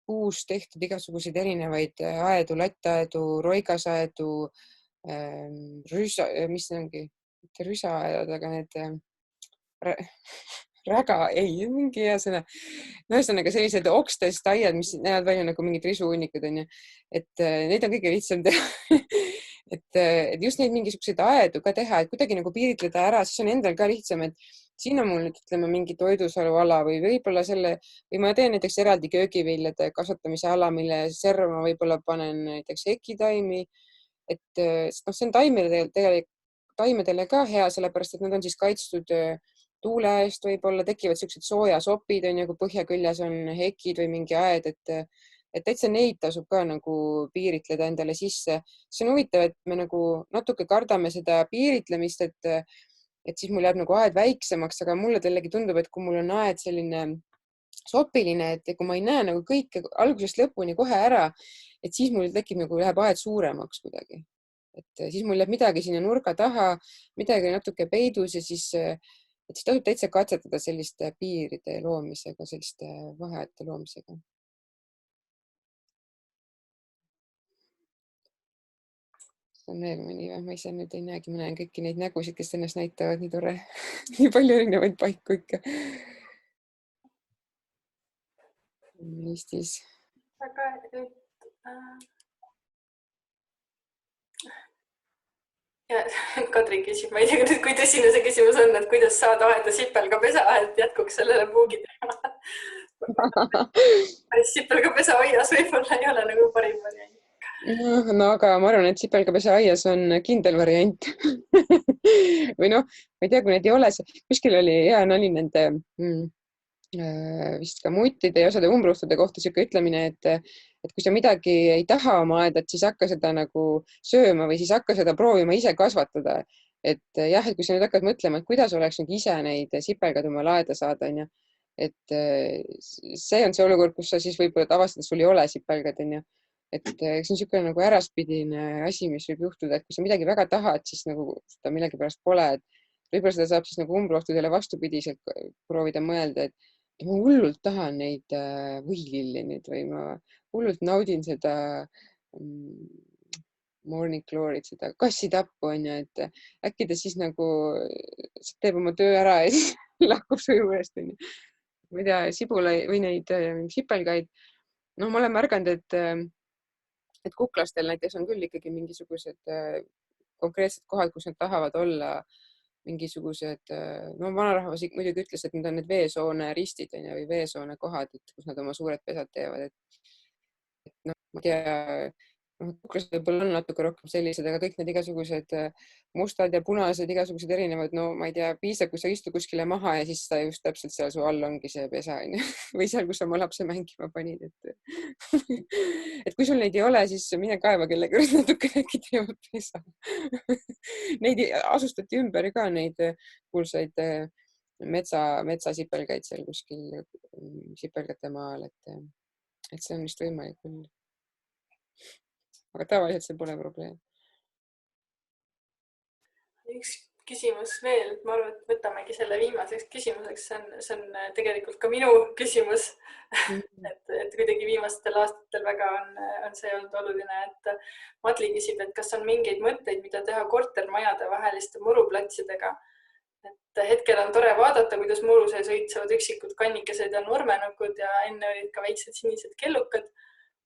puust tehtud igasuguseid erinevaid aedu, lattaedu, roigasaedu, rüsa, mis see ongi, mitte rüsaaedad, aga need räga, ei, mingi hea sõna. No ühesõnaga sellised okstest aiad, mis näevad välja nagu mingid risuunnikud, on ju. Et neid on kõige lihtsam teha. et just neid mingisuguseid aedu ka teha, et kuidagi nagu piiritleda ära, siis on endal ka lihtsam, et siin on mul nüüd, ütleme, mingi toidusaluala või võib-olla või ma teen näiteks eraldi köögiviljade kasvatamise ala, mille serva ma võib-olla panen näiteks hekitaimi, noh, see on taimedele ka hea, sellepärast et nad on siis kaitstud tuule eest, võib-olla tekivad siuksed soojasopid, on ju, kui põhjaküljes on hekid või mingi aed, et täitsa neid tasub ka nagu piiritleda endale sisse. See on huvitav, et me nagu natuke kardame seda piiritlemist, et siis mul jääb nagu aed väiksemaks, aga mulle jällegi tundub, et kui mul on aed selline sopiline, et kui ma ei näe nagu kõike algusest lõpuni kohe ära, et siis mul tekib nagu, läheb aed suuremaks kuidagi. Et siis mul jääb midagi sinna nurga taha, midagi natuke peidus ja siis tasub täitsa katsetada selliste piiride loomisega, selliste vaheajate loomisega. On veel mõni või? Ma ise nüüd ei näegi, ma näen kõiki neid nägusid, kes ennast näitavad, nii tore. Nii palju erinevaid paiku ikka. Eestis. Aga ja Kadri küsib, ma ei tea, kui tõsine see küsimus on, et kuidas saada aeda sipelgapesa, et jätkuks sellele puugi teema. Sipelgapesa aias võib-olla ei ole nagu parim variant. No aga ma arvan, et sipelgapesa aias on kindel variant. Või noh, ma ei tea, kui need ei ole, kuskil oli hea nali nende vist ka muttide ja osade umbruhtude kohta siuke ütlemine, et kui sa midagi ei taha oma aedat, siis hakka seda nagu sööma või siis hakka seda proovima ise kasvatada. Et jah, et kui sa nüüd hakkad mõtlema, et kuidas oleks nüüd ise neid sipelgaid oma aeda saada, onju. Et see on see olukord, kus sa siis võib-olla avastad, et sul ei ole sipelgad, onju. Et see on niisugune nagu äraspidine asi, mis võib juhtuda, et kui sa midagi väga tahad, siis nagu seda millegipärast pole. Võib-olla seda saab siis nagu umbrohtudele vastupidiselt proovida mõelda, et ma hullult tahan neid võililli nüüd või ma hullult naudin seda morning glory't, seda kassitappu, onju, et äkki ta siis nagu teeb oma töö ära ja siis lahkub su juurest, onju. Ma ei tea, sibula või neid sipelgaid. No ma olen märganud, et kuklastel näiteks on küll ikkagi mingisugused konkreetsed kohad, kus nad tahavad olla mingisugused, no vanarahvas muidugi ütles, et need on need veesoone ristid või veesoone kohad, kus nad oma suured pesad teevad. Et noh, ma tea, kuklased võib-olla on natuke rohkem sellised, aga kõik need igasugused mustad ja punased, igasugused erinevad, no ma ei tea, piisab, kui sa istud kuskile maha ja siis ta just täpselt seal su all ongi see pesa, või seal, kus sa oma lapse mängima panid. Et kui sul neid ei ole, siis mine kaeva kellegi juures natukene äkki teevad pesa. Neid asustati ümber ka, neid kuulsaid metsasipelgaid seal kuskil sipelgate maal, et see on vist võimalik küll. Aga tavaliselt see pole probleem. Üks küsimus veel, ma arvan, et võtamegi selle viimaseks küsimuseks. See on tegelikult ka minu küsimus. Et kuidagi viimastel aastatel väga on see olnud oluline, et Madli küsib, et kas on mingeid mõtteid, mida teha kortermajade vaheliste muruplatsidega. Et hetkel on tore vaadata, kuidas muru sees õitsevad üksikud kannikesed ja nurmenukud ja enne olid ka väiksed sinised kellukad.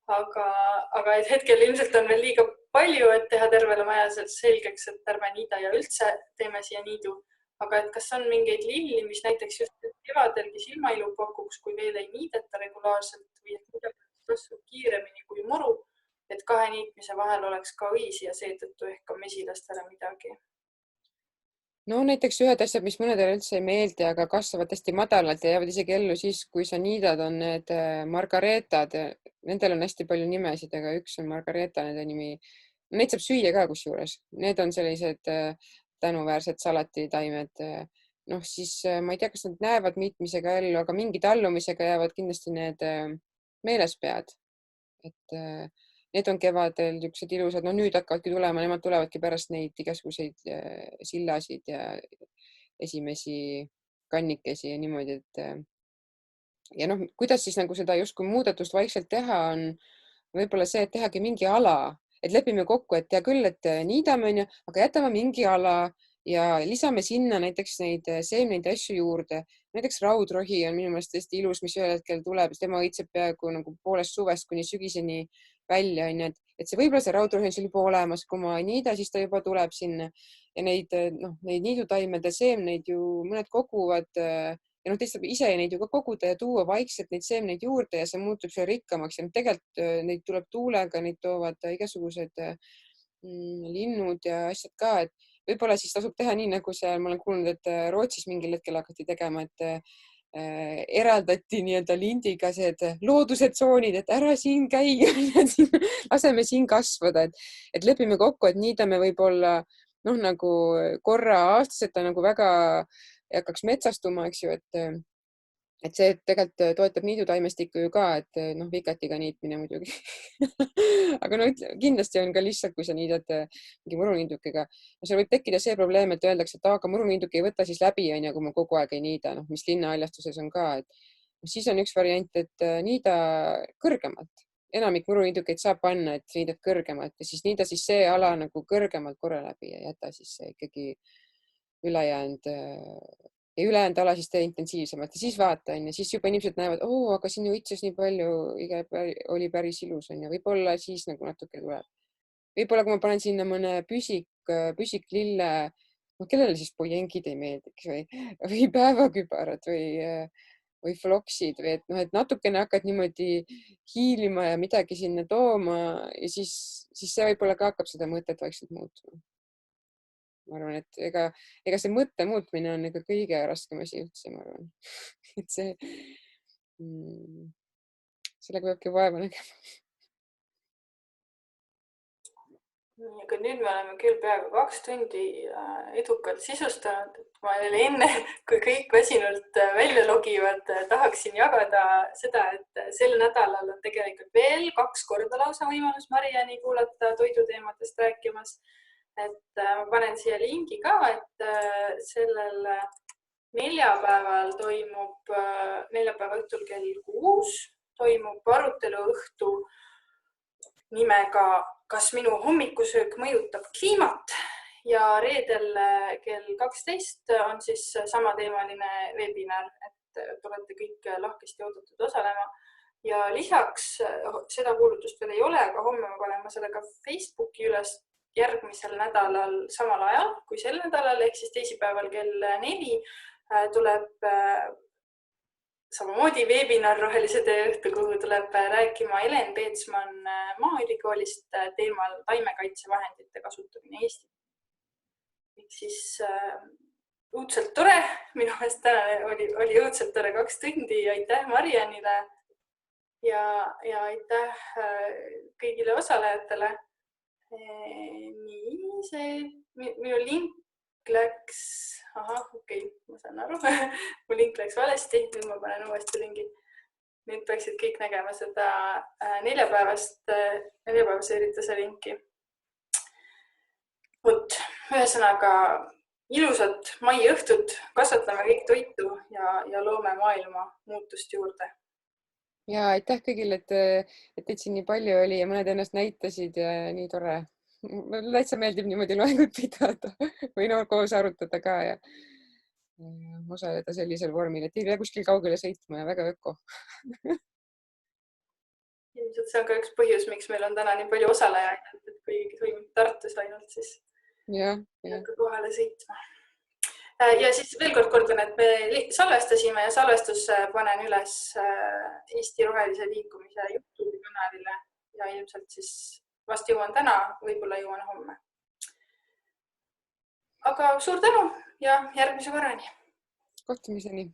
Aga et hetkel ilmselt on veel liiga palju, et teha tervele maja selgeks, et ärme niida ja üldse teeme siia niidu. Aga et kas on mingeid lilli, mis näiteks just kevadelgi silmailu pakuks, kui veel ei niideta regulaarselt või midagi kasvab kiiremini kui muru, et kahe niitmise vahel oleks ka õisi ja seetõttu ehk ka mesilastele midagi. No näiteks ühed asjad, mis mõnedele üldse ei meeldi, aga kasvavad hästi madalalt ja jäävad isegi ellu siis, kui sa niidad, on need margareetad. Nendel on hästi palju nimesid, aga üks on margareeta, nende nimi. Neid saab süüa ka kusjuures. Need on sellised tänuväärsed salatitaimed. Noh, siis ma ei tea, kas nad näevad niitmisega ellu, aga mingi tallumisega jäävad kindlasti need meelespead. Et need on kevadel niisugused ilusad, no nüüd hakkavadki tulema, nemad tulevadki pärast neid igasuguseid sillasid ja esimesi kannikesi ja niimoodi, et ja noh, kuidas siis nagu seda justkui muudatust vaikselt teha on võib-olla see, et tehagi mingi ala, et lepime kokku, et hea küll, et niidame, aga jätame mingi ala ja lisame sinna näiteks neid seemneid asju juurde. Näiteks raudrohi on minu meelest tõesti ilus, mis ühel hetkel tuleb, tema õitseb peaaegu nagu poolest suvest kuni sügiseni välja, et see võib-olla see raudrohi on seal juba olemas, kui ma ei niida, siis ta juba tuleb sinna ja neid niidutaimede seemneid ju mõned koguvad ja teist saab ise neid ju ka koguda ja tuua vaikselt neid seemneid juurde ja see muutub seal rikkamaks ja tegelikult neid tuleb tuulega, neid toovad igasugused linnud ja asjad ka, et võib-olla siis tasub teha nii, nagu seal, ma olen kuulnud, et Rootsis mingil hetkel hakati tegema, et eraldati nii-öelda lindiga looduse tsoonid, et ära siin käi, laseme siin kasvada, et lepime kokku, et niidame võib-olla nagu korra aastas, et ta nagu väga ei hakkaks metsastuma, eks ju, et see tegelikult toetab niidutaimestikku ju ka, et vikatiga niitmine muidugi aga no kindlasti on ka lihtsalt, kui sa niidad mingi muruniidukega. Seal võib tekkida see probleem, et öeldakse, et aga muruniiduk ei võta siis läbi, kui ma kogu aeg ei niida, mis linnahaljastuses on ka, et siis on üks variant, et niida kõrgemalt. Enamik muruniidukeid saab panna, et niidad kõrgemalt ja siis niida siis see ala nagu kõrgemalt korra läbi ja jäta siis ikkagi ülejäänud ala siis tee intensiivsemalt ja siis vaata, siis juba inimesed näevad, aga siin õitses nii palju, oli päris ilus, võib-olla siis nagu natuke tuleb. Võib-olla kui ma panen sinna mõne püsik lille, kellele siis poiengid ei meeldiks või päevakübarad või floksid või et natukene hakkad niimoodi hiilima ja midagi sinna tooma ja siis see võib-olla ka hakkab seda mõtet vaikselt muutuma. Ma arvan, et ega see mõtte muutmine on ikka kõige raskem asi üldse, ma arvan. Et sellega peabki vaeva nägema. Aga nüüd me oleme küll peaaegu 2 tundi edukalt sisustanud. Ma enne, kui kõik väsinult välja logivad, tahaksin jagada seda, et sel nädalal on tegelikult veel 2 korda lausa võimalus Mariani kuulata toiduteemadest rääkimas. Et ma panen siia lingi ka, et sellel neljapäeval õhtul kell 6 toimub arutelu õhtu nimega Kas minu hommikusöök mõjutab kliimat ja reedel kell 12 on siis samateemaline webinar, et olete kõik lahkesti oodatud osalema. Ja lisaks seda kuulutust veel ei ole, aga homme ma panen selle ka Facebooki üles järgmisel nädalal samal ajal kui sel nädalal, ehk siis teisipäeval kell 4 tuleb samamoodi webinar Rohelise tee õhtu, kuhu tuleb rääkima Helen Peetsman Maaülikoolist teemal taimekaitsevahendite kasutamine Eestis. Siis õudselt tore, minu meelest täna oli õudselt tore 2 tundi. Aitäh Marianile ja aitäh kõigile osalejatele. Nii, minu link läks, okei, ma saan aru, mu link läks valesti, nüüd ma panen uuesti lingi. Nüüd peaksid kõik nägema seda neljapäevase ürituse linki. Ühesõnaga ilusat mai õhtut, kasvatame kõik toitu ja loome maailma muutust juurde. Ja aitäh kõigile, et teid siin nii palju oli ja mõned ennast näitasid ja nii tore. Täitsa meeldib niimoodi loengut pidada või koos arutada ka ja osaleda sellisel vormil, et ei pea kuskil kaugele sõitma ja väga öko. Ilmselt see on ka üks põhjus, miks meil on täna nii palju osalejaid, et kui toimub Tartus ainult, siis hakka kohale sõitma. Ja siis veel kord kordan, et me salvestasime ja salvestusse panen üles Eesti Rohelise Liikumise YouTube kanalile ja ilmselt siis vast jõuan täna, võib-olla jõuan homme. Aga suur tänu ja järgmise korrani. Kohtumiseni.